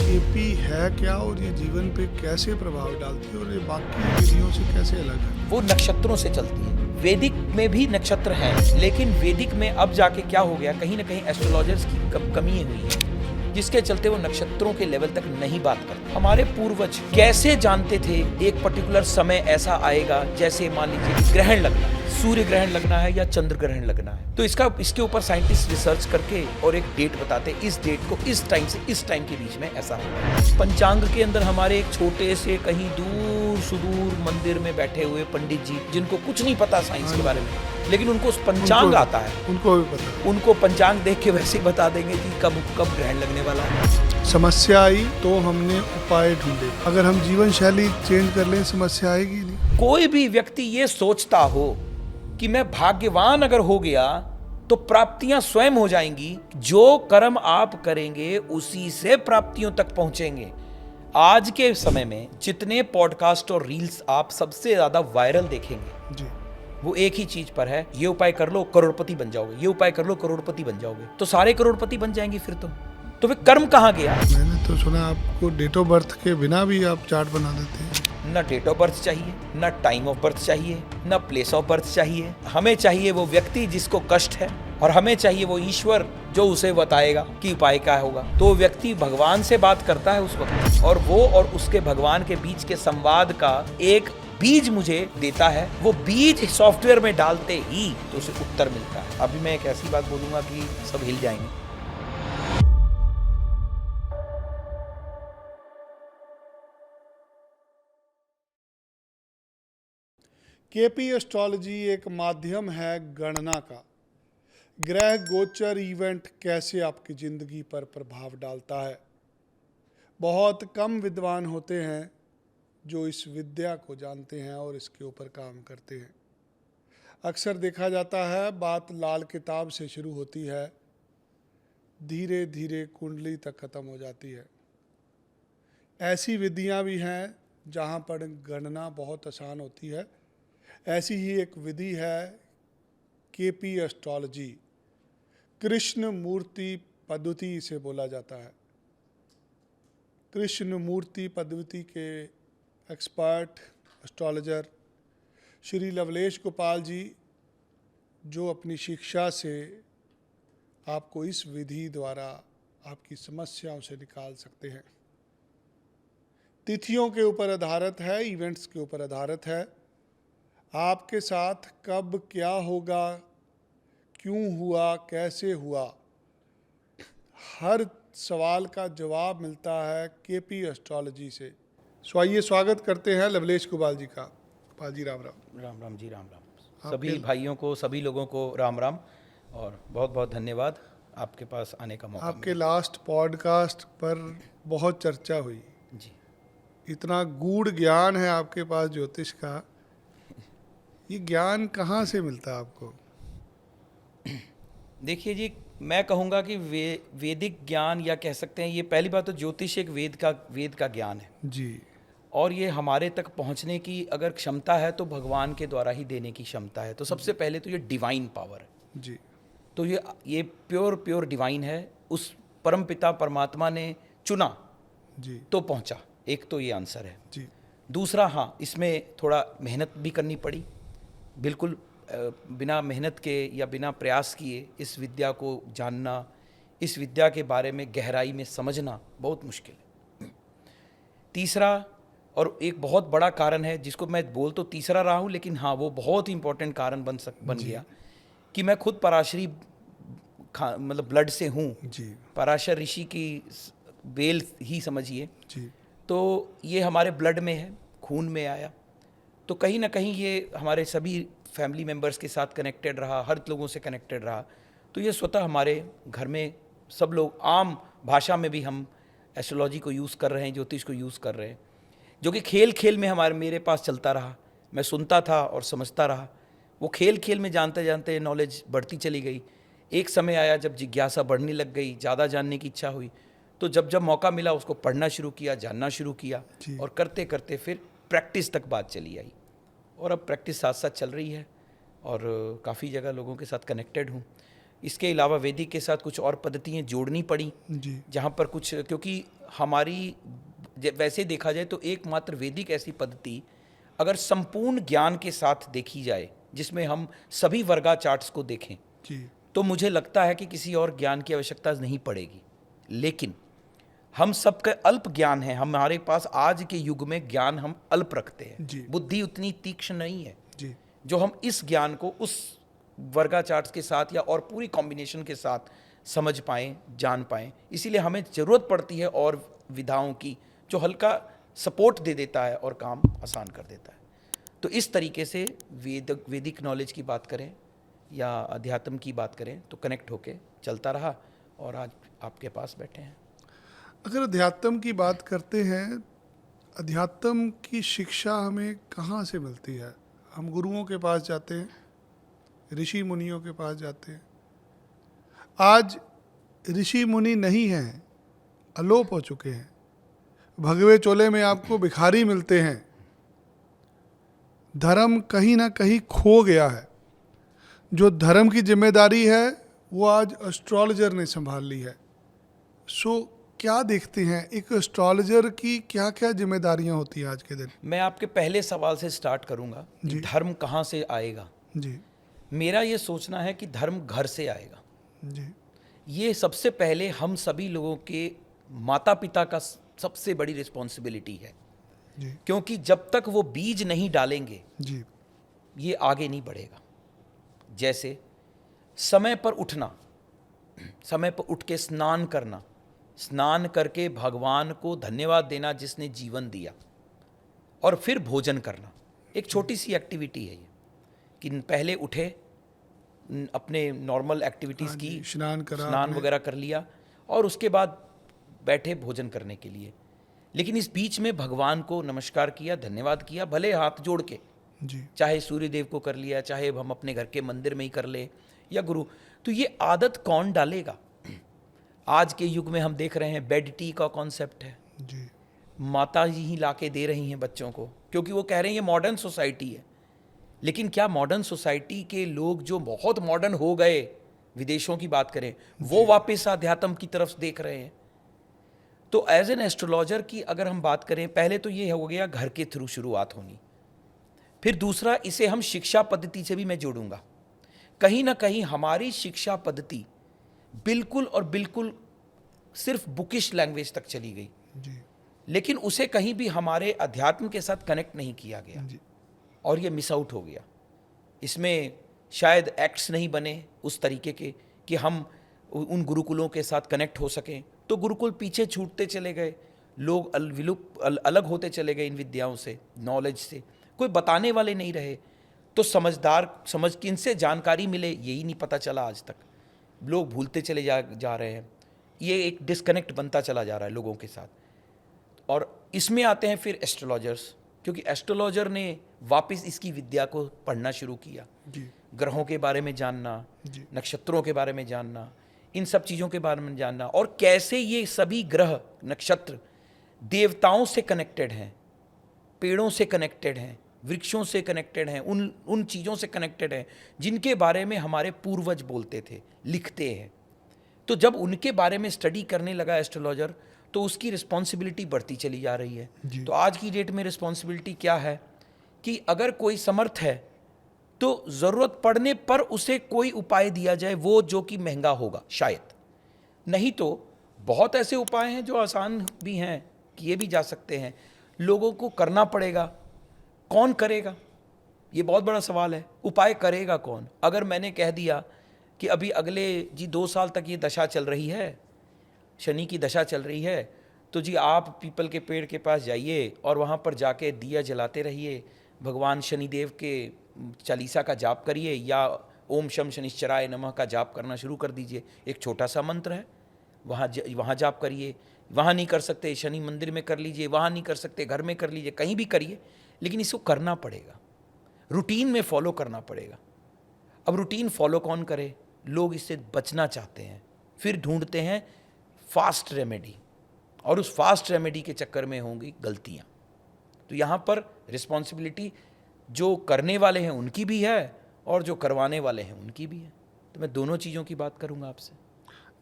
KP है क्या और ये जीवन पे कैसे प्रभाव डालती है और ये बाकी विधियों से कैसे अलग है? वो नक्षत्रों से चलती है। वैदिक में भी नक्षत्र हैं, लेकिन वैदिक में अब जाके क्या हो गया, कहीं ना कहीं एस्ट्रोलॉजर्स की कमी हुई है, जिसके चलते वो नक्षत्रों के लेवल तक नहीं बात करते। हमारे पूर्वज कैसे जानते थे एक पर्टिकुलर समय ऐसा आएगा, जैसे मान लीजिए ग्रहण लगना, सूर्य ग्रहण लगना है या चंद्र ग्रहण लगना है, तो इसके ऊपर साइंटिस्ट रिसर्च करके और एक डेट बताते, इस डेट को इस टाइम से इस टाइम के बीच में ऐसा होगा। पंचांग के अंदर हमारे एक छोटे से कहीं दूर सुदूर मंदिर में बैठे हुए पंडित जी, जिनको कुछ नहीं पता साइंस के बारे में, लेकिन उनको पंचांग आता है, उनको भी पता, उनको पंचांग देख के वैसे ही बता देंगे कि कब कब ग्रहण लगने वाला है। समस्या आई तो हमने उपाय ढूंढे, अगर हम जीवन शैली चेंज कर लें समस्या आएगी नहीं। कोई भी व्यक्ति ये सोचता हो कि मैं भाग्यवान अगर हो गया तो प्राप्तियां स्वयं हो जाएंगी, जो कर्म आप करेंगे उसी से प्राप्तियों तक पहुंचेंगे। आज के समय में जितने पॉडकास्ट और रील्स आप सबसे ज्यादा वायरल देखेंगे जी, वो एक ही चीज पर है, ये उपाय कर लो करोड़पति बन जाओगे, ये उपाय कर लो करोड़पति बन जाओगे। तो सारे करोड़पति बन जाएंगे फिर तो फिर कर्म कहाँ गया? मैंने तो सुना आपको डेट ऑफ बर्थ के बिना भी आप चार्ट बना देते हैं। न डेट ऑफ बर्थ चाहिए, न टाइम ऑफ बर्थ चाहिए, न प्लेस ऑफ बर्थ चाहिए। हमें चाहिए वो व्यक्ति जिसको कष्ट है, और हमें चाहिए वो ईश्वर जो उसे बताएगा कि उपाय क्या होगा। तो व्यक्ति भगवान से बात करता है उस वक्त, और वो और उसके भगवान के बीच के संवाद का एक बीज मुझे देता है। वो बीज सॉफ्टवेयर में डालते ही तो उसे उत्तर मिलता है। अभी मैं एक ऐसी बात बोलूंगा कि सब हिल जाएंगे। केपी एस्ट्रोलॉजी एक माध्यम है गणना का। ग्रह गोचर इवेंट कैसे आपकी ज़िंदगी पर प्रभाव डालता है। बहुत कम विद्वान होते हैं जो इस विद्या को जानते हैं और इसके ऊपर काम करते हैं। अक्सर देखा जाता है बात लाल किताब से शुरू होती है, धीरे धीरे कुंडली तक ख़त्म हो जाती है। ऐसी विधियां भी हैं जहां पर गणना बहुत आसान होती है। ऐसी ही एक विधि है केपी एस्ट्रोलॉजी। कृष्ण मूर्ति पद्धति इसे बोला जाता है। कृष्ण मूर्ति पद्धति के एक्सपर्ट एस्ट्रोलॉजर श्री लवलेश गोपाल जी, जो अपनी शिक्षा से आपको इस विधि द्वारा आपकी समस्याओं से निकाल सकते हैं। तिथियों के ऊपर आधारित है, इवेंट्स के ऊपर आधारित है। आपके साथ कब क्या होगा, क्यों हुआ, कैसे हुआ, हर सवाल का जवाब मिलता है केपी एस्ट्रोलॉजी से। सो आइए स्वागत करते हैं लवलेश गोपाल जी का। गोपाल जी राम राम। राम राम जी, राम राम। सभी भाइयों को, सभी लोगों को राम राम, और बहुत बहुत धन्यवाद आपके पास आने का मौका आपके लास्ट पॉडकास्ट पर बहुत चर्चा हुई जी। इतना गूढ़ ज्ञान है आपके पास ज्योतिष का, ये ज्ञान कहाँ से मिलता है आपको? देखिए जी, मैं कहूँगा कि वैदिक ज्ञान, या कह सकते हैं ये पहली बात तो ज्योतिष एक वेद का ज्ञान है जी, और ये हमारे तक पहुँचने की अगर क्षमता है तो भगवान के द्वारा ही देने की क्षमता है। तो सबसे पहले तो ये डिवाइन पावर है। जी, तो ये प्योर डिवाइन है। उस परम पिता परमात्मा ने चुना जी, तो पहुँचा। एक तो ये आंसर है। जी, दूसरा, हाँ, इसमें थोड़ा मेहनत भी करनी पड़ी। बिल्कुल बिना मेहनत के या बिना प्रयास किए इस विद्या को जानना, इस विद्या के बारे में गहराई में समझना बहुत मुश्किल है। तीसरा, और एक बहुत बड़ा कारण है जिसको मैं बोल तो तीसरा रहा हूँ, लेकिन हाँ वो बहुत इंपॉर्टेंट कारण बन गया कि मैं खुद पराशरी मतलब ब्लड से हूँ। जी, पराशर ऋषि की बेल ही समझिए। जी, तो ये हमारे ब्लड में है, खून में आया, तो कहीं ना कहीं ये हमारे सभी फैमिली मेम्बर्स के साथ कनेक्टेड रहा, हर लोगों से कनेक्टेड रहा। तो ये स्वतः हमारे घर में सब लोग, आम भाषा में भी हम एस्ट्रोलॉजी को यूज़ कर रहे हैं, ज्योतिष को यूज़ कर रहे हैं, जो कि खेल खेल में मेरे पास चलता रहा। मैं सुनता था और समझता रहा। वो खेल खेल में जानते जानते नॉलेज बढ़ती चली गई। एक समय आया जब जिज्ञासा बढ़ने लग गई, ज़्यादा जानने की इच्छा हुई, तो जब जब मौका मिला उसको पढ़ना शुरू किया, जानना शुरू किया, और करते करते फिर प्रैक्टिस तक बात चली आई। और अब प्रैक्टिस साथ साथ चल रही है और काफ़ी जगह लोगों के साथ कनेक्टेड हूँ। इसके अलावा वैदिक के साथ कुछ और पद्धतियाँ जोड़नी पड़ी, जी, जहाँ पर कुछ, क्योंकि हमारी वैसे देखा जाए तो एकमात्र वैदिक ऐसी पद्धति अगर संपूर्ण ज्ञान के साथ देखी जाए, जिसमें हम सभी वर्गाचार्ट्स को देखें, जी तो मुझे लगता है कि किसी और ज्ञान की आवश्यकता नहीं पड़ेगी। लेकिन हम सबका अल्प ज्ञान है, हमारे पास आज के युग में ज्ञान हम अल्प रखते हैं, जी। बुद्धि उतनी तीक्ष्ण नहीं है जी जो हम इस ज्ञान को उस वर्गाचार्ट्स के साथ या और पूरी कॉम्बिनेशन के साथ समझ पाएं, जान पाएं। इसीलिए हमें ज़रूरत पड़ती है और विधाओं की जो हल्का सपोर्ट दे देता है और काम आसान कर देता है। तो इस तरीके से वैदिक नॉलेज की बात करें या अध्यात्म की बात करें तो कनेक्ट होके चलता रहा और आज आपके पास बैठे हैं। अगर अध्यात्म की बात करते हैं, अध्यात्म की शिक्षा हमें कहाँ से मिलती है? हम गुरुओं के पास जाते हैं, ऋषि मुनियों के पास जाते हैं। आज ऋषि मुनि नहीं हैं, अलोप हो चुके हैं। भगवे चोले में आपको भिखारी मिलते हैं। धर्म कहीं ना कहीं खो गया है। जो धर्म की जिम्मेदारी है वो आज एस्ट्रोलॉजर ने संभाल ली है। सो क्या देखते हैं, एक एस्ट्रोलॉजर की क्या क्या जिम्मेदारियां होती हैं आज के दिन? मैं आपके पहले सवाल से स्टार्ट करूंगा कि धर्म कहाँ से आएगा। जी मेरा ये सोचना है कि धर्म घर से आएगा। जी ये सबसे पहले हम सभी लोगों के माता पिता का सबसे बड़ी रिस्पॉन्सिबिलिटी है, जी क्योंकि जब तक वो बीज नहीं डालेंगे जी ये आगे नहीं बढ़ेगा। जैसे समय पर उठना, समय पर उठ के स्नान करना, स्नान करके भगवान को धन्यवाद देना जिसने जीवन दिया, और फिर भोजन करना। एक छोटी सी एक्टिविटी है ये कि पहले उठे, अपने नॉर्मल एक्टिविटीज़ हाँ की, जी, स्नान करा स्नान आपने। वगैरह कर लिया और उसके बाद बैठे भोजन करने के लिए। लेकिन इस बीच में भगवान को नमस्कार किया, धन्यवाद किया, भले हाथ जोड़ के, जी चाहे सूर्य देव को कर लिया, चाहे हम अपने घर के मंदिर में ही कर ले या गुरु। तो ये आदत कौन डालेगा? आज के युग में हम देख रहे हैं बेड टी का कॉन्सेप्ट है, जी माता जी ही लाके दे रही हैं बच्चों को, क्योंकि वो कह रहे हैं ये मॉडर्न सोसाइटी है। लेकिन क्या मॉडर्न सोसाइटी के लोग जो बहुत मॉडर्न हो गए, विदेशों की बात करें, वो वापस अध्यात्म की तरफ देख रहे हैं? तो एज एन एस्ट्रोलॉजर की अगर हम बात करें, पहले तो ये हो गया घर के थ्रू शुरुआत होनी। फिर दूसरा, इसे हम शिक्षा पद्धति से भी मैं जोड़ूंगा। कहीं ना कहीं हमारी शिक्षा पद्धति बिल्कुल और बिल्कुल सिर्फ बुकिश लैंग्वेज तक चली गई, जी लेकिन उसे कहीं भी हमारे अध्यात्म के साथ कनेक्ट नहीं किया गया जी और ये मिस आउट हो गया। इसमें शायद एक्ट्स नहीं बने उस तरीके के कि हम उन गुरुकुलों के साथ कनेक्ट हो सकें। तो गुरुकुल पीछे छूटते चले गए, लोग अलग होते चले गए इन विद्याओं से, नॉलेज से, कोई बताने वाले नहीं रहे। तो समझ किनसे जानकारी मिले यही नहीं पता चला आज तक। लोग भूलते चले जा रहे हैं। ये एक डिस्कनेक्ट बनता चला जा रहा है लोगों के साथ। और इसमें आते हैं फिर एस्ट्रोलॉजर्स, क्योंकि एस्ट्रोलॉजर ने वापस इसकी विद्या को पढ़ना शुरू किया। जी ग्रहों के बारे में जानना, जी नक्षत्रों के बारे में जानना, इन सब चीज़ों के बारे में जानना, और कैसे ये सभी ग्रह नक्षत्र देवताओं से कनेक्टेड हैं, पेड़ों से कनेक्टेड हैं, वृक्षों से कनेक्टेड हैं, उन चीज़ों से कनेक्टेड हैं जिनके बारे में हमारे पूर्वज बोलते थे, लिखते हैं। तो जब उनके बारे में स्टडी करने लगा एस्ट्रोलॉजर, तो उसकी रिस्पॉन्सिबिलिटी बढ़ती चली जा रही है। जी। तो आज की डेट में रिस्पॉन्सिबिलिटी क्या है कि अगर कोई समर्थ है तो ज़रूरत पड़ने पर उसे कोई उपाय दिया जाए, वो जो कि महंगा होगा शायद। नहीं तो बहुत ऐसे उपाय हैं जो आसान भी हैं, किए भी जा सकते हैं। लोगों को करना पड़ेगा। कौन करेगा? ये बहुत बड़ा सवाल है। उपाय करेगा कौन? अगर मैंने कह दिया कि अभी अगले 2 साल तक ये दशा चल रही है, शनि की दशा चल रही है, तो जी आप पीपल के पेड़ के पास जाइए और वहाँ पर जाके दिया जलाते रहिए, भगवान शनिदेव के चालीसा का जाप करिए या ओम शम शनिश्चराय नमः का जाप करना शुरू कर दीजिए। एक छोटा सा मंत्र है, वहाँ जाप करिए। वहाँ नहीं कर सकते शनि मंदिर में कर लीजिए, वहाँ नहीं कर सकते घर में कर लीजिए, कहीं भी करिए, लेकिन इसको करना पड़ेगा, रूटीन में फॉलो करना पड़ेगा। अब रूटीन फॉलो कौन करे? लोग इससे बचना चाहते हैं, फिर ढूंढते हैं फास्ट रेमेडी, और उस फास्ट रेमेडी के चक्कर में होंगी गलतियाँ। तो यहाँ पर रिस्पॉन्सिबिलिटी जो करने वाले हैं उनकी भी है और जो करवाने वाले हैं उनकी भी है। तो मैं दोनों चीज़ों की बात करूँगा आपसे।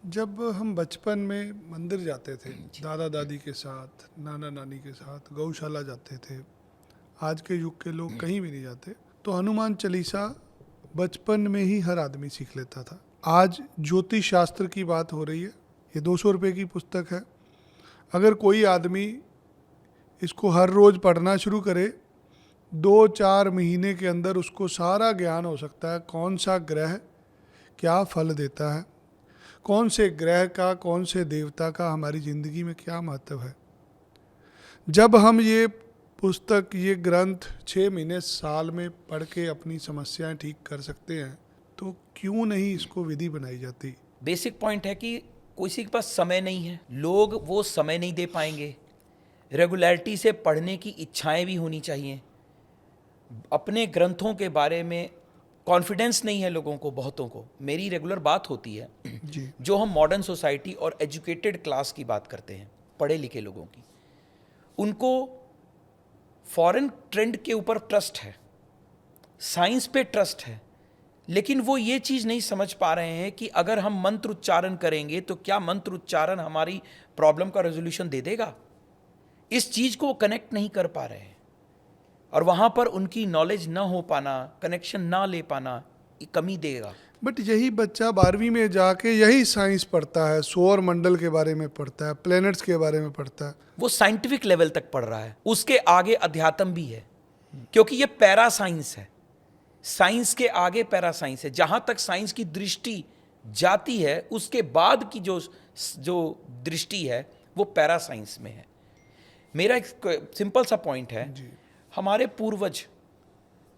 जब हम बचपन में मंदिर जाते थे दादा दादी के साथ, नाना नानी के साथ, गौशाला जाते थे, आज के युग के लोग कहीं भी नहीं जाते, तो हनुमान चालीसा बचपन में ही हर आदमी सीख लेता था। आज ज्योतिष शास्त्र की बात हो रही है, ये 200 रुपये की पुस्तक है। अगर कोई आदमी इसको हर रोज़ पढ़ना शुरू करे, 2-4 महीने के अंदर उसको सारा ज्ञान हो सकता है, कौन सा ग्रह क्या फल देता है, कौन से ग्रह का, कौन से देवता का हमारी ज़िंदगी में क्या महत्व है। जब हम ये पुस्तक, ये ग्रंथ 6 महीने साल में पढ़ के अपनी समस्याएं ठीक कर सकते हैं, तो क्यों नहीं इसको विधि बनाई जाती। बेसिक पॉइंट है कि किसी के पास समय नहीं है, लोग वो समय नहीं दे पाएंगे। रेगुलरिटी से पढ़ने की इच्छाएं भी होनी चाहिए। अपने ग्रंथों के बारे में कॉन्फिडेंस नहीं है लोगों को, बहुतों को। मेरी रेगुलर बात होती है जी, जो हम मॉडर्न सोसाइटी और एजुकेटेड क्लास की बात करते हैं, पढ़े लिखे लोगों की, उनको फॉरेन ट्रेंड के ऊपर ट्रस्ट है, साइंस पे ट्रस्ट है, लेकिन वो ये चीज़ नहीं समझ पा रहे हैं कि अगर हम मंत्र उच्चारण करेंगे तो क्या मंत्र उच्चारण हमारी प्रॉब्लम का रेजोल्यूशन दे देगा। इस चीज़ को कनेक्ट नहीं कर पा रहे हैं, और वहाँ पर उनकी नॉलेज ना हो पाना, कनेक्शन ना ले पाना, ये कमी देगा। बट यही बच्चा 12वीं में जाके यही साइंस पढ़ता है, सौर मंडल के बारे में पढ़ता है, प्लैनेट्स के बारे में पढ़ता है। वो साइंटिफिक लेवल तक पढ़ रहा है, उसके आगे अध्यात्म भी है, क्योंकि ये पैरा साइंस है। साइंस के आगे पैरा साइंस है। जहां तक साइंस की दृष्टि जाती है, उसके बाद की जो दृष्टि है वो पैरा साइंस में है। मेरा एक सिंपल सा पॉइंट है, हमारे पूर्वज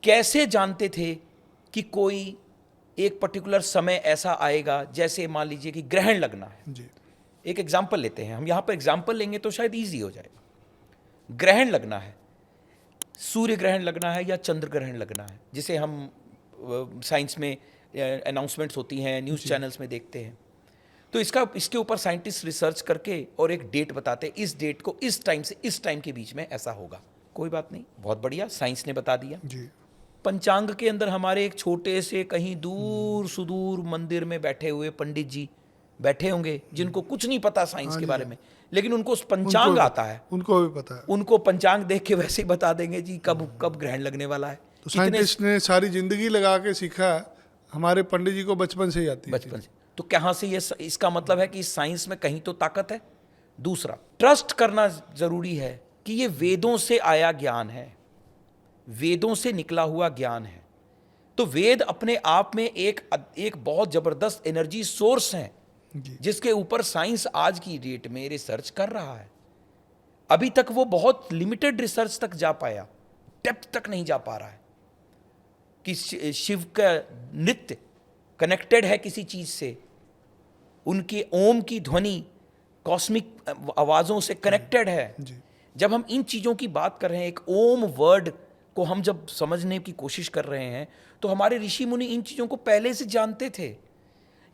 कैसे जानते थे कि कोई एक पर्टिकुलर समय ऐसा आएगा, जैसे मान लीजिए कि ग्रहण लगना है। जी, एक एग्जाम्पल लेते हैं, हम यहाँ पर एग्जाम्पल लेंगे तो शायद ईजी हो जाएगा। ग्रहण लगना है, सूर्य ग्रहण लगना है या चंद्र ग्रहण लगना है, जिसे हम साइंस में अनाउंसमेंट्स होती हैं, न्यूज़ चैनल्स में देखते हैं। तो इसके ऊपर साइंटिस्ट रिसर्च करके और एक डेट बताते हैं, इस डेट को इस टाइम से इस टाइम के बीच में ऐसा होगा। कोई बात नहीं, बहुत बढ़िया, साइंस ने बता दिया। जी, पंचांग के अंदर हमारे एक छोटे से कहीं दूर सुदूर मंदिर में बैठे हुए पंडित जी बैठे होंगे, जिनको कुछ नहीं पता साइंस के बारे में, लेकिन उनको पंचांग आता है, उनको भी पता है। उनको पंचांग देख के वैसे ही बता देंगे जी कब कब ग्रहण लगने वाला है। तो साइंटिस्ट ने सारी जिंदगी लगा के सीखा है, हमारे पंडित जी को बचपन से ही आती है। बचपन से। तो कहाँ से ये इसका मतलब है कि साइंस में कहीं तो ताकत है। दूसरा, ट्रस्ट करना जरूरी है कि ये वेदों से आया ज्ञान है, वेदों से निकला हुआ ज्ञान है। तो वेद अपने आप में एक बहुत जबरदस्त एनर्जी सोर्स है, जिसके ऊपर साइंस आज की डेट में रिसर्च कर रहा है। अभी तक वो बहुत लिमिटेड रिसर्च तक जा पाया, डेप्थ तक नहीं जा पा रहा है कि शिव का नृत्य कनेक्टेड है किसी चीज से, उनके ओम की ध्वनि कॉस्मिक आवाजों से कनेक्टेड है। जब हम इन चीजों की बात कर रहे हैं, एक ओम वर्ड को हम जब समझने की कोशिश कर रहे हैं, तो हमारे ऋषि मुनि इन चीजों को पहले से जानते थे।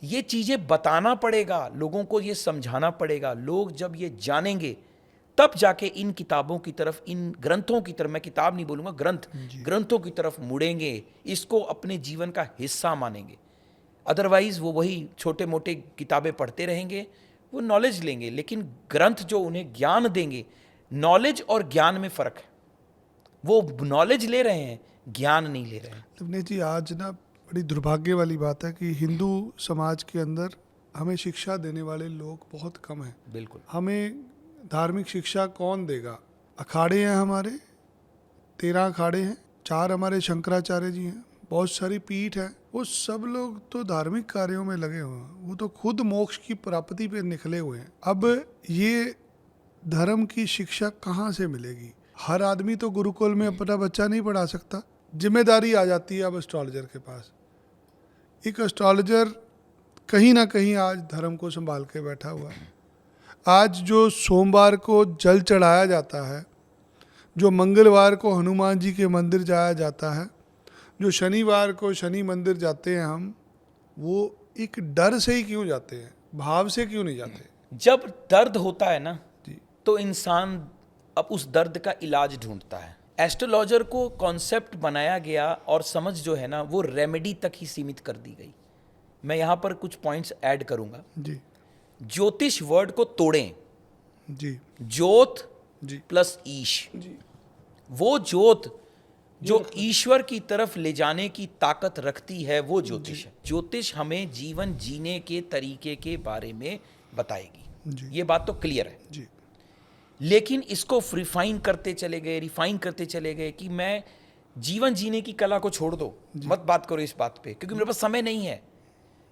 ये चीजें बताना पड़ेगा लोगों को, ये समझाना पड़ेगा। लोग जब ये जानेंगे तब जाके इन किताबों की तरफ, इन ग्रंथों की तरफ, मैं किताब नहीं बोलूंगा, ग्रंथों की तरफ मुड़ेंगे, इसको अपने जीवन का हिस्सा मानेंगे। अदरवाइज वो वही छोटे मोटे किताबें पढ़ते रहेंगे, वो नॉलेज लेंगे, लेकिन ग्रंथ जो उन्हें ज्ञान देंगे, नॉलेज और ज्ञान में फर्क है। वो नॉलेज ले रहे हैं, ज्ञान नहीं ले रहे हैं। लवनेश जी, आज ना बड़ी दुर्भाग्य वाली बात है कि हिंदू समाज के अंदर हमें शिक्षा देने वाले लोग बहुत कम हैं। बिल्कुल। हमें धार्मिक शिक्षा कौन देगा। अखाड़े हैं हमारे, 13 अखाड़े हैं, 4 हमारे शंकराचार्य जी हैं, बहुत सारी पीठ है। वो सब लोग तो धार्मिक कार्यों में लगे हुए हैं, वो तो खुद मोक्ष की प्राप्ति पे निकले हुए हैं। अब ये धर्म की शिक्षा कहाँ से मिलेगी। हर आदमी तो गुरुकुल में अपना बच्चा नहीं पढ़ा सकता। जिम्मेदारी आ जाती है अब एस्ट्रोलॉजर के पास। एक एस्ट्रोलॉजर कहीं ना कहीं आज धर्म को संभाल के बैठा हुआ है। आज जो सोमवार को जल चढ़ाया जाता है, जो मंगलवार को हनुमान जी के मंदिर जाया जाता है, जो शनिवार को शनि मंदिर जाते हैं हम, वो एक डर से ही क्यों जाते हैं, भाव से क्यों नहीं जाते। जब दर्द होता है ना जी, तो इंसान अब उस दर्द का इलाज ढूंढता है। एस्ट्रोलॉजर को कॉन्सेप्ट बनाया गया और समझ जो है ना वो रेमेडी तक ही सीमित कर दी गई। मैं यहाँ पर कुछ पॉइंट्स ऐड करूँगा। जी, ज्योतिष वर्ड को तोड़ें, जी ज्योत जी प्लस ईश, जी वो ज्योत जो ईश्वर की तरफ ले जाने की ताकत रखती है, वो ज्योतिष है। ज्योतिष हमें जीवन जीने के तरीके के बारे में बताएगी, जी ये बात तो क्लियर है। जी लेकिन इसको रिफाइन करते चले गए कि मैं जीवन जीने की कला को छोड़ दो, मत बात करो इस बात पे, क्योंकि मेरे पास समय नहीं है।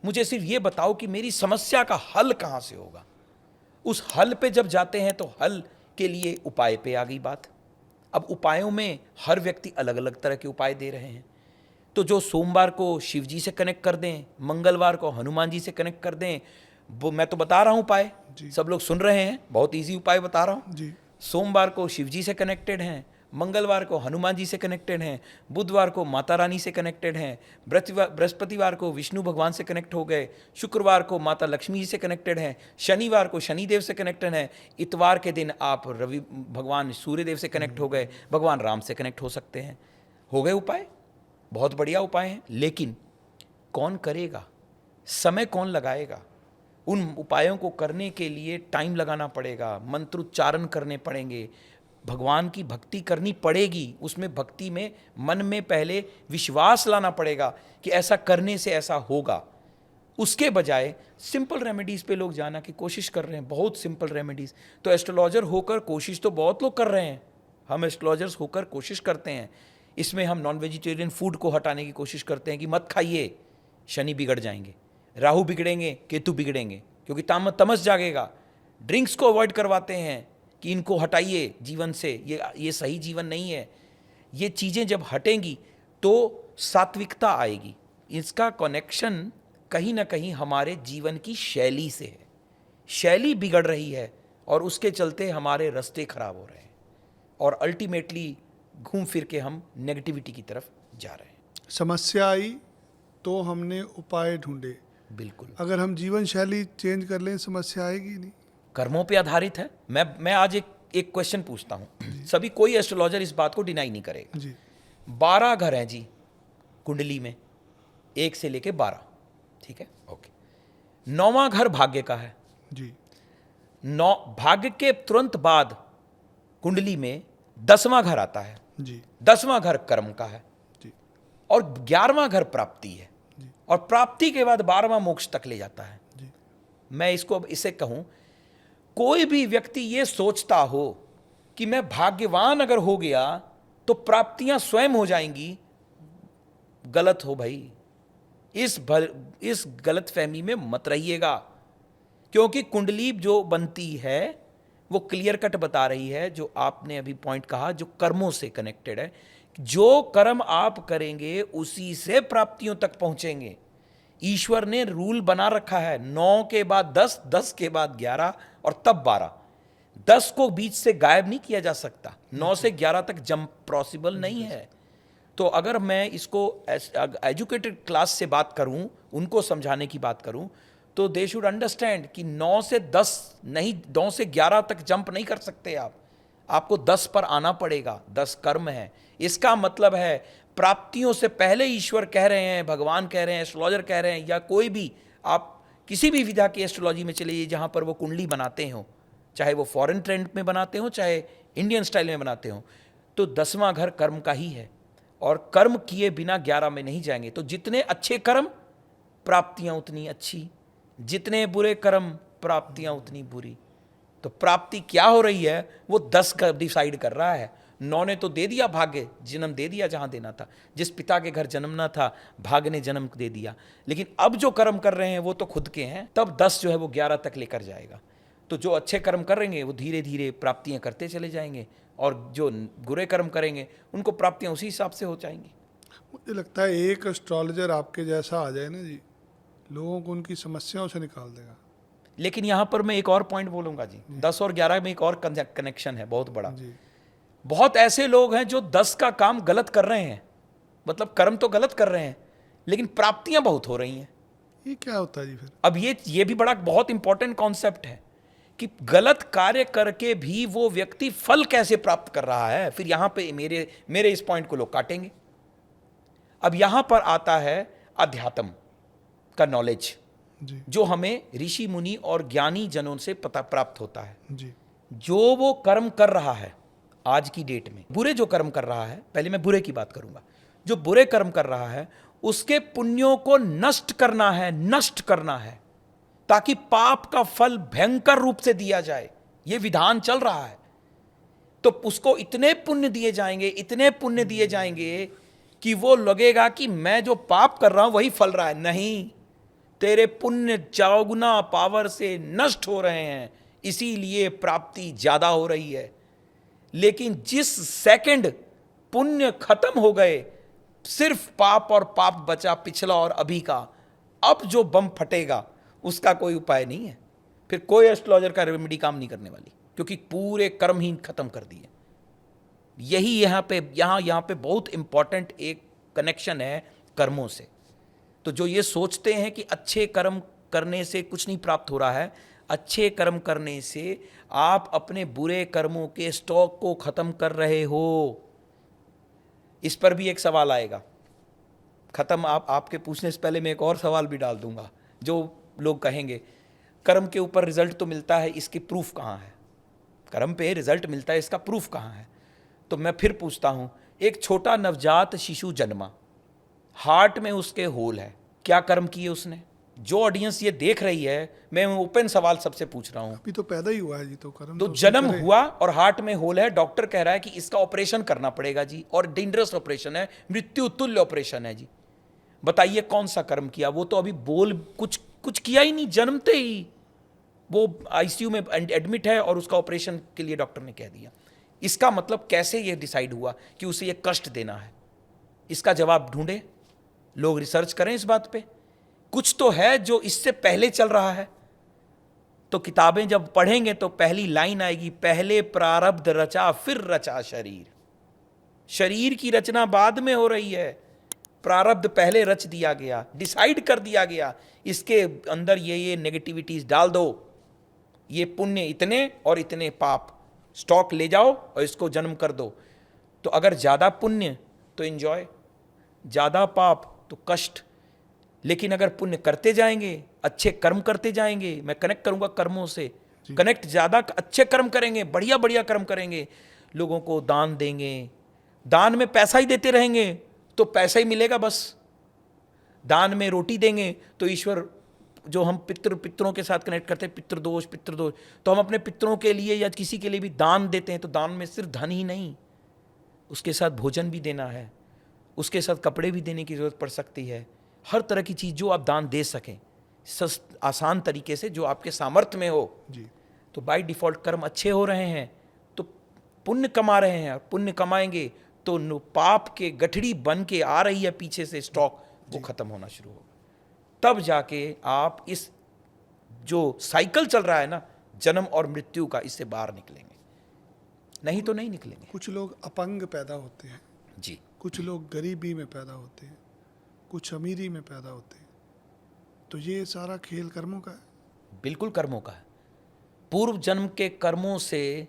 मुझे सिर्फ ये बताओ कि मेरी समस्या का हल कहाँ से होगा। उस हल पे जब जाते हैं तो हल के लिए उपाय पे आ गई बात। अब उपायों में हर व्यक्ति अलग अलग तरह के उपाय दे रहे हैं। तो जो सोमवार को शिव जी से कनेक्ट कर दें, मंगलवार को हनुमान जी से कनेक्ट कर दें, वो मैं तो बता रहा हूँ उपाय, सब लोग सुन रहे हैं, बहुत इजी उपाय बता रहा हूँ। जी सोमवार को शिव जी से कनेक्टेड हैं, मंगलवार को हनुमान जी से कनेक्टेड हैं, बुधवार को माता रानी से कनेक्टेड हैं, बृहस्पतिवार को विष्णु भगवान से कनेक्ट हो गए, शुक्रवार को माता लक्ष्मी जी से कनेक्टेड हैं, शनिवार को शनिदेव से कनेक्टेड हैं, इतवार के दिन आप रवि भगवान सूर्यदेव से कनेक्ट हो गए, भगवान राम से कनेक्ट हो सकते हैं। हो गए उपाय, बहुत बढ़िया उपाय हैं। लेकिन कौन करेगा, समय कौन लगाएगा? उन उपायों को करने के लिए टाइम लगाना पड़ेगा, मंत्रोच्चारण करने पड़ेंगे, भगवान की भक्ति करनी पड़ेगी। उसमें भक्ति में मन में पहले विश्वास लाना पड़ेगा कि ऐसा करने से ऐसा होगा। उसके बजाय सिंपल रेमेडीज़ पे लोग जाना की कोशिश कर रहे हैं, बहुत सिंपल रेमेडीज़। तो एस्ट्रोलॉजर होकर कोशिश तो बहुत लोग कर रहे हैं, हम एस्ट्रोलॉजर्स होकर कोशिश करते हैं। इसमें हम नॉन वेजिटेरियन फूड को हटाने की कोशिश करते हैं कि मत खाइए, शनि बिगड़ जाएंगे, राहु बिगड़ेंगे, केतु बिगड़ेंगे, क्योंकि तमस जागेगा। ड्रिंक्स को अवॉइड करवाते हैं कि इनको हटाइए जीवन से, ये सही जीवन नहीं है। ये चीज़ें जब हटेंगी तो सात्विकता आएगी। इसका कनेक्शन कहीं ना कहीं हमारे जीवन की शैली से है। शैली बिगड़ रही है और उसके चलते हमारे रास्ते खराब हो रहे हैं और अल्टीमेटली घूम फिर के हम नेगेटिविटी की तरफ जा रहे हैं। समस्या आई तो हमने उपाय ढूंढे, बिल्कुल। अगर हम जीवन शैली चेंज कर लें समस्या आएगी नहीं। कर्मों पे आधारित है। मैं आज एक क्वेश्चन पूछता हूँ, सभी कोई एस्ट्रोलॉजर इस बात को डिनाई नहीं करेगा। जी 12 घर हैं जी कुंडली में, 1 से लेके 12, ठीक है, ओके। 9वां घर भाग्य का है। जी 9 भाग्य के तुरंत बाद कुंडली में 10वां घर आता है। जी 10वां घर कर्म का है जी और 11वां घर प्राप्ति है और प्राप्ति के बाद 12वां मोक्ष तक ले जाता है। जी मैं इसको अब इसे कहूं, कोई भी व्यक्ति ये सोचता हो कि मैं भाग्यवान अगर हो गया तो प्राप्तियां स्वयं हो जाएंगी, गलत हो भाई। इस गलत फहमी में मत रहिएगा, क्योंकि कुंडली जो बनती है वो क्लियर कट बता रही है, जो आपने अभी पॉइंट कहा, जो कर्मों से कनेक्टेड है। जो कर्म आप करेंगे उसी से प्राप्तियों तक पहुंचेंगे। ईश्वर ने रूल बना रखा है, 9 के बाद 10, 10 के बाद 11 और तब 12। 10 को बीच से गायब नहीं किया जा सकता, 9 से 11 तक जंप पॉसिबल नहीं है। तो अगर मैं इसको एजुकेटेड क्लास से बात करूं, उनको समझाने की बात करूं, तो दे शुड अंडरस्टैंड कि 9 से 10 नहीं, 9 से 11 तक जंप नहीं कर सकते आप। आपको 10 पर आना पड़ेगा। 10 कर्म है। इसका मतलब है प्राप्तियों से पहले ईश्वर कह रहे हैं, भगवान कह रहे हैं, एस्ट्रोलॉजर कह रहे हैं, या कोई भी, आप किसी भी विधा की एस्ट्रोलॉजी में चलिए जहां पर वो कुंडली बनाते हो, चाहे वो फॉरेन ट्रेंड में बनाते हो चाहे इंडियन स्टाइल में बनाते हो, तो 10वां घर कर्म का ही है और कर्म किए बिना 11 में नहीं जाएंगे। तो जितने अच्छे कर्म प्राप्तियां उतनी अच्छी, जितने बुरे कर्म प्राप्तियां उतनी बुरी। तो प्राप्ति क्या हो रही है वो 10 का डिसाइड कर रहा है। 9 ने तो दे दिया, भाग्य जन्म दे दिया जहां देना था, जिस पिता के घर जन्मना था भाग्य ने जन्म दे दिया। लेकिन अब जो कर्म कर रहे हैं वो तो खुद के हैं, तब 10 जो है वो 11 तक लेकर जाएगा। तो जो अच्छे कर्म करेंगे वो धीरे धीरे प्राप्तियां करते चले जाएंगे और जो बुरे कर्म करेंगे उनको प्राप्तियां उसी हिसाब से हो जाएंगी। मुझे लगता है एक एस्ट्रोलॉजर आपके जैसा आ जाए ना जी, लोगों को उनकी समस्याओं से निकाल देगा। लेकिन यहाँ पर मैं एक और पॉइंट बोलूँगा जी, 10 और 11 में एक और कनेक्शन है बहुत बड़ा। जी बहुत ऐसे लोग हैं जो 10 का काम गलत कर रहे हैं, मतलब कर्म तो गलत कर रहे हैं लेकिन प्राप्तियां बहुत हो रही हैं। ये क्या होता है जी फिर? अब ये भी बड़ा बहुत इंपॉर्टेंट कॉन्सेप्ट है कि गलत कार्य करके भी वो व्यक्ति फल कैसे प्राप्त कर रहा है। फिर यहां पे मेरे इस पॉइंट को लोग काटेंगे। अब यहां पर आता है अध्यात्म का नॉलेज। जी जो हमें ऋषि मुनि और ज्ञानी जनों से पता प्राप्त होता है। जी जो वो कर्म कर रहा है आज की डेट में, बुरे जो कर्म कर रहा है, पहले मैं बुरे की बात करूंगा, जो बुरे कर्म कर रहा है उसके पुण्यों को नष्ट करना है, नष्ट करना है, ताकि पाप का फल भयंकर रूप से दिया जाए। ये विधान चल रहा है। तो उसको इतने पुण्य दिए जाएंगे, इतने पुण्य दिए जाएंगे कि वो लगेगा कि मैं जो पाप कर रहा हूं वही फल रहा है। नहीं, तेरे पुण्य चौगुना पावर से नष्ट हो रहे हैं, इसीलिए प्राप्ति ज्यादा हो रही है। लेकिन जिस सेकंड पुण्य खत्म हो गए, सिर्फ पाप और पाप बचा पिछला और अभी का, अब जो बम फटेगा उसका कोई उपाय नहीं है। फिर कोई एस्ट्रोलॉजर का रेमेडी काम नहीं करने वाली, क्योंकि पूरे कर्म ही खत्म कर दिए। यही यहाँ पे बहुत इंपॉर्टेंट एक कनेक्शन है कर्मों से। तो जो ये सोचते हैं कि अच्छे कर्म करने से कुछ नहीं प्राप्त हो रहा है, अच्छे कर्म करने से आप अपने बुरे कर्मों के स्टॉक को खत्म कर रहे हो। इस पर भी एक सवाल आएगा खत्म, आपके पूछने से पहले मैं एक और सवाल भी डाल दूंगा। जो लोग कहेंगे कर्म के ऊपर रिजल्ट तो मिलता है, इसकी प्रूफ कहाँ है? कर्म पे रिजल्ट मिलता है, इसका प्रूफ कहाँ है? तो मैं फिर पूछता हूं, एक छोटा नवजात शिशु जन्मा, हार्ट में उसके होल है, क्या कर्म किए उसने? जो ऑडियंस ये देख रही है, मैं ओपन सवाल सबसे पूछ रहा हूं। अभी तो पैदा ही हुआ है जी, तो कर्म तो तो जन्म करे। हुआ और हार्ट में होल है, डॉक्टर कह रहा है कि इसका ऑपरेशन करना पड़ेगा जी, और डेंजरस ऑपरेशन है, मृत्यु तुल्य ऑपरेशन है जी। बताइए कौन सा कर्म किया? वो तो अभी बोल कुछ किया ही नहीं, जन्मते ही वो आईसीयू में एडमिट है और उसका ऑपरेशन के लिए डॉक्टर ने कह दिया। इसका मतलब कैसे ये डिसाइड हुआ कि उसे ये कष्ट देना है? इसका जवाब ढूंढे, लोग रिसर्च करें इस बात पे। कुछ तो है जो इससे पहले चल रहा है। तो किताबें जब पढ़ेंगे तो पहली लाइन आएगी, पहले प्रारब्ध रचा फिर रचा शरीर। शरीर की रचना बाद में हो रही है, प्रारब्ध पहले रच दिया गया, डिसाइड कर दिया गया, इसके अंदर ये नेगेटिविटीज डाल दो, ये पुण्य इतने और इतने पाप स्टॉक ले जाओ और इसको जन्म कर दो। तो अगर ज़्यादा पुण्य तो एंजॉय, ज़्यादा पाप तो कष्ट। लेकिन अगर पुण्य करते जाएंगे, अच्छे कर्म करते जाएंगे, मैं कनेक्ट करूंगा कर्मों से, कनेक्ट ज़्यादा अच्छे कर्म करेंगे, बढ़िया बढ़िया कर्म करेंगे, लोगों को दान देंगे, दान में पैसा ही देते रहेंगे तो पैसा ही मिलेगा बस। दान में रोटी देंगे तो ईश्वर, जो हम पितरों के साथ कनेक्ट करते हैं, पितृदोष, तो हम अपने पितरों के लिए या किसी के लिए भी दान देते हैं, तो दान में सिर्फ धन ही नहीं, उसके साथ भोजन भी देना है, उसके साथ कपड़े भी देने की जरूरत पड़ सकती है। हर तरह की चीज़ जो आप दान दे सकें आसान तरीके से, जो आपके सामर्थ्य में हो जी। तो बाय डिफॉल्ट कर्म अच्छे हो रहे हैं, तो पुण्य कमा रहे हैं। पुण्य कमाएंगे तो पाप के गठड़ी बन के आ रही है पीछे से स्टॉक, वो खत्म होना शुरू होगा। तब जाके आप इस जो साइकिल चल रहा है ना, जन्म और मृत्यु का, इससे बाहर निकलेंगे, नहीं तो नहीं निकलेंगे। कुछ लोग अपंग पैदा होते हैं जी, कुछ लोग गरीबी में पैदा होते हैं, कुछ अमीरी में पैदा होते हैं, तो ये सारा खेल कर्मों का है। बिल्कुल कर्मों का है। पूर्व जन्म के कर्मों से,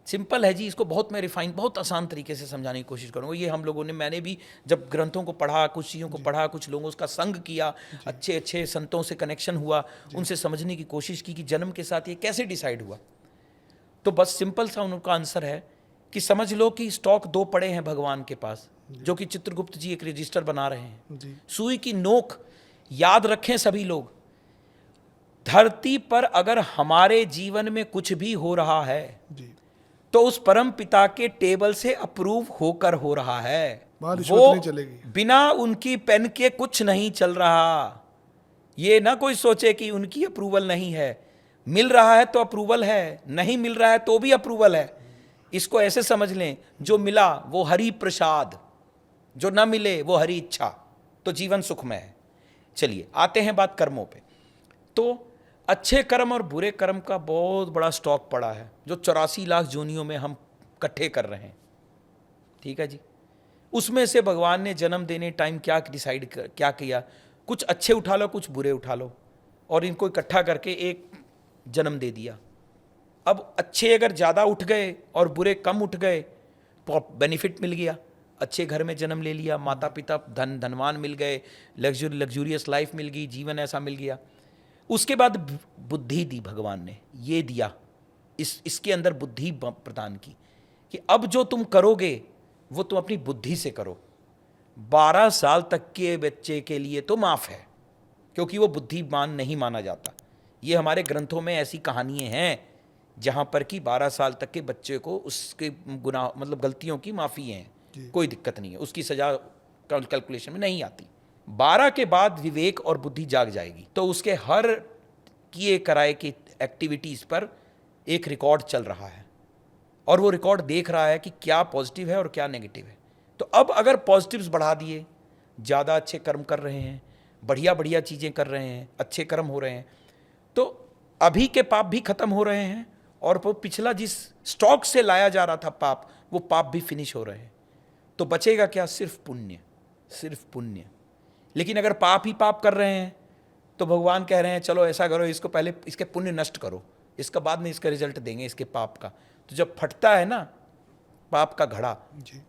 सिंपल है जी, इसको बहुत मैं रिफाइन, बहुत आसान तरीके से समझाने की कोशिश करूँगा। ये हम लोगों ने, मैंने भी जब ग्रंथों को पढ़ा, कुछ चीज़ों को पढ़ा, कुछ लोगों उसका संग किया, अच्छे अच्छे संतों से कनेक्शन हुआ, उनसे समझने की कोशिश की कि जन्म के साथ ये कैसे डिसाइड हुआ। तो बस सिंपल सा उनका आंसर है कि समझ लो कि स्टॉक दो पड़े हैं भगवान के पास, जो कि चित्रगुप्त जी एक रजिस्टर बना रहे हैं। जी। सुई की नोक याद रखें सभी लोग, धरती पर अगर हमारे जीवन में कुछ भी हो रहा है जी। तो उस परम पिता के टेबल से अप्रूव होकर हो रहा है। बाहर रिश्वत वो नहीं चलेगी। बिना उनकी पेन के कुछ नहीं चल रहा। ये ना कोई सोचे कि उनकी अप्रूवल नहीं है, मिल रहा है तो अप्रूवल है, नहीं मिल रहा है तो भी अप्रूवल है। इसको ऐसे समझ लें, जो मिला वो हरि प्रसाद, जो ना मिले वो हरि इच्छा, तो जीवन सुखमय है। चलिए आते हैं बात कर्मों पे। तो अच्छे कर्म और बुरे कर्म का बहुत बड़ा स्टॉक पड़ा है, जो 84 लाख जोनियों में हम इकट्ठे कर रहे हैं। ठीक है जी। उसमें से भगवान ने जन्म देने टाइम क्या डिसाइड क्या किया, कुछ अच्छे उठा लो, कुछ बुरे उठा लो, और इनको इकट्ठा करके एक जन्म दे दिया। अब अच्छे अगर ज़्यादा उठ गए और बुरे कम उठ गए तो बेनिफिट मिल गया। अच्छे घर में जन्म ले लिया, माता पिता धनवान मिल गए, लग्जूरियस लाइफ मिल गई, जीवन ऐसा मिल गया। उसके बाद बुद्धि दी भगवान ने, ये दिया, इसके अंदर बुद्धि प्रदान की कि अब जो तुम करोगे वो तुम अपनी बुद्धि से करो। 12 साल तक के बच्चे के लिए तो माफ है, क्योंकि वो बुद्धिमान नहीं माना जाता। ये हमारे ग्रंथों में ऐसी कहानियां हैं जहां पर कि 12 साल तक के बच्चे को उसके गुनाह मतलब गलतियों की माफ़ी है, कोई दिक्कत नहीं है, उसकी सज़ा कैलकुलेशन में नहीं आती। 12 के बाद विवेक और बुद्धि जाग जाएगी, तो उसके हर किए कराए की एक्टिविटीज़ पर एक रिकॉर्ड चल रहा है और वो रिकॉर्ड देख रहा है कि क्या पॉजिटिव है और क्या नेगेटिव है। तो अब अगर पॉजिटिव्स बढ़ा दिए, ज़्यादा अच्छे कर्म कर रहे हैं, बढ़िया बढ़िया चीज़ें कर रहे हैं, अच्छे कर्म हो रहे हैं, तो अभी के पाप भी खत्म हो रहे हैं और वो पिछला जिस स्टॉक से लाया जा रहा था पाप, वो पाप भी फिनिश हो रहे हैं। तो बचेगा क्या? सिर्फ पुण्य, सिर्फ पुण्य। लेकिन अगर पाप ही पाप कर रहे हैं तो भगवान कह रहे हैं चलो ऐसा करो, इसको पहले इसके पुण्य नष्ट करो, इसका बाद में इसका रिजल्ट देंगे इसके पाप का। तो जब फटता है ना पाप का घड़ा,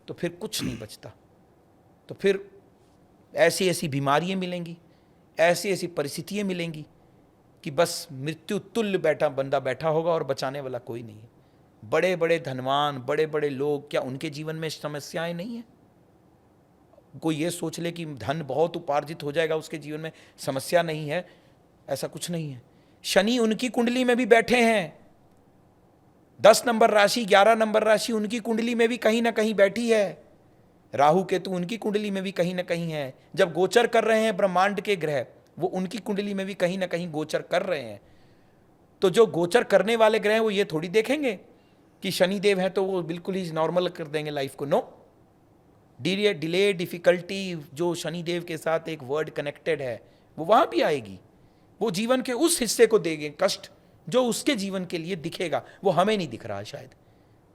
तो फिर कुछ नहीं बचता। तो फिर ऐसी ऐसी बीमारियां मिलेंगी, ऐसी ऐसी परिस्थितियां मिलेंगी कि बस मृत्यु तुल्य बंदा बैठा होगा और बचाने वाला कोई नहीं है। बड़े बड़े धनवान, बड़े बड़े लोग, क्या उनके जीवन में समस्याएं नहीं है? कोई ये सोच ले कि धन बहुत उपार्जित हो जाएगा उसके जीवन में समस्या नहीं है, ऐसा कुछ नहीं है। शनि उनकी कुंडली में भी बैठे हैं, 10 नंबर राशि, 11 नंबर राशि उनकी कुंडली में भी कहीं ना कहीं बैठी है। राहु केतु उनकी कुंडली में भी कहीं ना कहीं है। जब गोचर कर रहे हैं ब्रह्मांड के ग्रह, वो उनकी कुंडली में भी कहीं ना कहीं गोचर कर रहे हैं। तो जो गोचर करने वाले ग्रह वो ये थोड़ी देखेंगे कि शनिदेव है तो वो बिल्कुल ही नॉर्मल कर देंगे लाइफ को। नो, डिले, डिफिकल्टी जो शनिदेव के साथ एक वर्ड कनेक्टेड है वो वहां भी आएगी। वो जीवन के उस हिस्से को देंगे कष्ट जो उसके जीवन के लिए दिखेगा, वो हमें नहीं दिख रहा शायद।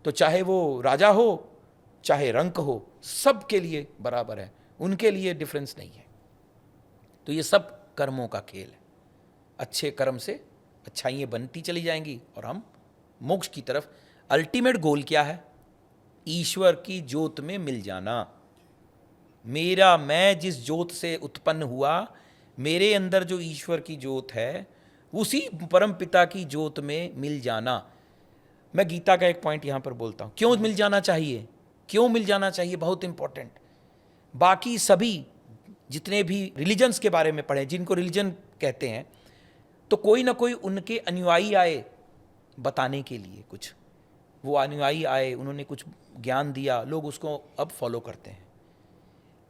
तो चाहे वो राजा हो चाहे रंक हो, सबके लिए बराबर है, उनके लिए डिफरेंस नहीं है। तो ये सब कर्मों का खेल है। अच्छे कर्म से अच्छाइयाँ बनती चली जाएंगी और हम मोक्ष की तरफ। अल्टीमेट गोल क्या है? ईश्वर की ज्योत में मिल जाना। मैं जिस ज्योत से उत्पन्न हुआ, मेरे अंदर जो ईश्वर की ज्योत है, उसी परम पिता की ज्योत में मिल जाना। मैं गीता का एक पॉइंट यहाँ पर बोलता हूँ, क्यों मिल जाना चाहिए, क्यों मिल जाना चाहिए, बहुत इंपॉर्टेंट। बाकी सभी जितने भी रिलीजन्स के बारे में पढ़े, जिनको रिलीजन कहते हैं, तो कोई ना कोई उनके अनुयायी आए बताने के लिए, कुछ वो अनुयायी आए, उन्होंने कुछ ज्ञान दिया, लोग उसको अब फॉलो करते हैं।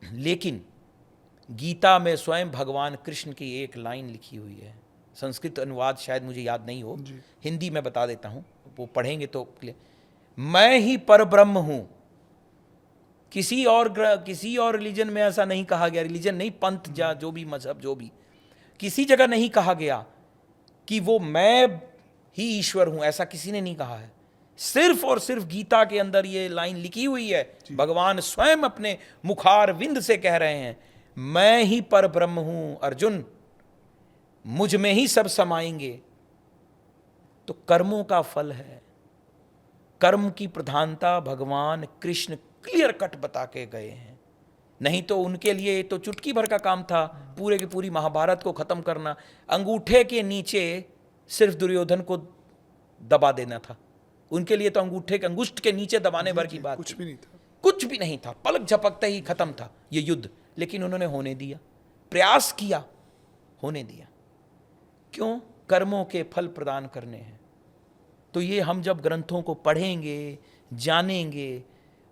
लेकिन गीता में स्वयं भगवान कृष्ण की एक लाइन लिखी हुई है, संस्कृत अनुवाद शायद मुझे याद नहीं हो, हिंदी में बता देता हूँ, वो पढ़ेंगे तो मैं ही परब्रह्म हूँ। किसी और रिलीजन में ऐसा नहीं कहा गया, रिलीजन नहीं, पंथ या जो भी मजहब, जो भी किसी जगह नहीं कहा गया कि वो मैं ही ईश्वर हूं, ऐसा किसी ने नहीं कहा है। सिर्फ और सिर्फ गीता के अंदर ये लाइन लिखी हुई है, भगवान स्वयं अपने मुखार विंद से कह रहे हैं, मैं ही परब्रह्म हूं अर्जुन, मुझ में ही सब समाएंगे। तो कर्मों का फल है, कर्म की प्रधानता भगवान कृष्ण क्लियर कट बता के गए हैं। नहीं तो उनके लिए तो चुटकी भर का काम था पूरे की पूरी महाभारत को खत्म करना, अंगूठे के नीचे सिर्फ दुर्योधन को दबा देना था। उनके लिए तो अंगुष्ठ के नीचे दबाने भर की बात, कुछ भी नहीं था, कुछ भी नहीं था, पलक झपकते ही खत्म था ये युद्ध। लेकिन उन्होंने होने दिया, प्रयास किया, होने दिया। क्यों? कर्मों के फल प्रदान करने हैं। तो ये हम जब ग्रंथों को पढ़ेंगे, जानेंगे,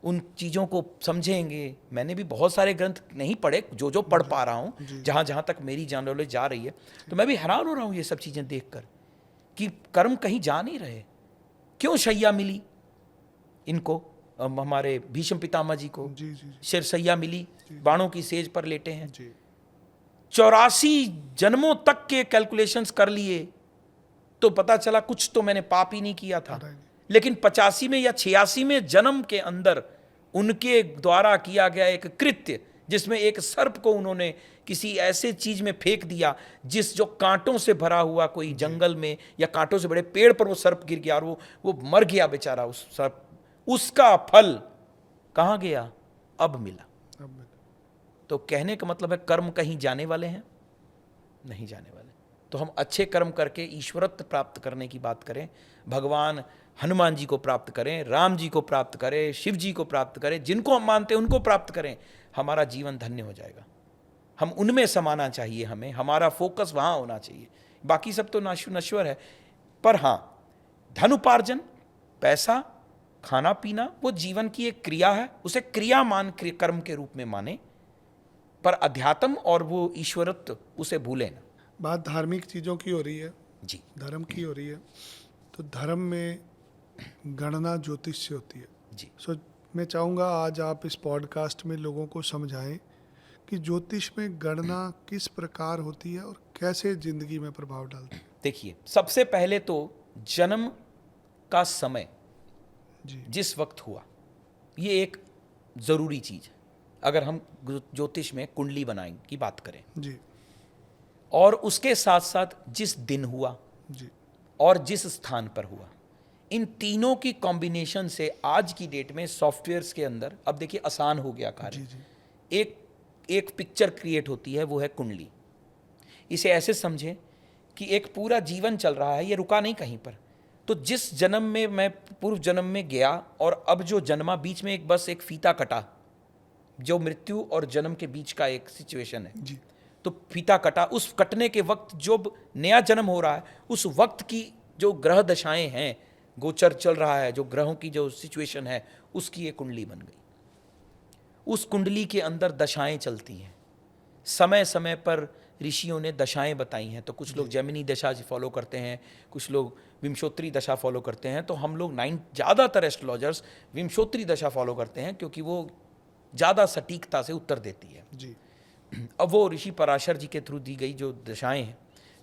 उन चीज़ों को समझेंगे। मैंने भी बहुत सारे ग्रंथ नहीं पढ़े, जो जो पढ़ पा रहा हूँ, जहाँ जहाँ तक मेरी नॉलेज जा रही है, तो मैं भी हैरान हो रहा हूँ ये सब चीज़ें देखकर कि कर्म कहीं जा नहीं रहे। क्यों शैया मिली इनको, हमारे भीष्म पितामह जी को सिरसैया मिली, बाणों की सेज पर लेटे हैं। 84 जन्मों तक के कैलकुलेशंस कर लिए तो पता चला कुछ तो मैंने पाप ही नहीं किया था। लेकिन 85 में या 86 में जन्म के अंदर उनके द्वारा किया गया एक कृत्य, जिसमें एक सर्प को उन्होंने किसी ऐसे चीज में फेंक दिया जिस जो कांटों से भरा हुआ, कोई जंगल में या कांटों से बड़े पेड़ पर वो सर्प गिर गया और वो मर गया बेचारा उस सर्प। उसका फल कहाँ गया? अब मिला। तो कहने का मतलब है कर्म कहीं जाने वाले हैं? नहीं जाने वाले। तो हम अच्छे कर्म करके ईश्वरत्व प्राप्त करने की बात करें, भगवान हनुमान जी को प्राप्त करें, राम जी को प्राप्त करें, शिव जी को प्राप्त करें, जिनको हम मानते हैं उनको प्राप्त करें, हमारा जीवन धन्य हो जाएगा। हम उनमें समाना चाहिए, हमें हमारा फोकस वहाँ होना चाहिए। बाकी सब तो नश्वर है, पर हाँ, धन उपार्जन, पैसा, खाना पीना, वो जीवन की एक क्रिया है, उसे क्रियामान कर्म के रूप में माने, पर अध्यात्म और वो ईश्वरत्व उसे भूलें ना। बात धार्मिक चीज़ों की हो रही है, जी धर्म की हो रही है, तो धर्म में गणना ज्योतिष से होती है। जी। सो मैं चाहूँगा आज आप इस पॉडकास्ट में लोगों को समझाएं कि ज्योतिष में गणना किस प्रकार होती है और कैसे जिंदगी में प्रभाव डालती है। देखिए, सबसे पहले तो जन्म का समय जी जिस वक्त हुआ, ये एक ज़रूरी चीज़ है। अगर हम ज्योतिष में कुंडली बनाएं की बात करें, जी और उसके साथ साथ जिस दिन हुआ जी और जिस स्थान पर हुआ, इन तीनों की कॉम्बिनेशन से आज की डेट में सॉफ्टवेयर्स के अंदर, अब देखिए आसान हो गया जी कार्य, जी एक पिक्चर क्रिएट होती है, वो है कुंडली। इसे ऐसे समझें कि एक पूरा जीवन चल रहा है, ये रुका नहीं कहीं पर। तो जिस जन्म में मैं पूर्व जन्म में गया और अब जो जन्मा, बीच में एक फीता कटा, जो मृत्यु और जन्म के बीच का एक सिचुएशन है। जी तो फीता कटा, उस कटने के वक्त जो नया जन्म हो रहा है, उस वक्त की जो ग्रह दशाएं हैं, गोचर चल रहा है, जो ग्रहों की जो सिचुएशन है, उसकी एक कुंडली बन गई। उस कुंडली के अंदर दशाएं चलती हैं, समय समय पर ऋषियों ने दशाएं बताई हैं। तो कुछ लोग जैमिनी दशा फॉलो करते हैं, कुछ लोग विंशोत्तरी दशा फॉलो करते हैं। तो हम लोग ज़्यादातर एस्ट्रोलॉजर्स विंशोत्तरी दशा फॉलो करते हैं, क्योंकि वो ज़्यादा सटीकता से उत्तर देती है। जी अब वो ऋषि पराशर जी के थ्रू दी गई जो दशाएं हैं,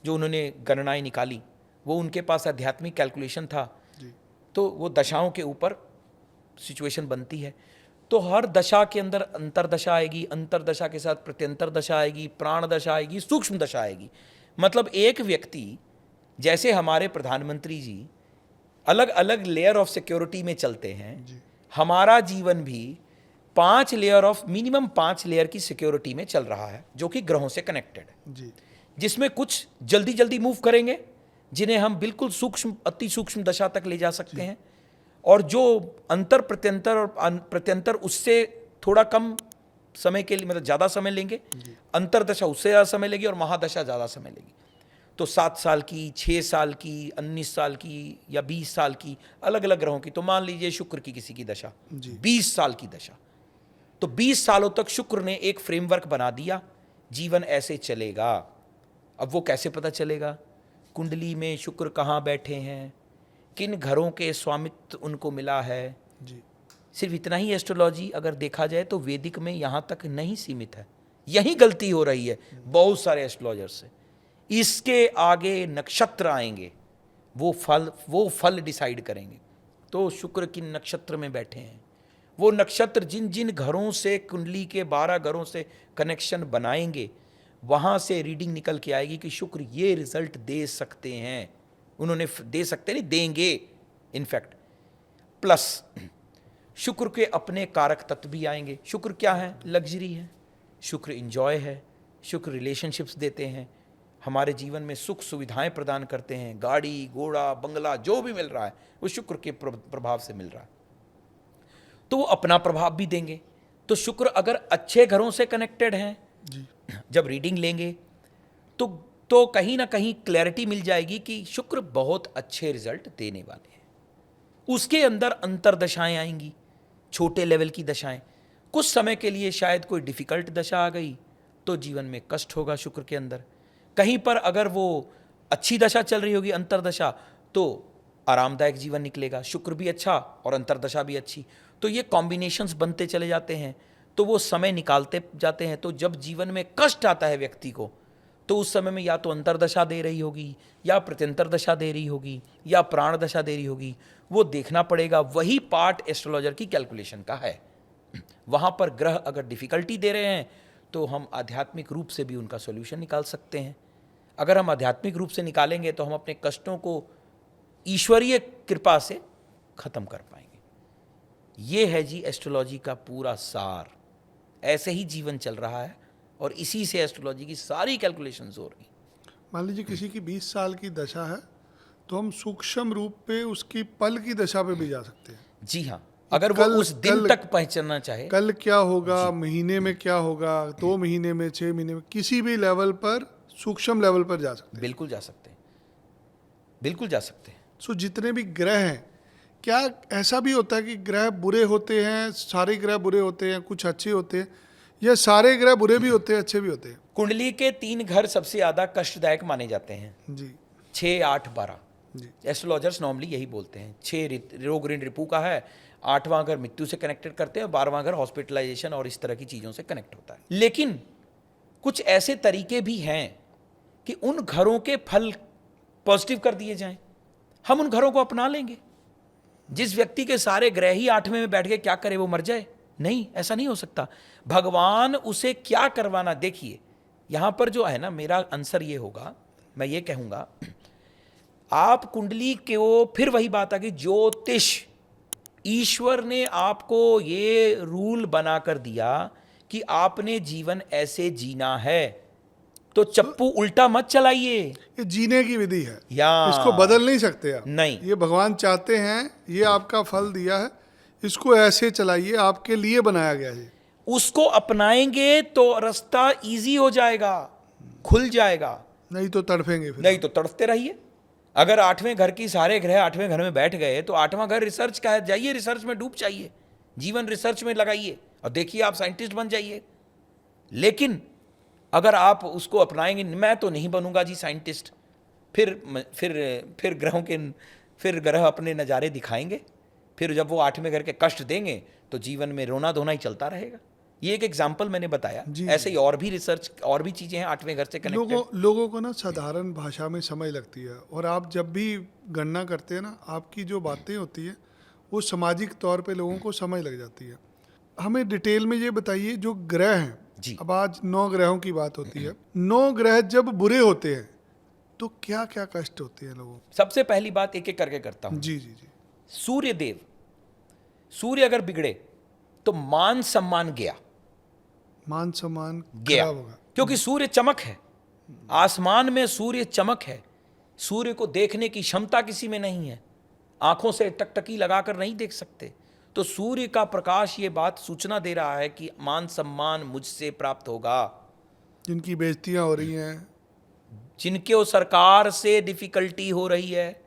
जो उन्होंने गणनाएं निकाली, वो उनके पास आध्यात्मिक कैलकुलेशन था, जी तो वो दशाओं के ऊपर सिचुएशन बनती है। तो हर दशा के अंदर अंतरदशा आएगी, अंतरदशा के साथ प्रत्यंतर दशा आएगी, प्राण दशा आएगी, सूक्ष्म दशा आएगी। मतलब एक व्यक्ति, जैसे हमारे प्रधानमंत्री जी अलग अलग लेयर ऑफ सिक्योरिटी में चलते हैं, जी हमारा जीवन भी 5 लेयर ऑफ, मिनिमम 5 लेयर की सिक्योरिटी में चल रहा है, जो कि ग्रहों से कनेक्टेड है। जी जिसमें कुछ जल्दी जल्दी मूव करेंगे, जिन्हें हम बिल्कुल सूक्ष्म, अति सूक्ष्म दशा तक ले जा सकते हैं, और जो अंतर प्रत्यंतर और प्रत्यंतर, उससे थोड़ा कम समय के लिए, मतलब ज़्यादा समय लेंगे, अंतरदशा उससे ज़्यादा समय लेगी, और महादशा ज़्यादा समय लेगी। तो 7 साल की, 6 साल की, 19 साल की या 20 साल की, अलग अलग ग्रहों की। तो मान लीजिए शुक्र की किसी की दशा जी 20 साल की दशा, तो 20 सालों तक शुक्र ने एक फ्रेमवर्क बना दिया, जीवन ऐसे चलेगा। अब वो कैसे पता चलेगा? कुंडली में शुक्र कहाँ बैठे हैं, किन घरों के स्वामित्व उनको मिला है। जी सिर्फ इतना ही एस्ट्रोलॉजी अगर देखा जाए तो वैदिक में यहाँ तक नहीं सीमित है। यही गलती हो रही है बहुत सारे एस्ट्रोलॉजर्स से। इसके आगे नक्षत्र आएंगे, वो फल डिसाइड करेंगे। तो शुक्र किन नक्षत्र में बैठे हैं, वो नक्षत्र जिन जिन घरों से, कुंडली के 12 घरों से कनेक्शन बनाएंगे, वहाँ से रीडिंग निकल के आएगी कि शुक्र ये रिजल्ट दे सकते हैं। उन्होंने दे सकते नहीं, देंगे इनफैक्ट। प्लस शुक्र के अपने कारक तत्व भी आएंगे। शुक्र क्या है? लग्जरी है, शुक्र इंजॉय है, शुक्र रिलेशनशिप्स देते हैं, हमारे जीवन में सुख सुविधाएं प्रदान करते हैं, गाड़ी घोड़ा बंगला जो भी मिल रहा है वो शुक्र के प्रभाव से मिल रहा है। तो वो अपना प्रभाव भी देंगे। तो शुक्र अगर अच्छे घरों से कनेक्टेड हैं, जी जब रीडिंग लेंगे तो कहीं ना कहीं क्लैरिटी मिल जाएगी कि शुक्र बहुत अच्छे रिजल्ट देने वाले हैं। उसके अंदर अंतरदशाएं आएंगी, छोटे लेवल की दशाएं। कुछ समय के लिए शायद कोई डिफिकल्ट दशा आ गई तो जीवन में कष्ट होगा शुक्र के अंदर। कहीं पर अगर वो अच्छी दशा चल रही होगी, अंतरदशा, तो आरामदायक जीवन निकलेगा, शुक्र भी अच्छा और अंतरदशा भी अच्छी। तो ये कॉम्बिनेशंस बनते चले जाते हैं, तो वो समय निकालते जाते हैं। तो जब जीवन में कष्ट आता है व्यक्ति को, तो उस समय में या तो अंतरदशा दे रही होगी, या प्रत्यंतर दशा दे रही होगी, या प्राण दशा दे रही होगी, वो देखना पड़ेगा। वही पार्ट एस्ट्रोलॉजर की कैलकुलेशन का है। वहाँ पर ग्रह अगर डिफ़िकल्टी दे रहे हैं तो हम आध्यात्मिक रूप से भी उनका सॉल्यूशन निकाल सकते हैं। अगर हम आध्यात्मिक रूप से निकालेंगे तो हम अपने कष्टों को ईश्वरीय कृपा से ख़त्म कर पाएंगे। ये है जी एस्ट्रोलॉजी का पूरा सार। ऐसे ही जीवन चल रहा है और इसी से एस्ट्रोलॉजी की सारी कैलकुलेशंस हो रही। मान लीजिए किसी की 20 साल की दशा है, तो हम सूक्ष्म रूप पे उसकी पल की दशा पे भी जा सकते हैं। जी हाँ, अगर वो उस दिन तक पहचानना चाहे, कल क्या होगा, महीने में क्या होगा, 2 महीने में, 6 महीने में, किसी भी लेवल पर, सूक्ष्म लेवल पर जा सकते हैं। बिल्कुल जा सकते हैं, बिल्कुल जा सकते हैं। सो जितने भी ग्रह हैं, क्या ऐसा भी होता है कि ग्रह बुरे होते हैं, सारे ग्रह बुरे होते हैं, कुछ अच्छे होते हैं, या सारे ग्रह बुरे भी होते हैं, अच्छे भी होते हैं? कुंडली के 3 घर सबसे ज्यादा कष्टदायक माने जाते हैं, जी 6, 8, 12। जी एस्ट्रोलॉजर्स नॉर्मली यही बोलते हैं। 6 रोग ऋण रिपू का है, 8वां घर मृत्यु से कनेक्टेड करते हैं, 12वां घर हॉस्पिटलाइजेशन और इस तरह की चीज़ों से कनेक्ट होता है। लेकिन कुछ ऐसे तरीके भी हैं कि उन घरों के फल पॉजिटिव कर दिए जाएं, हम उन घरों को अपना लेंगे। जिस व्यक्ति के सारे ग्रह ही 8वें में बैठ के क्या करे, वो मर जाए? नहीं, ऐसा नहीं हो सकता। भगवान उसे क्या करवाना, देखिए यहां पर जो है ना, मेरा आंसर ये होगा, मैं ये कहूंगा, आप कुंडली के वो, फिर वही बात आ गई, ज्योतिष, ईश्वर ने आपको ये रूल बना कर दिया कि आपने जीवन ऐसे जीना है, तो चप्पू उल्टा मत चलाइए। ये जीने की विधि है, या इसको बदल नहीं सकते आप। नहीं, ये भगवान चाहते हैं, ये आपका फल दिया है, इसको ऐसे चलाइए, आपके लिए बनाया गया है। उसको अपनाएंगे तो रास्ता इजी हो जाएगा, खुल जाएगा, नहीं तो तड़फेंगे फिर। नहीं तो तड़पते रहिए। अगर 8वें घर की सारे ग्रह 8वें घर में बैठ गए, तो 8वां घर रिसर्च का है, जाइए रिसर्च में डूब जाइए, जीवन रिसर्च में लगाइए और देखिए आप साइंटिस्ट बन जाइए। लेकिन अगर आप उसको अपनाएंगे, मैं तो नहीं बनूंगा जी साइंटिस्ट, फिर ग्रहों के, फिर ग्रह अपने नज़ारे दिखाएंगे, फिर जब वो 8वें घर के कष्ट देंगे तो जीवन में रोना धोना ही चलता रहेगा। ये एक एग्जाम्पल मैंने बताया, ऐसे ही और भी रिसर्च, और भी चीज़ें हैं 8वें घर से कनेक्टेड। लोगों को ना साधारण भाषा में समझ लगती है, और आप जब भी गणना करते हैं ना, आपकी जो बातें होती है वो सामाजिक तौर पे लोगों को समझ लग जाती है। हमें डिटेल में ये बताइए, जो ग्रह हैं जी। अब आज 9 ग्रहों की बात होती है, 9 ग्रह जब बुरे होते हैं तो क्या क्या कष्ट होते हैं लोगों को? सबसे पहली बात एक एक करके करता हूं। जी जी जी। सूर्य देव, सूर्य अगर बिगड़े तो मान सम्मान गया, मान सम्मान गया, खराब होगा, क्योंकि सूर्य चमक है, आसमान में सूर्य चमक है। सूर्य को देखने की क्षमता किसी में नहीं है, आंखों से टकटकी लगाकर नहीं देख सकते। तो सूर्य का प्रकाश ये बात सूचना दे रहा है कि मान सम्मान मुझसे प्राप्त होगा। जिनकी बेइज्जतियां हो रही हैं, जिनके सरकार से डिफिकल्टी हो रही है,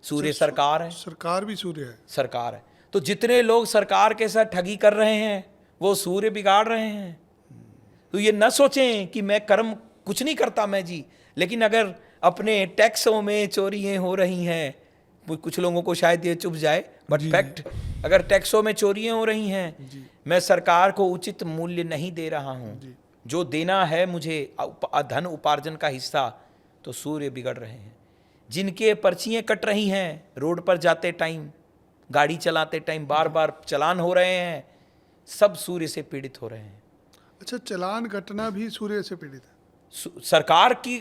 सूर्य सरकार है, सरकार भी सूर्य है। सरकार है। तो जितने लोग सरकार के साथ ठगी कर रहे हैं, वो सूर्य बिगाड़ रहे हैं। तो ये न सोचें कि मैं कर्म कुछ नहीं करता मैं जी, लेकिन अगर अपने टैक्सों में चोरियां हो रही हैं, कुछ लोगों को शायद ये चुभ जाए, बट फैक्ट, अगर टैक्सों में चोरियां हो रही हैं, मैं सरकार को उचित मूल्य नहीं दे रहा हूं, जो देना है मुझे धन उपार्जन का हिस्सा, तो सूर्य बिगड़ रहे हैं। जिनके पर्चियां कट रही हैं, रोड पर जाते टाइम, गाड़ी चलाते टाइम बार बार चालान हो रहे हैं, सब सूर्य से पीड़ित हो रहे हैं। अच्छा, चालान कटना भी सूर्य से पीड़ित है?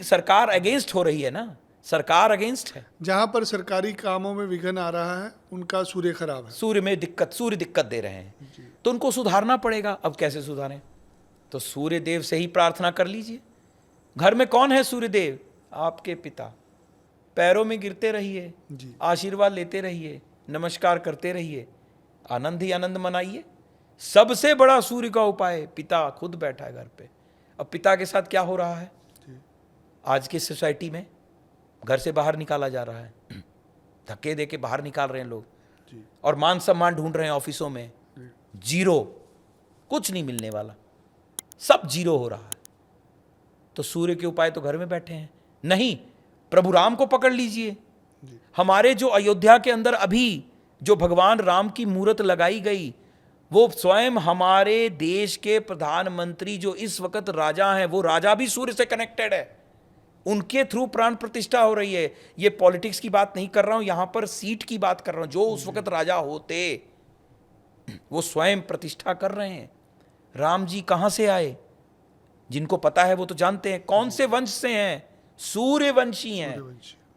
सरकार अगेंस्ट हो रही है ना, सरकार अगेंस्ट है। जहां पर सरकारी कामों में विघ्न आ रहा है, उनका सूर्य खराब है, सूर्य में दिक्कत, सूर्य दिक्कत दे रहे हैं, तो उनको सुधारना पड़ेगा। अब कैसे सुधारें? तो सूर्य देव से ही प्रार्थना कर लीजिए। घर में कौन है सूर्य देव? आपके पिता। पैरों में गिरते रहिए, आशीर्वाद लेते रहिए, नमस्कार करते रहिए, आनंद ही आनंद मनाइए। सबसे बड़ा सूर्य का उपाय, पिता खुद बैठा है घर पे। अब पिता के साथ क्या हो रहा है आज की सोसाइटी में? घर से बाहर निकाला जा रहा है, धक्के दे के बाहर निकाल रहे हैं लोग, और मान सम्मान ढूंढ रहे हैं ऑफिसों में, जीरो, कुछ नहीं मिलने वाला, सब जीरो हो रहा है। तो सूर्य के उपाय तो घर में बैठे हैं। नहीं, प्रभु राम को पकड़ लीजिए। हमारे जो अयोध्या के अंदर अभी जो भगवान राम की मूर्त लगाई गई, वो स्वयं हमारे देश के प्रधानमंत्री जो इस वक्त राजा हैं, वो राजा भी सूर्य से कनेक्टेड है, उनके थ्रू प्राण प्रतिष्ठा हो रही है। ये पॉलिटिक्स की बात नहीं कर रहा हूं, यहां पर सीट की बात कर रहा हूं। जो उस वक्त राजा होते, वो स्वयं प्रतिष्ठा कर रहे हैं। राम जी कहां से आए? जिनको पता है वो तो जानते हैं कौन से वंश से हैं, सूर्यवंशी हैं।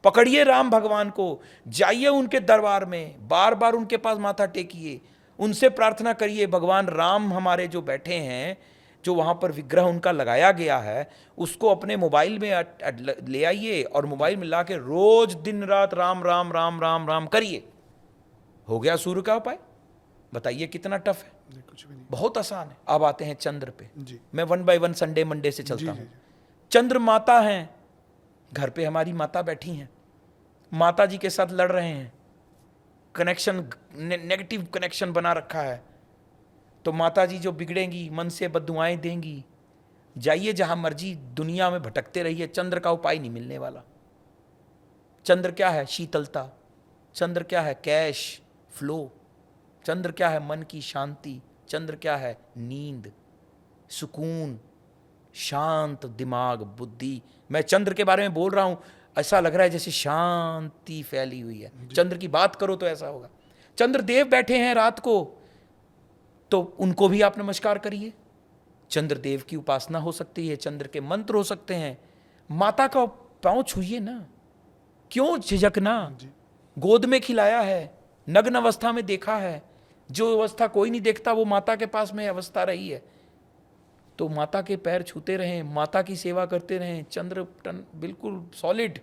पकड़िए राम भगवान को, जाइए उनके दरबार में, बार बार उनके पास माथा टेकिए, उनसे प्रार्थना करिए, भगवान राम हमारे जो बैठे हैं, जो वहाँ पर विग्रह उनका लगाया गया है उसको अपने मोबाइल में ले आइए और मोबाइल में ला के रोज दिन रात राम राम राम राम राम करिए, हो गया सूर्य का उपाय। बताइए कितना टफ है? नहीं, कुछ भी नहीं। बहुत आसान है। अब आते हैं चंद्र पे। जी मैं 1 बाय 1 संडे मंडे से चलता जी, हूँ। जी। चंद्र माता हैं, घर पे हमारी माता बैठी हैं, माता जी के साथ लड़ रहे हैं, कनेक्शन नेगेटिव कनेक्शन बना रखा है, तो माता जी जो बिगड़ेंगी मन से बद्दुआएं देंगी। जाइए जहां मर्जी दुनिया में भटकते रहिए, चंद्र का उपाय नहीं मिलने वाला। चंद्र क्या है? शीतलता। चंद्र क्या है? Cash flow. चंद्र क्या है? मन की शांति। चंद्र क्या है? नींद, सुकून, शांत दिमाग, बुद्धि। मैं चंद्र के बारे में बोल रहा हूं, ऐसा लग रहा है जैसे शांति फैली हुई है। चंद्र की बात करो तो ऐसा होगा। चंद्र देव बैठे हैं रात को, तो उनको भी आप नमस्कार करिए। चंद्र देव की उपासना हो सकती है, चंद्र के मंत्र हो सकते हैं। माता का पांव छूइए ना, क्यों झिझकना? गोद में खिलाया है, नग्न अवस्था में देखा है, जो अवस्था कोई नहीं देखता वो माता के पास में अवस्था रही है। तो माता के पैर छूते रहें, माता की सेवा करते रहें। चंद्र बिल्कुल सॉलिड,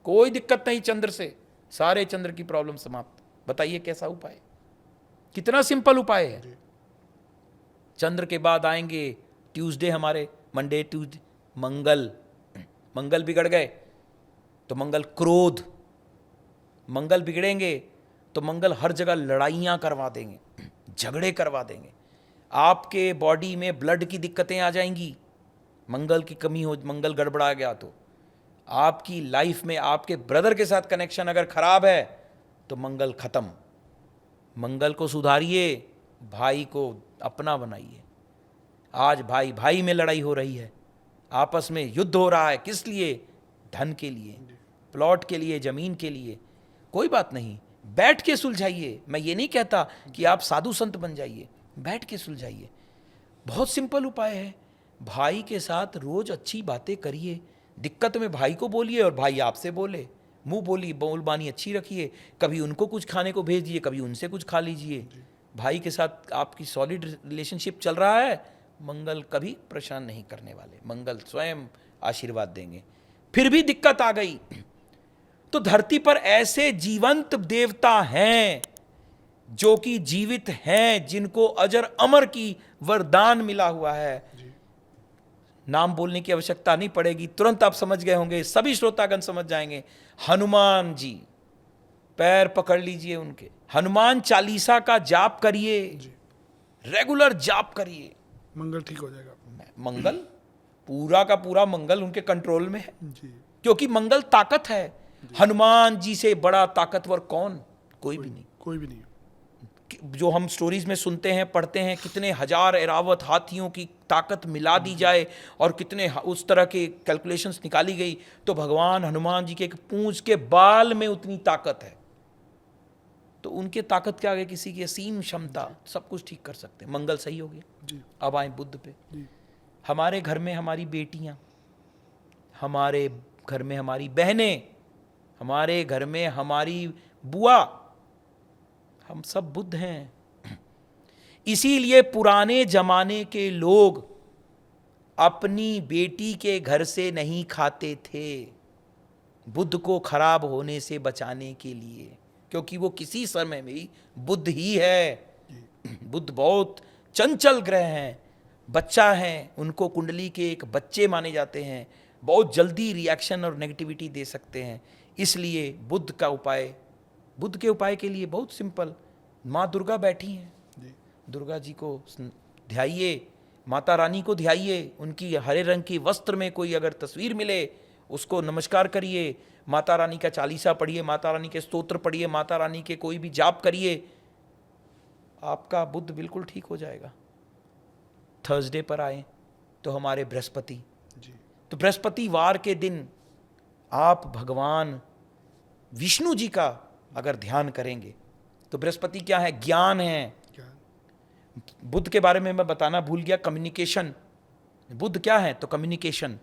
कोई दिक्कत नहीं चंद्र से, सारे चंद्र की प्रॉब्लम समाप्त। बताइए कैसा उपाय? कितना सिंपल उपाय है। चंद्र के बाद आएंगे ट्यूसडे, हमारे मंडे ट्यूसडे मंगल। मंगल बिगड़ गए तो मंगल क्रोध। मंगल बिगड़ेंगे तो मंगल हर जगह लड़ाइयाँ करवा देंगे, झगड़े करवा देंगे। आपके बॉडी में ब्लड की दिक्कतें आ जाएंगी, मंगल की कमी हो, मंगल गड़बड़ा गया तो। आपकी लाइफ में आपके ब्रदर के साथ कनेक्शन अगर खराब है तो मंगल खत्म। मंगल को सुधारिए, भाई को अपना बनाइए। आज भाई भाई में लड़ाई हो रही है, आपस में युद्ध हो रहा है, किस लिए? धन के लिए, प्लॉट के लिए, जमीन के लिए। कोई बात नहीं, बैठ के सुलझाइए। मैं ये नहीं कहता कि आप साधु संत बन जाइए, बैठ के सुलझाइए। बहुत सिंपल उपाय है। भाई के साथ रोज अच्छी बातें करिए, दिक्कत में भाई को बोलिए और भाई आपसे बोले। मुंह बोली बोलबानी अच्छी रखिए, कभी उनको कुछ खाने को भेज दिए, कभी उनसे कुछ खा लीजिए। भाई के साथ आपकी सॉलिड रिलेशनशिप चल रहा है, मंगल कभी परेशान नहीं करने वाले, मंगल स्वयं आशीर्वाद देंगे। फिर भी दिक्कत आ गई तो धरती पर ऐसे जीवंत देवता हैं जो कि जीवित हैं, जिनको अजर अमर की वरदान मिला हुआ है। नाम बोलने की आवश्यकता नहीं पड़ेगी, तुरंत आप समझ गए होंगे, सभी श्रोतागण समझ जाएंगे। हनुमान जी, पैर पकड़ लीजिए उनके। हनुमान चालीसा का जाप करिए, रेगुलर जाप करिए, मंगल ठीक हो जाएगा। मंगल पूरा का पूरा मंगल उनके कंट्रोल में है जी। क्योंकि मंगल ताकत है। हनुमान जी से बड़ा ताकतवर कौन? कोई भी नहीं। कोई भी नहीं। जो हम स्टोरीज में सुनते हैं, पढ़ते हैं, कितने हजार एरावत हाथियों की ताकत मिला दी जाए और कितने उस तरह के कैलकुलेशंस निकाली गई, तो भगवान हनुमान जी के एक पूंछ के बाल में उतनी ताकत है। तो उनके ताकत के आगे किसी की असीम क्षमता, सब कुछ ठीक कर सकते हैं। मंगल सही हो गया जी। अब आए बुध पे। जी। हमारे घर में हमारी बेटियां, हमारे घर में हमारी बहनें, हमारे घर में हमारी बुआ, हम सब बुद्ध हैं। इसीलिए पुराने जमाने के लोग अपनी बेटी के घर से नहीं खाते थे, बुद्ध को खराब होने से बचाने के लिए, क्योंकि वो किसी समय में भी बुद्ध ही है। बुद्ध बहुत चंचल ग्रह हैं, बच्चा हैं, उनको कुंडली के एक बच्चे माने जाते हैं, बहुत जल्दी रिएक्शन और नेगेटिविटी दे सकते हैं। इसलिए बुद्ध का उपाय, बुद्ध के उपाय के लिए बहुत सिंपल। माँ दुर्गा बैठी हैं, दुर्गा जी को ध्याइए, माता रानी को ध्याइए, उनकी हरे रंग की वस्त्र में कोई अगर तस्वीर मिले उसको नमस्कार करिए, माता रानी का चालीसा पढ़िए, माता रानी के स्तोत्र पढ़िए, माता रानी के कोई भी जाप करिए, आपका बुद्ध बिल्कुल ठीक हो जाएगा। थर्सडे पर आए तो हमारे बृहस्पति, तो बृहस्पतिवार के दिन आप भगवान विष्णु जी का अगर ध्यान करेंगे तो बृहस्पति क्या है? ज्ञान है। बुद्ध के बारे में मैं बताना भूल गया, कम्युनिकेशन। बुद्ध क्या है? तो कम्युनिकेशन।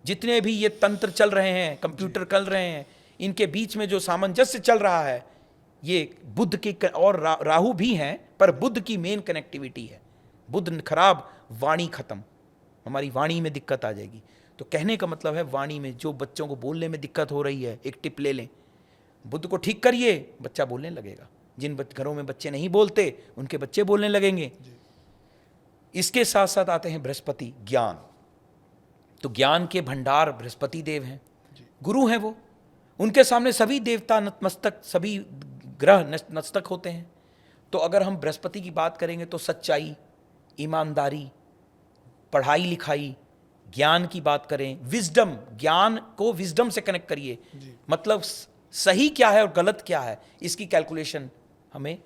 जितने भी ये तंत्र चल रहे हैं, कंप्यूटर चल रहे हैं, इनके बीच में जो सामंजस्य चल रहा है, ये बुद्ध के, और राहु भी हैं, पर बुद्ध की मेन कनेक्टिविटी है। बुद्ध खराब, वाणी खत्म। हमारी वाणी में दिक्कत आ जाएगी। तो कहने का मतलब है वाणी में जो बच्चों को बोलने में दिक्कत हो रही है, एक टिप ले लें, बुद्ध को ठीक करिए, बच्चा बोलने लगेगा। जिन घरों में बच्चे नहीं बोलते उनके बच्चे बोलने लगेंगे। इसके साथ साथ आते हैं बृहस्पति, ज्ञान। तो ज्ञान के भंडार बृहस्पति देव हैं, गुरु हैं वो। उनके सामने सभी देवता नतमस्तक, सभी ग्रह नतमस्तक होते हैं। तो अगर हम बृहस्पति की बात करेंगे तो सच्चाई, ईमानदारी, पढ़ाई लिखाई, ज्ञान की बात करें, विजडम, ज्ञान को विजडम से कनेक्ट करिए। मतलब सही क्या है और गलत क्या है, इसकी कैलकुलेशन हमें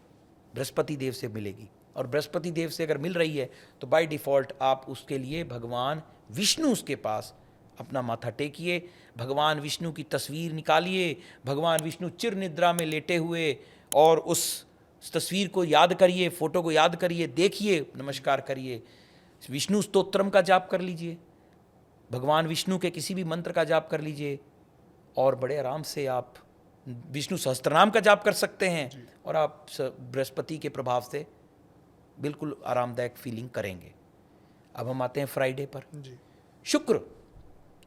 बृहस्पति देव से मिलेगी। और बृहस्पति देव से अगर मिल रही है तो बाय डिफ़ॉल्ट आप उसके लिए भगवान विष्णु के पास अपना माथा टेकिए, भगवान विष्णु की तस्वीर निकालिए, भगवान विष्णु चिर निद्रा में लेटे हुए, और उस तस्वीर को याद करिए, फोटो को याद करिए, देखिए, नमस्कार करिए, विष्णु स्तोत्रम का जाप कर लीजिए, भगवान विष्णु के किसी भी मंत्र का जाप कर लीजिए, और बड़े आराम से आप विष्णु सहस्त्रनाम का जाप कर सकते हैं, और आप बृहस्पति के प्रभाव से बिल्कुल आरामदायक फीलिंग करेंगे। अब हम आते हैं फ्राइडे पर। शुक्र,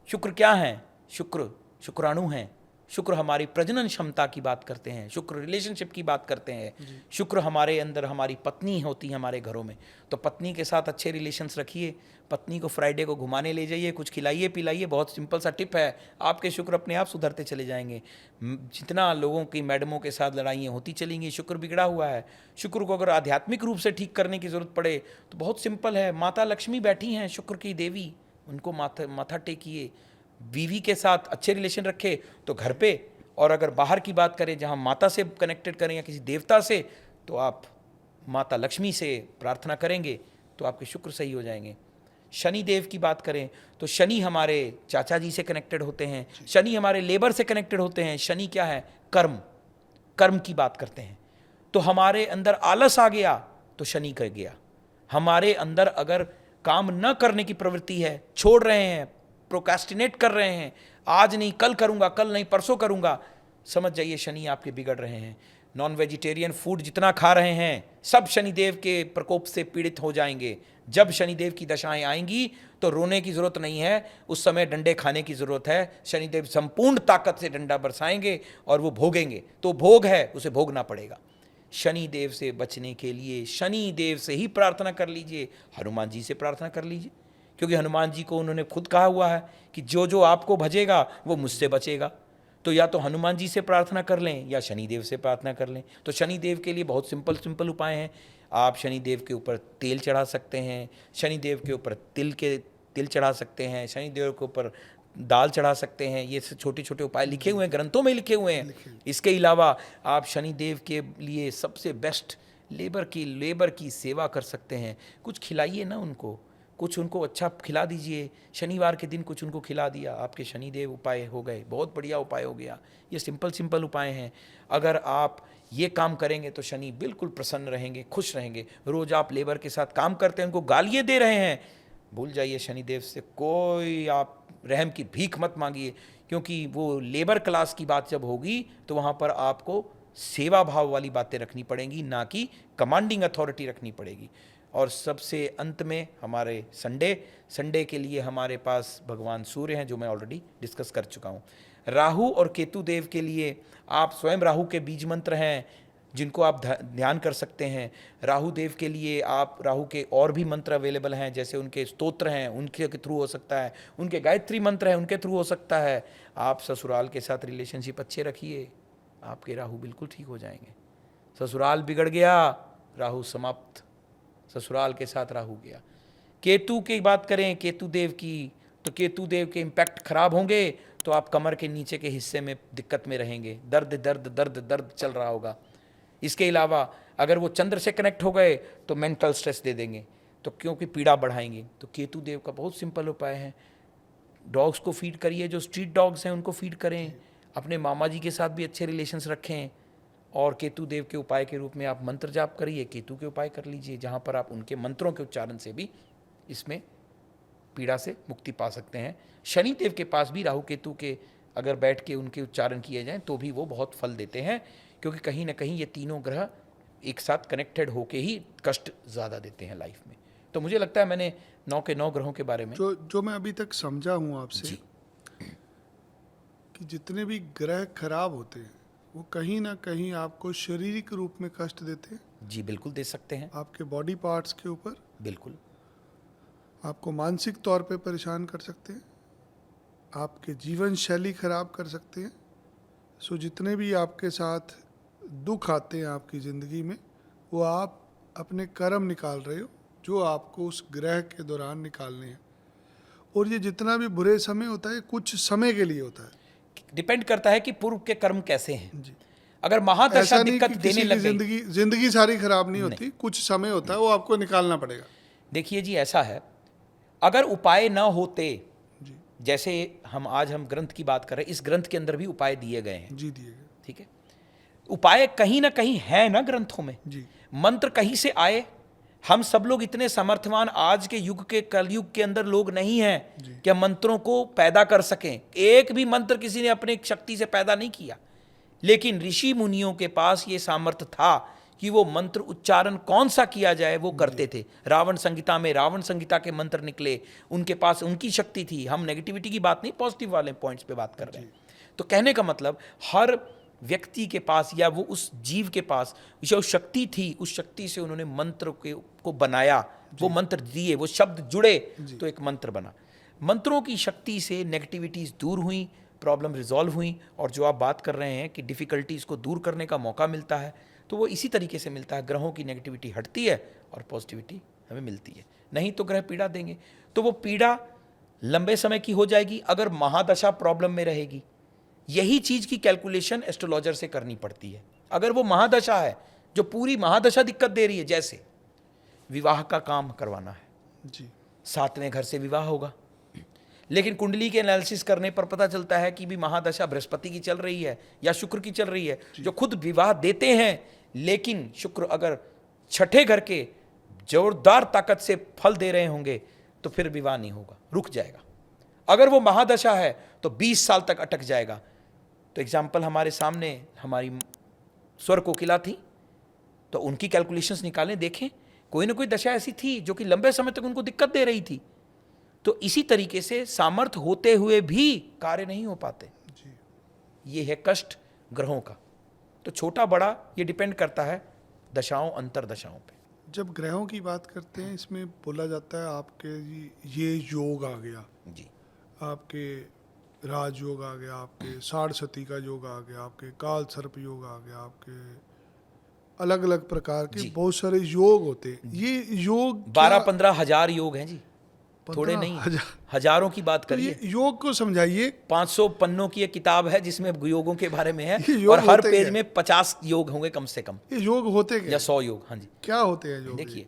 शुक्र क्या है? शुक्र शुक्राणु हैं। शुक्र हमारी प्रजनन क्षमता की बात करते हैं, शुक्र रिलेशनशिप की बात करते हैं। शुक्र हमारे अंदर हमारी पत्नी होती है हमारे घरों में, तो पत्नी के साथ अच्छे रिलेशंस रखिए। पत्नी को फ्राइडे को घुमाने ले जाइए, कुछ खिलाइए पिलाइए, बहुत सिंपल सा टिप है, आपके शुक्र अपने आप सुधरते चले जाएंगे। जितना लोगों की मैडमों के साथ लड़ाइयाँ होती चलेंगी, शुक्र बिगड़ा हुआ है। शुक्र को अगर आध्यात्मिक रूप से ठीक करने की ज़रूरत पड़े तो बहुत सिंपल है, माता लक्ष्मी बैठी हैं, शुक्र की देवी, उनको माथा टेकिए। बीवी के साथ अच्छे रिलेशन रखे तो घर पे, और अगर बाहर की बात करें जहाँ माता से कनेक्टेड करें या किसी देवता से, तो आप माता लक्ष्मी से प्रार्थना करेंगे तो आपके शुक्र सही हो जाएंगे। शनि देव की बात करें तो शनि हमारे चाचा जी से कनेक्टेड होते हैं, शनि हमारे लेबर से कनेक्टेड होते हैं। शनि क्या है? कर्म, कर्म की बात करते हैं। तो हमारे अंदर आलस आ गया तो शनि कर गया। हमारे अंदर अगर काम न करने की प्रवृत्ति है, छोड़ रहे हैं, प्रोक्रेस्टिनेट कर रहे हैं, आज नहीं कल करूंगा, कल नहीं परसों करूंगा, समझ जाइए शनि आपके बिगड़ रहे हैं। नॉन वेजिटेरियन फूड जितना खा रहे हैं सब शनिदेव के प्रकोप से पीड़ित हो जाएंगे। जब शनिदेव की दशाएं आएंगी तो रोने की जरूरत नहीं है, उस समय डंडे खाने की जरूरत है। शनिदेव संपूर्ण ताकत से डंडा बरसाएंगे और वो भोगेंगे, तो भोग है, उसे भोगना पड़ेगा। शनि देव से बचने के लिए शनि देव से ही प्रार्थना कर लीजिए, हनुमान जी से प्रार्थना कर लीजिए, क्योंकि हनुमान जी को उन्होंने खुद कहा हुआ है कि जो जो आपको भजेगा वो मुझसे बचेगा। तो या तो हनुमान जी से प्रार्थना कर लें या शनिदेव से प्रार्थना कर लें। तो शनिदेव के लिए बहुत सिंपल उपाय हैं। आप शनिदेव के ऊपर तेल चढ़ा सकते हैं, शनिदेव के ऊपर तिल चढ़ा सकते हैं, शनिदेव के ऊपर दाल चढ़ा सकते हैं। ये छोटे छोटे उपाय लिखे हुए हैं, ग्रंथों में लिखे हुए हैं। इसके अलावा आप शनिदेव के लिए सबसे बेस्ट लेबर की सेवा कर सकते हैं। कुछ खिलाइए ना उनको, कुछ उनको अच्छा खिला दीजिए। शनिवार के दिन कुछ उनको खिला दिया, आपके शनिदेव उपाय हो गए, बहुत बढ़िया उपाय हो गया। ये सिंपल उपाय हैं। अगर आप ये काम करेंगे तो शनि बिल्कुल प्रसन्न रहेंगे, खुश रहेंगे। रोज़ आप लेबर के साथ काम करते हैं, उनको गालियाँ दे रहे हैं, भूल जाइए शनिदेव से कोई आप रहम की भीख मत मांगिए, क्योंकि वो लेबर क्लास की बात जब होगी तो वहाँ पर आपको सेवा भाव वाली बातें रखनी पड़ेंगी, ना कि कमांडिंग अथॉरिटी रखनी पड़ेगी। और सबसे अंत में हमारे संडे के लिए हमारे पास भगवान सूर्य हैं, जो मैं ऑलरेडी डिस्कस कर चुका हूँ। राहु और केतु देव के लिए आप स्वयं राहु के बीज मंत्र हैं जिनको आप ध्यान कर सकते हैं। राहु देव के लिए आप राहु के और भी मंत्र अवेलेबल हैं, जैसे उनके स्तोत्र हैं, उनके थ्रू हो सकता है, उनके गायत्री मंत्र हैं, उनके थ्रू हो सकता है। आप ससुराल के साथ रिलेशनशिप अच्छे रखिए, आपके राहु बिल्कुल ठीक हो जाएंगे। ससुराल बिगड़ गया, राहु समाप्त, ससुराल के साथ राहु गया। केतु की बात करें, केतु देव की, तो केतु देव के इम्पैक्ट खराब होंगे तो आप कमर के नीचे के हिस्से में दिक्कत में रहेंगे, दर्द चल रहा होगा। इसके अलावा अगर वो चंद्र से कनेक्ट हो गए तो मेंटल स्ट्रेस दे देंगे, तो क्योंकि पीड़ा बढ़ाएंगे। तो केतु देव का बहुत सिंपल उपाय है, डॉग्स को फीड करिए, जो स्ट्रीट डॉग्स हैं उनको फीड करें, अपने मामा जी के साथ भी अच्छे रिलेशंस रखें, और केतु देव के उपाय के रूप में आप मंत्र जाप करिए, केतु के उपाय कर लीजिए, जहाँ पर आप उनके मंत्रों के उच्चारण से भी इसमें पीड़ा से मुक्ति पा सकते हैं। शनि देव के पास भी राहु केतु के अगर बैठ के उनके उच्चारण किए जाएं तो भी वो बहुत फल देते हैं, क्योंकि कहीं ना कहीं ये तीनों ग्रह एक साथ कनेक्टेड होके ही कष्ट ज़्यादा देते हैं लाइफ में। तो मुझे लगता है मैंने 9 के 9 ग्रहों के बारे में जो मैं अभी तक समझा हूँ आपसे जी। कि जितने भी ग्रह खराब होते हैं वो कहीं ना कहीं आपको शारीरिक रूप में कष्ट देते हैं, जी बिल्कुल दे सकते हैं, आपके बॉडी पार्ट्स के ऊपर, बिल्कुल। आपको मानसिक तौर पे परेशान कर सकते हैं, आपके जीवन शैली खराब कर सकते हैं। सो जितने भी आपके साथ दुख आते हैं आपकी ज़िंदगी में, वो आप अपने कर्म निकाल रहे हो जो आपको उस ग्रह के दौरान निकालने हैं। और ये जितना भी बुरे समय होता है कुछ समय के लिए होता है। डिपेंड करता है कि पूर्व के कर्म कैसे हैं। जी। अगर महादशा ऐसा नहीं दिक्कत कि देने किसी की लग गई, जिंदगी सारी खराब नहीं होती, कुछ समय होता है वो आपको निकालना पड़ेगा। देखिए जी ऐसा है, अगर उपाय न होते, जी जैसे हम ग्रंथ की बात कर रहे हैं, इस ग्रंथ के अंदर भी उपाय दिए गए हैं, जी दिए गए। ठीक है। उपाय कहीं ना कहीं है ना ग्रंथों में, जी मंत्र कहीं से आए। हम सब लोग इतने समर्थवान आज के युग के कलयुग के अंदर लोग नहीं हैं कि हम मंत्रों को पैदा कर सकें। एक भी मंत्र किसी ने अपने शक्ति से पैदा नहीं किया, लेकिन ऋषि मुनियों के पास ये सामर्थ्य था कि वो मंत्र उच्चारण कौन सा किया जाए वो करते थे। रावण संहिता में रावण संहिता के मंत्र निकले, उनके पास उनकी शक्ति थी। हम नेगेटिविटी की बात नहीं, पॉजिटिव वाले पॉइंट्स पे बात कर रहे हैं। तो कहने का मतलब हर व्यक्ति के पास या वो उस जीव के पास जो शक्ति थी, उस शक्ति से उन्होंने मंत्र को बनाया, वो मंत्र दिए, वो शब्द जुड़े तो एक मंत्र बना। मंत्रों की शक्ति से नेगेटिविटीज दूर हुई, प्रॉब्लम रिजॉल्व हुई, और जो आप बात कर रहे हैं कि डिफ़िकल्टीज को दूर करने का मौका मिलता है, तो वो इसी तरीके से मिलता है। ग्रहों की नेगेटिविटी हटती है और पॉजिटिविटी हमें मिलती है। नहीं तो ग्रह पीड़ा देंगे, तो वो पीड़ा लंबे समय की हो जाएगी अगर महादशा प्रॉब्लम में रहेगी। यही चीज की कैलकुलेशन एस्ट्रोलॉजर से करनी पड़ती है। अगर वो महादशा है जो पूरी महादशा दिक्कत दे रही है, जैसे विवाह का काम करवाना है जी 7वें घर से विवाह होगा, लेकिन कुंडली के एनालिसिस करने पर पता चलता है कि भी महादशा बृहस्पति की चल रही है या शुक्र की चल रही है, जो खुद विवाह देते हैं, लेकिन शुक्र अगर 6ठे घर के जोरदार ताकत से फल दे रहे होंगे तो फिर विवाह नहीं होगा, रुक जाएगा। अगर वो महादशा है तो 20 साल तक अटक जाएगा। तो एग्जाम्पल हमारे सामने हमारी स्वर कोकिला थी, तो उनकी कैलकुलेशंस निकालें, देखें कोई ना कोई दशा ऐसी थी जो कि लंबे समय तक उनको दिक्कत दे रही थी। तो इसी तरीके से सामर्थ्य होते हुए भी कार्य नहीं हो पाते। जी ये है कष्ट ग्रहों का। तो छोटा बड़ा ये डिपेंड करता है दशाओं अंतर दशाओं पे। जब ग्रहों की बात करते हैं इसमें बोला जाता है आपके ये योग आ गया, जी आपके राजयोग आ गया, आपके साढ़सती का योग आ गया, आपके काल सर्प योग आ गया, आपके अलग अलग प्रकार के जी। बहुत सारे योग होते हैं। ये योग 12-15 हजार योग हैं जी, थोड़े नहीं, 15,000 हजारों की बात तो ये करिए। योग को समझाइए। 500 पन्नों की एक किताब है जिसमें योगों के बारे में है, ये योग और हर होते पेज क्या? में 50 योग होंगे कम से कम, ये योग होते क्या या हैं? 100 योग। हाँ जी, क्या होते हैं योग? देखिए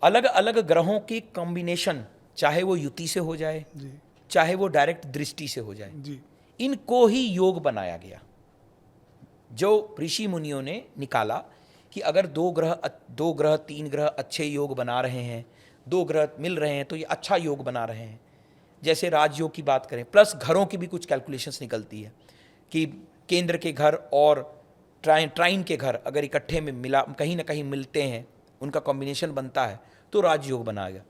अलग अलग ग्रहों की कॉम्बिनेशन, चाहे वो युति से हो जाए, जी चाहे वो डायरेक्ट दृष्टि से हो जाए, जी इनको ही योग बनाया गया। जो ऋषि मुनियों ने निकाला कि अगर 2 ग्रह 3 ग्रह अच्छे योग बना रहे हैं, 2 ग्रह मिल रहे हैं तो ये अच्छा योग बना रहे हैं। जैसे राजयोग की बात करें, प्लस घरों की भी कुछ कैलकुलेशंस निकलती है कि केंद्र के घर और ट्राइन के घर अगर इकट्ठे में मिला, कहीं ना कहीं मिलते हैं, उनका कॉम्बिनेशन बनता है तो राजयोग बनाया गया।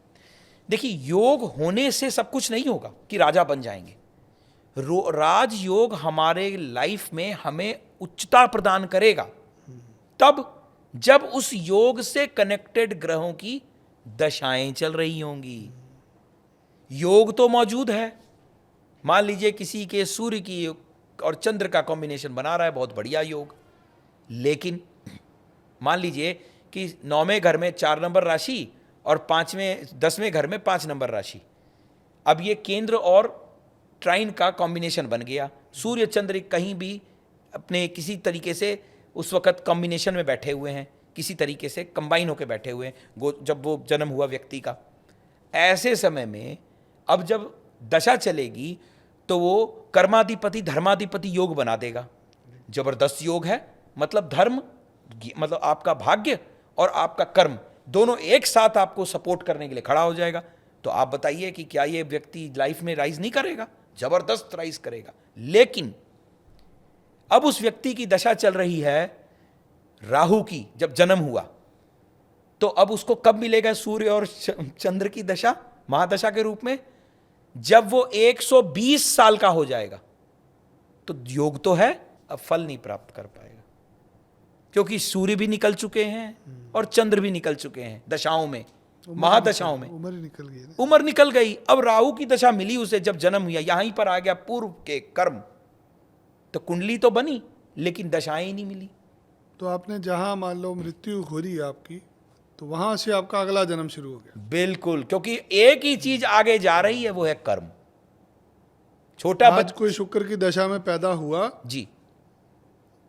देखिए योग होने से सब कुछ नहीं होगा कि राजा बन जाएंगे। राजयोग हमारे लाइफ में हमें उच्चता प्रदान करेगा तब जब उस योग से कनेक्टेड ग्रहों की दशाएं चल रही होंगी। योग तो मौजूद है, मान लीजिए किसी के सूर्य की और चंद्र का कॉम्बिनेशन बना रहा है, बहुत बढ़िया योग, लेकिन मान लीजिए कि 9वें घर में 4 नंबर राशि और 10वें घर में 5 नंबर राशि। अब ये केंद्र और ट्राइन का कॉम्बिनेशन बन गया। सूर्य चंद्र कहीं भी अपने किसी तरीके से उस वक्त कॉम्बिनेशन में बैठे हुए हैं, किसी तरीके से कंबाइन होकर बैठे हुए हैं जब वो जन्म हुआ व्यक्ति का। ऐसे समय में अब जब दशा चलेगी तो वो कर्माधिपति धर्माधिपति योग बना देगा। जबरदस्त योग है, मतलब धर्म, मतलब आपका भाग्य और आपका कर्म दोनों एक साथ आपको सपोर्ट करने के लिए खड़ा हो जाएगा। तो आप बताइए कि क्या ये व्यक्ति लाइफ में राइज नहीं करेगा? जबरदस्त राइज करेगा। लेकिन अब उस व्यक्ति की दशा चल रही है राहु की, जब जन्म हुआ तो अब उसको कब मिलेगा सूर्य और चंद्र की दशा महादशा के रूप में? जब वो 120 साल का हो जाएगा। तो योग तो है, अब फल नहीं प्राप्त कर पाएगा, क्योंकि सूर्य भी निकल चुके हैं और चंद्र भी निकल चुके हैं दशाओं में, महादशाओं में। उम्र ही निकल गई ना। उम्र निकल गई। अब राहु की दशा मिली उसे, जब जन्म हुआ यहीं पर आ गया पूर्व के कर्म, तो कुंडली तो बनी लेकिन दशाएं ही नहीं मिली। तो आपने जहां मान लो मृत्यु हो रही है आपकी, तो वहां से आपका अगला जन्म शुरू हो गया। बिल्कुल, क्योंकि एक ही चीज आगे जा रही है, वो है कर्म। छोटा आज कोई शुक्र की दशा में पैदा हुआ जी,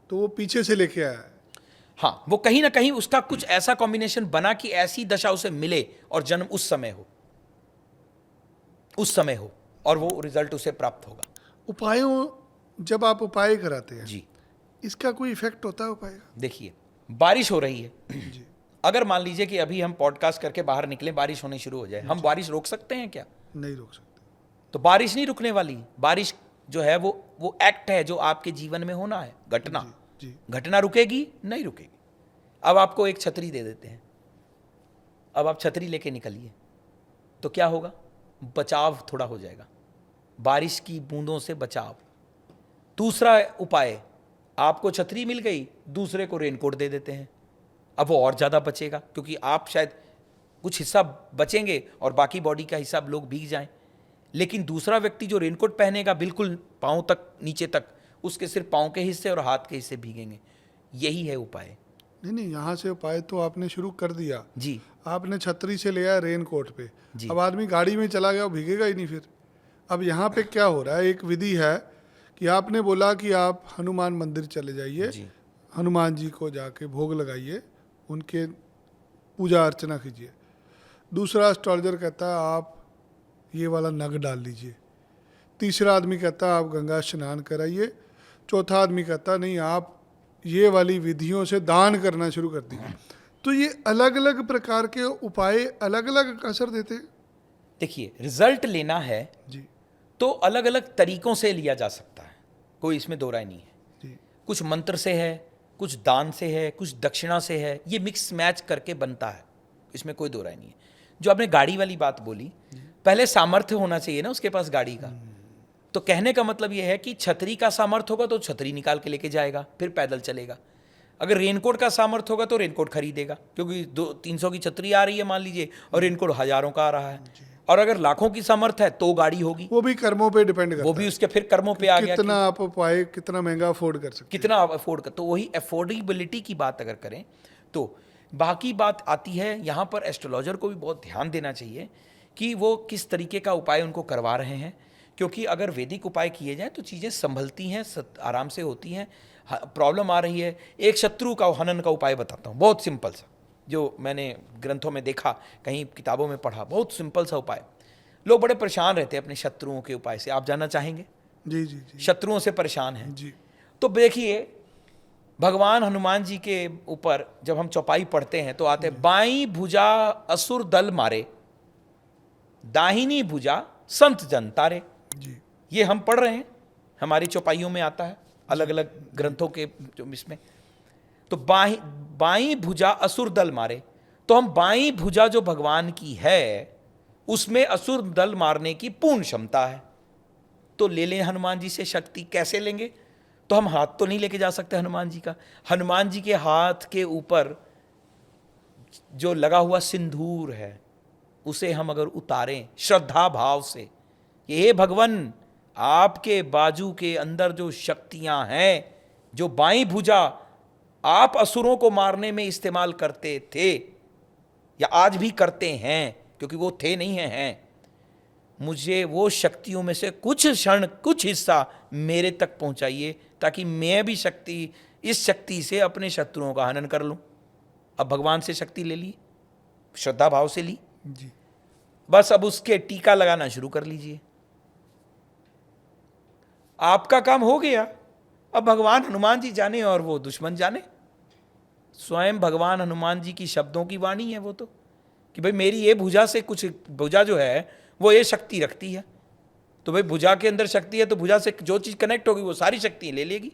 तो वो पीछे से लेके आया है। हाँ, वो कहीं ना कहीं उसका कुछ ऐसा कॉम्बिनेशन बना कि ऐसी दशा उसे मिले और जन्म उस समय हो, उस समय हो, और वो रिजल्ट उसे प्राप्त होगा। उपायों, जब आप उपाय कराते हैं जी, इसका कोई इफेक्ट होता है उपाय का? देखिए बारिश हो रही है, जी अगर मान लीजिए कि अभी हम पॉडकास्ट करके बाहर निकले, बारिश होनी शुरू हो जाए, हम बारिश रोक सकते हैं क्या? नहीं रोक सकते। तो बारिश नहीं रुकने वाली। बारिश जो है वो एक्ट है जो आपके जीवन में होना है, घटना। जी घटना रुकेगी? नहीं रुकेगी। अब आपको एक छतरी दे देते हैं, अब आप छतरी लेके निकलिए, तो क्या होगा? बचाव थोड़ा हो जाएगा, बारिश की बूंदों से बचाव। दूसरा उपाय, आपको छतरी मिल गई, दूसरे को रेनकोट दे देते हैं, अब वो और ज़्यादा बचेगा, क्योंकि आप शायद कुछ हिस्सा बचेंगे और बाकी बॉडी का हिस्सा लोग भीग जाएं। लेकिन दूसरा व्यक्ति जो रेनकोट पहनेगा बिल्कुल पाँव तक, नीचे तक, उसके सिर्फ पाँव के हिस्से और हाथ के हिस्से भीगेंगे। यही है उपाय। नहीं, यहाँ से उपाय तो आपने शुरू कर दिया जी, आपने छतरी से लिया रेन कोट पे। जी। अब आदमी गाड़ी में चला गया, वो भीगेगा ही नहीं फिर। अब यहाँ पे क्या हो रहा है, एक विधि है कि आपने बोला कि आप हनुमान मंदिर चले जाइए, जी, हनुमान जी को जाके भोग लगाइए, उनके पूजा अर्चना कीजिए। दूसरा एस्ट्रोलॉजर कहता है आप ये वाला नग डाल लीजिए। तीसरा आदमी कहता है आप गंगा स्नान कराइए। चौथा आदमी कहता नहीं आप ये वाली विधियों से दान करना शुरू कर दीजिए। तो ये अलग अलग प्रकार के उपाय अलग अलग असर देते हैं। देखिए रिजल्ट लेना है जी तो अलग अलग तरीकों से लिया जा सकता है, कोई इसमें दो राय नहीं है। जी कुछ मंत्र से है, कुछ दान से है, कुछ दक्षिणा से है, ये मिक्स मैच करके बनता है, इसमें कोई दो राय नहीं है। जो आपने गाड़ी वाली बात बोली, पहले सामर्थ्य होना चाहिए ना उसके पास गाड़ी का। तो कहने का मतलब ये है कि छतरी का सामर्थ्य होगा तो छतरी निकाल के लेके जाएगा, फिर पैदल चलेगा। अगर रेनकोट का सामर्थ्य होगा तो रेनकोट खरीदेगा, क्योंकि 200-300 की छतरी आ रही है मान लीजिए और रेनकोट हजारों का आ रहा है। और अगर लाखों की सामर्थ्य है तो गाड़ी होगी, वो भी कर्मों पे डिपेंड करता वो भी उसके फिर कर्मों पे आ है गया कितना आप उपाय कितना महंगा अफोर्ड कर सकते कितना अफोर्ड कर। तो वही अफोर्डेबिलिटी की बात अगर करें तो बाकी बात आती है यहाँ पर एस्ट्रोलॉजर को भी बहुत ध्यान देना चाहिए कि वो किस तरीके का उपाय उनको करवा रहे हैं, क्योंकि अगर वैदिक उपाय किए जाएं तो चीज़ें संभलती हैं, आराम से होती हैं। प्रॉब्लम आ रही है, एक शत्रु का हनन का उपाय बताता हूँ, बहुत सिंपल सा, जो मैंने ग्रंथों में देखा, कहीं किताबों में पढ़ा, बहुत सिंपल सा उपाय। लोग बड़े परेशान रहते हैं अपने शत्रुओं के उपाय से, आप जानना चाहेंगे? जी जी जी शत्रुओं से परेशान हैं जी तो देखिए भगवान हनुमान जी के ऊपर जब हम चौपाई पढ़ते हैं तो आते हैं, बाई भुजा असुर दल मारे, दाहिनी भुजा संत जन तारे। जी ये हम पढ़ रहे हैं, हमारी चौपाइयों में आता है, अलग अलग ग्रंथों के जो इसमें। तो बाई भुजा असुर दल मारे, तो हम बाई भुजा जो भगवान की है उसमें असुर दल मारने की पूर्ण क्षमता है, तो ले लें हनुमान जी से शक्ति। कैसे लेंगे? तो हम हाथ तो नहीं लेके जा सकते हनुमान जी का। हनुमान जी के हाथ के ऊपर जो लगा हुआ सिंदूर है उसे हम अगर उतारें श्रद्धा भाव से, ये भगवान आपके बाजू के अंदर जो शक्तियां हैं, जो बाईं भुजा आप असुरों को मारने में इस्तेमाल करते थे या आज भी करते हैं, क्योंकि वो थे नहीं हैं, मुझे वो शक्तियों में से कुछ क्षण, कुछ हिस्सा मेरे तक पहुंचाइए, ताकि मैं भी इस शक्ति से अपने शत्रुओं का हनन कर लूं। अब भगवान से शक्ति ले ली, श्रद्धा भाव से ली, जी बस अब उसके टीका लगाना शुरू कर लीजिए, आपका काम हो गया। अब भगवान हनुमान जी जाने और वो दुश्मन जाने, स्वयं भगवान हनुमान जी की शब्दों की वाणी है वो तो, कि भाई मेरी ये भुजा से कुछ, भुजा जो है वो ये शक्ति रखती है, तो भाई भुजा के अंदर शक्ति है तो भुजा से जो चीज़ कनेक्ट होगी वो सारी शक्ति ले लेगी।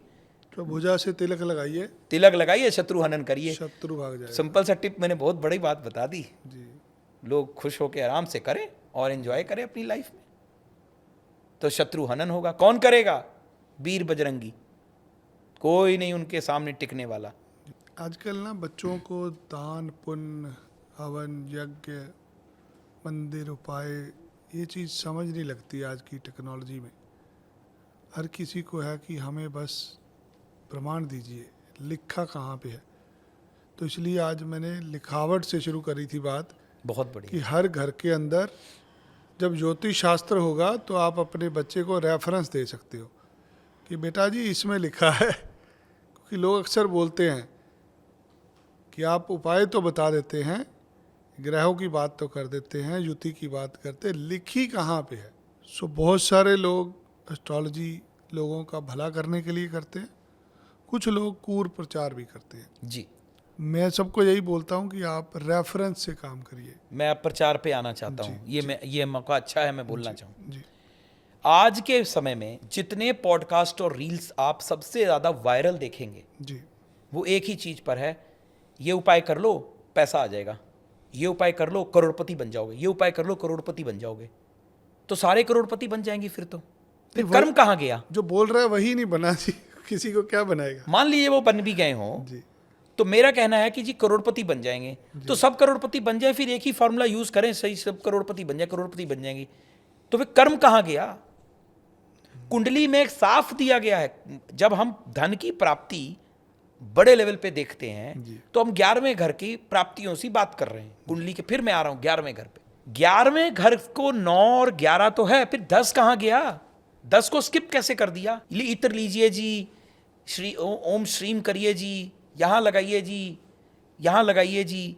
तो भुजा से तिलक लगाइए, तिलक लगाइए, शत्रु हनन करिए। शत्रु भाग जाएगा। सिंपल सा टिप, मैंने बहुत बड़ी बात बता दी। जी। लोग खुश होकर आराम से करें और एंजॉय करें अपनी लाइफ में, तो शत्रु हनन होगा। कौन करेगा? वीर बजरंगी, कोई नहीं उनके सामने टिकने वाला। आजकल ना बच्चों को दान पुण्य हवन यज्ञ मंदिर उपाय ये चीज़ समझ नहीं लगती आज की टेक्नोलॉजी में। हर किसी को है कि हमें बस प्रमाण दीजिए, लिखा कहाँ पे है। तो इसलिए आज मैंने लिखावट से शुरू करी थी बात बहुत बढ़िया। कि हर घर के अंदर जब ज्योतिष शास्त्र होगा तो आप अपने बच्चे को रेफरेंस दे सकते हो कि बेटा जी इसमें लिखा है। क्योंकि लोग अक्सर बोलते हैं कि आप उपाय तो बता देते हैं, ग्रहों की बात तो कर देते हैं, युति की बात करते, लिखी कहाँ पे है। सो बहुत सारे लोग एस्ट्रोलॉजी लोगों का भला करने के लिए करते हैं, कुछ लोग कूर प्रचार भी करते हैं। जी, मैं सबको यही बोलता हूँ कि आप रेफरेंस से काम करिए। मैं अब प्रचार पे आना चाहता जी, हूँ। ये मौका अच्छा है, मैं बोलना चाहूँ। जी आज के समय में जितने पॉडकास्ट और रील्स आप सबसे ज़्यादा वायरल देखेंगे, जी वो एक ही चीज़ पर है। ये उपाय कर लो पैसा आ जाएगा, ये उपाय कर लो करोड़पति बन जाओगे, ये उपाय कर लो करोड़पति बन जाओगे। तो सारे करोड़पति बन जाएंगे फिर फिर कर्म कहाँ गया? जो बोल रहा है वही नहीं बना जी, किसी को क्या बनाएगा। मान लीजिए वो बन भी गए हों, जी तो मेरा कहना है कि जी करोड़पति बन जाएंगे, तो सब करोड़पति बन जाए, फिर एक ही फॉर्मूला यूज करें, सही सब करोड़पति बन जाए, करोड़पति बन जाएंगे। तो फिर कर्म कहाँ गया? कुंडली में एक साफ दिया गया है। जब हम धन की प्राप्ति बड़े लेवल पे देखते हैं तो हम 11वें घर की प्राप्तियों से बात कर रहे हैं कुंडली के। फिर मैं आ रहा हूं 11वें घर पे। 11वें घर को 9 और 11 तो है, फिर 10 कहां गया? 10 को स्किप कैसे कर दिया? इत्र लीजिए जी, श्री ओम श्रीम करिए जी, यहां लगाइए जी, यहां लगाइए जी।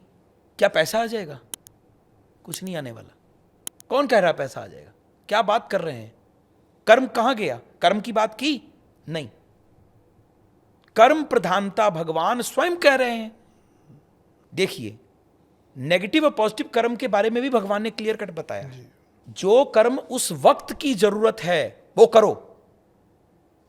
क्या पैसा आ जाएगा? कुछ नहीं आने वाला। कौन कह रहा पैसा आ जाएगा? क्या बात कर रहे हैं? कर्म कहां गया? कर्म की बात की नहीं। कर्म प्रधानता भगवान स्वयं कह रहे हैं। देखिए, नेगेटिव और पॉजिटिव कर्म के बारे में भी भगवान ने क्लियर कट बताया है। जो कर्म उस वक्त की जरूरत है वो करो।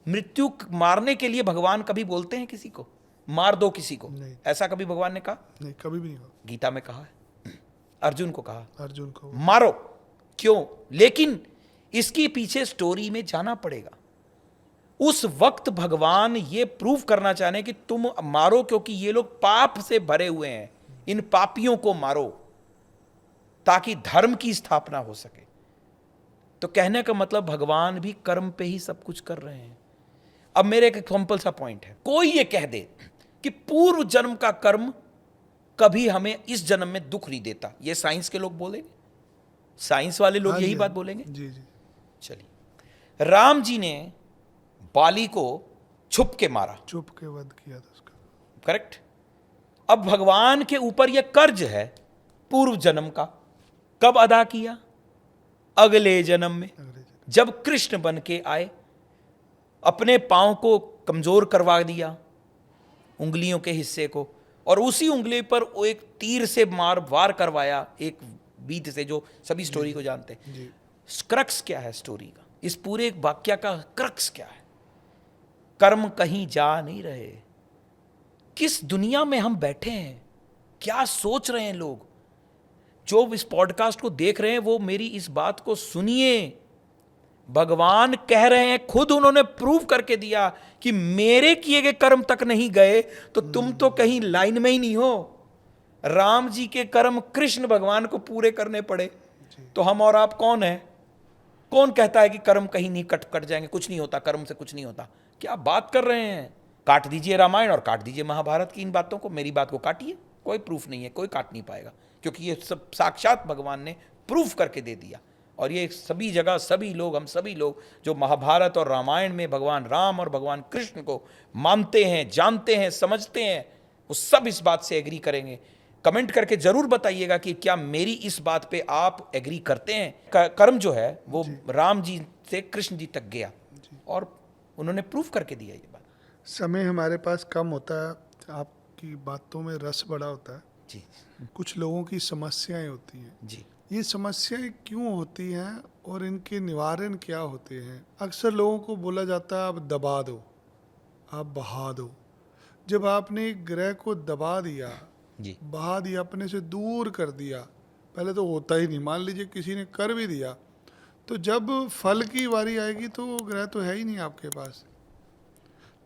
मृत्यु मारने के लिए भगवान कभी बोलते हैं किसी को मार दो किसी को? नहीं। ऐसा कभी भगवान ने कहा? नहीं, कभी भी नहीं हुआ। गीता में कहा है, अर्जुन को कहा अर्जुन को मारो। क्यों? लेकिन इसके पीछे स्टोरी में जाना पड़ेगा। उस वक्त भगवान ये प्रूव करना चाहते कि तुम मारो, क्योंकि ये लोग पाप से भरे हुए हैं, इन पापियों को मारो ताकि धर्म की स्थापना हो सके। तो कहने का मतलब भगवान भी कर्म पे ही सब कुछ कर रहे हैं। अब मेरे एक सिंपल सा पॉइंट है, कोई ये कह दे कि पूर्व जन्म का कर्म कभी हमें इस जन्म में दुख नहीं देता, ये साइंस के लोग बोलेंगे, साइंस वाले लोग यही बात बोलेंगे। जी जी। चलिए, राम जी ने बाली को छुप के मारा, चुप के वध किया था उसका। करेक्ट। अब भगवान के ऊपर यह कर्ज है पूर्व जन्म का, कब अदा किया? अगले जन्म में, जब कृष्ण बन के आए, अपने पांव को कमजोर करवा दिया, उंगलियों के हिस्से को, और उसी उंगली पर वो एक तीर से वार करवाया, एक बीत से, जो सभी स्टोरी को जानते हैं। क्रक्स क्या है स्टोरी का? इस पूरे वाक्य का क्रक्स क्या है? कर्म कहीं जा नहीं रहे। किस दुनिया में हम बैठे हैं? क्या सोच रहे हैं लोग? जो इस पॉडकास्ट को देख रहे हैं वो मेरी इस बात को सुनिए। भगवान कह रहे हैं, खुद उन्होंने प्रूव करके दिया कि मेरे किए गए कर्म तक नहीं गए तो तुम तो कहीं लाइन में ही नहीं हो। राम जी के कर्म कृष्ण भगवान को पूरे करने पड़े, तो हम और आप कौन है? कौन कहता है कि कर्म कहीं नहीं कट जाएंगे, कुछ नहीं होता, कर्म से कुछ नहीं होता? क्या बात कर रहे हैं? काट दीजिए रामायण और काट दीजिए महाभारत की इन बातों को, मेरी बात को काटिए, कोई प्रूफ नहीं है, कोई काट नहीं पाएगा, क्योंकि ये सब साक्षात भगवान ने प्रूफ करके दे दिया। और ये सभी जगह सभी लोग, हम सभी लोग जो महाभारत और रामायण में भगवान राम और भगवान कृष्ण को मानते हैं, जानते हैं, समझते हैं, वो सब इस बात से एग्री करेंगे। कमेंट करके जरूर बताइएगा कि क्या मेरी इस बात पे आप एग्री करते हैं। कर्म जो है वो राम जी से कृष्ण जी तक गया और उन्होंने प्रूफ करके दिया ये बात। समय हमारे पास कम होता है, आपकी बातों में रस बड़ा होता है जी। कुछ लोगों की समस्याएं होती हैं जी। ये समस्याएं क्यों होती हैं और इनके निवारण क्या होते हैं? अक्सर लोगों को बोला जाता है आप दबा दो, आप बहा दो। जब आपने एक ग्रह को दबा दिया, जी बहा दिया, अपने से दूर कर दिया, पहले तो होता ही नहीं, मान लीजिए किसी ने कर भी दिया, तो जब फल की बारी आएगी तो वो ग्रह तो है ही नहीं आपके पास।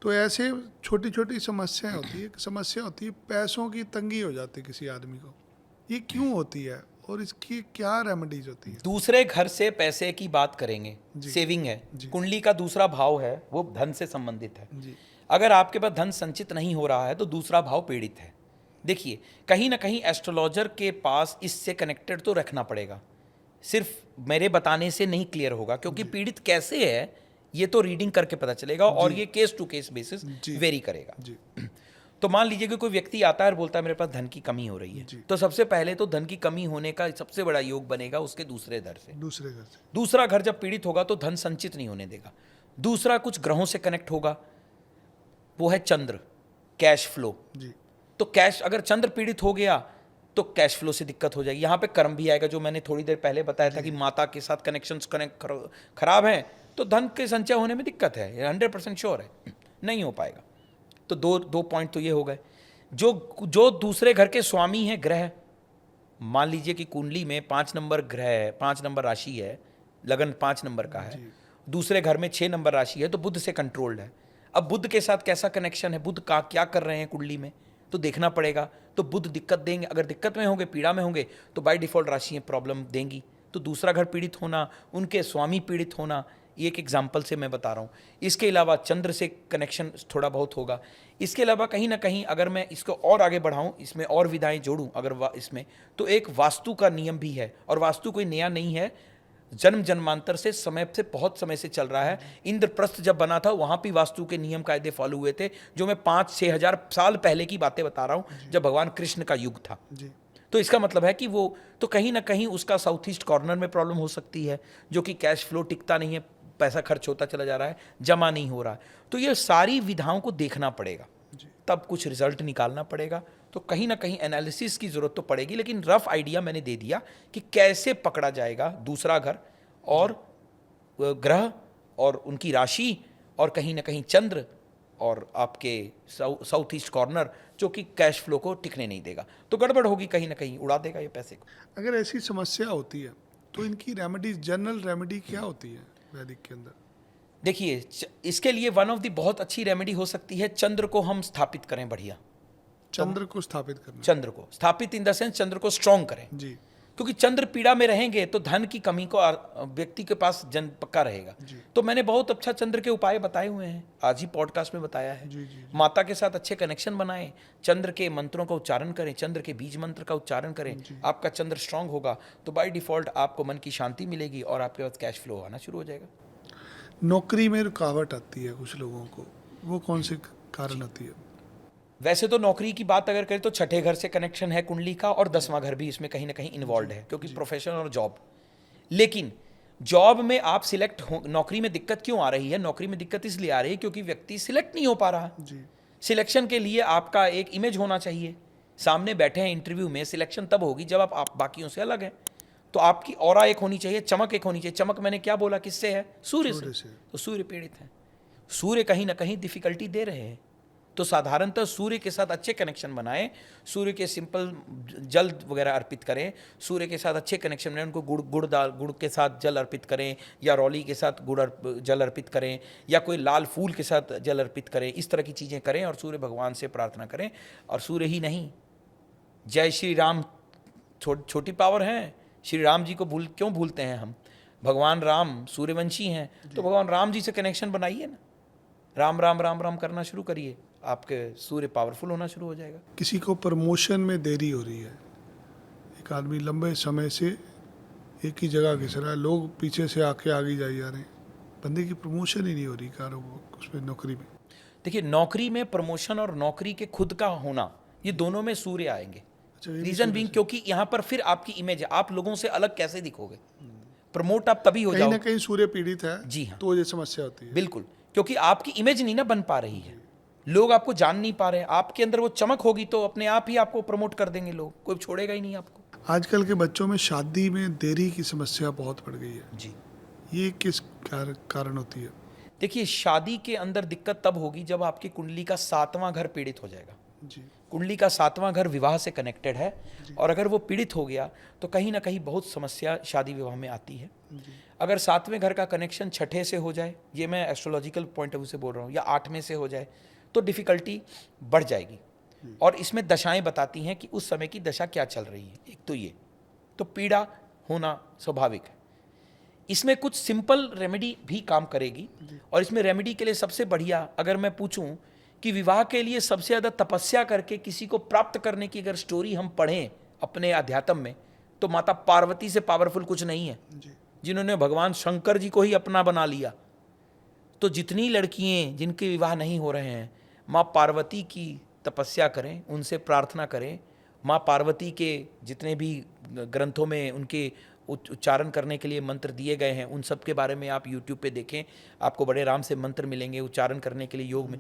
तो ऐसे छोटी छोटी समस्याएं होती है। एक समस्या होती है पैसों की तंगी हो जाती है किसी आदमी को, ये क्यों होती है और इसकी क्या रेमेडीज होती है? दूसरे घर से पैसे की बात करेंगे, जी। सेविंग है, जी। कुंडली का दूसरा भाव है, वो धन से संबंधित है। जी। अगर आपके पास धन संचित नहीं हो रहा है तो दूसरा भाव पीड़ित है। देखिए, कहीं ना कहीं एस्ट्रोलॉजर के पास इससे कनेक्टेड तो रखना पड़ेगा, सिर्फ मेरे बताने से नहीं क्लियर होगा, क्योंकि पीड़ित कैसे है ये तो रीडिंग करके पता चलेगा, और ये केस टू केस बेसिस जी। वेरी करेगा। जी। तो मान लीजिए कि कोई व्यक्ति आता है और बोलता है मेरे पास धन की कमी हो रही है, जी। तो सबसे पहले तो धन की कमी होने का सबसे बड़ा योग बनेगा उसके दूसरे घर से। दूसरे घर से। दूसरा घर जब पीड़ित होगा तो धन संचित नहीं होने देगा। दूसरा कुछ ग्रहों से कनेक्ट होगा, वो है चंद्र, कैश फ्लो। जी। तो कैश, अगर चंद्र पीड़ित हो गया तो कैश फ्लो से दिक्कत हो जाएगी। यहाँ पे कर्म भी आएगा, जो मैंने थोड़ी देर पहले बताया था कि माता के साथ कनेक्शंस कनेक्ट खराब हैं तो धन के संचय होने में दिक्कत है, 100% श्योर है, नहीं हो पाएगा। तो दो पॉइंट तो ये हो गए। जो दूसरे घर के स्वामी हैं ग्रह, मान लीजिए कि कुंडली में 5 नंबर ग्रह है, 5 नंबर राशि है, लगन 5 नंबर का है, दूसरे घर में 6 नंबर राशि है, तो बुध से कंट्रोल्ड है। अब बुध के साथ कैसा कनेक्शन है, बुध का क्या कर रहे हैं कुंडली में, तो देखना पड़ेगा। तो बुध दिक्कत देंगे, अगर दिक्कत में होंगे, पीड़ा में होंगे, तो बाय डिफॉल्ट राशियाँ प्रॉब्लम देंगी। तो दूसरा घर पीड़ित होना, उनके स्वामी पीड़ित होना, ये एक एग्जाम्पल से मैं बता रहा हूँ। इसके अलावा चंद्र से कनेक्शन थोड़ा बहुत होगा। इसके अलावा कहीं ना कहीं अगर मैं इसको और आगे बढ़ाऊँ, इसमें और विधाएं जोड़ूँ अगर इसमें, तो एक वास्तु का नियम भी है, और वास्तु कोई नया नहीं है, जन्म जन्मांतर से बहुत समय से चल रहा है। इंद्रप्रस्थ जब बना था वहां भी वास्तु के नियम कायदे फॉलो हुए थे, जो मैं 5-6 हजार साल पहले की बातें बता रहा हूं, जब भगवान कृष्ण का युग था। जी। तो इसका मतलब है कि वो तो कहीं ना कहीं उसका साउथ ईस्ट कॉर्नर में प्रॉब्लम हो सकती है, जो कि कैश फ्लो टिकता नहीं है, पैसा खर्च होता चला जा रहा है, जमा नहीं हो रहा है। तो ये सारी विधाओं को देखना पड़ेगा, तब कुछ रिजल्ट निकालना पड़ेगा। तो कहीं ना कहीं एनालिसिस की जरूरत तो पड़ेगी, लेकिन रफ आइडिया मैंने दे दिया कि कैसे पकड़ा जाएगा दूसरा घर और ग्रह और उनकी राशि, और कहीं ना कहीं चंद्र और आपके साउथ ईस्ट कॉर्नर, जो कि कैश फ्लो को टिकने नहीं देगा। तो गड़बड़ होगी, कहीं ना कहीं उड़ा देगा ये पैसे को। अगर ऐसी समस्या होती है तो इनकी रेमेडीज, जनरल रेमेडी क्या होती है वैदिक के अंदर? देखिए, इसके लिए वन ऑफ दी बहुत अच्छी रेमेडी हो सकती है, चंद्र को हम स्थापित करें बढ़िया। चंद्र को स्थापित करना। चंद्र को स्थापित इन द सेंस चंद्र को स्ट्रॉन्ग करें, जी। क्योंकि चंद्र पीड़ा में रहेंगे तो धन की कमी को व्यक्ति के पास जन पक्का रहेगा। तो मैंने बहुत अच्छा चंद्र के उपाय बताए हुए हैं, आज ही पॉडकास्ट में बताया है। जी, जी, जी। माता के साथ अच्छे कनेक्शन बनाएं, चंद्र के मंत्रों का उच्चारण करें, चंद्र के बीज मंत्र का उच्चारण करें, आपका चंद्र स्ट्रांग होगा तो बाय डिफॉल्ट आपको मन की शांति मिलेगी और आपके पास कैश फ्लो आना शुरू हो जाएगा। नौकरी में रुकावट आती है कुछ लोगों को, वो कौन से कारण आती है? वैसे तो नौकरी की बात अगर करें तो छठे घर से कनेक्शन है कुंडली का, और 10वां घर भी इसमें कहीं ना कहीं इन्वॉल्व है, क्योंकि प्रोफेशन और जॉब। लेकिन जॉब में आप सिलेक्ट हो, नौकरी में दिक्कत क्यों आ रही है? नौकरी में दिक्कत इसलिए आ रही है क्योंकि व्यक्ति सिलेक्ट नहीं हो पा रहा। जी। सिलेक्शन के लिए आपका एक इमेज होना चाहिए, सामने बैठे हैं इंटरव्यू में, सिलेक्शन तब होगी जब आप बाकियों से अलग हैं। तो आपकी ऑरा एक होनी चाहिए, चमक एक होनी चाहिए। चमक मैंने क्या बोला, किससे है? सूर्य से। तो सूर्य पीड़ित है, सूर्य कहीं ना कहीं डिफिकल्टी दे रहे हैं। तो साधारणतः सूर्य के साथ अच्छे कनेक्शन बनाएं, सूर्य के सिंपल जल वगैरह अर्पित करें, सूर्य के साथ अच्छे कनेक्शन बनाएं, उनको गुड़ के साथ जल अर्पित करें, या रौली के साथ जल अर्पित करें, या कोई लाल फूल के साथ जल अर्पित करें। इस तरह की चीज़ें करें और सूर्य भगवान से प्रार्थना करें। और सूर्य ही नहीं, जय श्री राम छोटी पावर है, श्री राम जी को क्यों भूलते हैं हम? भगवान राम सूर्यवंशी हैं, तो भगवान राम जी से कनेक्शन बनाइए ना, राम राम राम राम करना शुरू करिए, आपके सूर्य पावरफुल होना शुरू हो जाएगा। किसी को प्रमोशन में देरी हो रही है, एक आदमी लंबे समय से एक ही जगह घिस रहा है, लोग पीछे से आके आगे जाए जा रहे हैं, बंदे की प्रमोशन ही नहीं हो रही उसमें, नौकरी में। देखिए, नौकरी में प्रमोशन और नौकरी के खुद का होना, ये दोनों में सूर्य आएंगे। रीजन बीइंग, क्योंकि यहाँ पर फिर आपकी इमेज है, आप लोगों से अलग कैसे दिखोगे? प्रमोट आप तभी हो जाओगे, कहीं ना कहीं सूर्य पीड़ित है। जी हाँ, तो ये समस्या होती है। बिल्कुल, क्योंकि आपकी इमेज नहीं ना बन पा रही है, लोग आपको जान नहीं पा रहे हैं। आपके अंदर वो चमक होगी तो अपने आप ही आपको प्रमोट कर देंगे लोग, कोई छोड़ेगा ही नहीं आपको। आजकल के बच्चों में शादी में देरी की समस्या बहुत बढ़ गई है जी। ये किस कारण होती है? देखिए, शादी के अंदर दिक्कत तब होगी जब आपकी कुंडली का 7वां घर पीड़ित हो जाएगा। जी। कुंडली का 7वां घर विवाह से कनेक्टेड है, और अगर वो पीड़ित हो गया तो कहीं ना कहीं बहुत समस्या शादी विवाह में आती है। अगर 7वें घर का कनेक्शन 6ठे से हो जाए, ये मैं एस्ट्रोलॉजिकल पॉइंट ऑफ व्यू से बोल रहा हूँ, या 8वें से हो जाए, तो डिफ़िकल्टी बढ़ जाएगी। और इसमें दशाएं बताती हैं कि उस समय की दशा क्या चल रही है। एक तो ये, तो पीड़ा होना स्वाभाविक है। इसमें कुछ सिंपल रेमेडी भी काम करेगी, और इसमें रेमेडी के लिए सबसे बढ़िया, अगर मैं पूछूं कि विवाह के लिए सबसे ज़्यादा तपस्या करके किसी को प्राप्त करने की अगर स्टोरी हम पढ़ें अपने अध्यात्म में, तो माता पार्वती से पावरफुल कुछ नहीं है, जिन्होंने भगवान शंकर जी को ही अपना बना लिया। तो जितनी लड़कियां जिनके विवाह नहीं हो रहे हैं, माँ पार्वती की तपस्या करें, उनसे प्रार्थना करें। माँ पार्वती के जितने भी ग्रंथों में उनके उच्चारण करने के लिए मंत्र दिए गए हैं, उन सब के बारे में आप YouTube पे देखें, आपको बड़े आराम से मंत्र मिलेंगे उच्चारण करने के लिए योग में।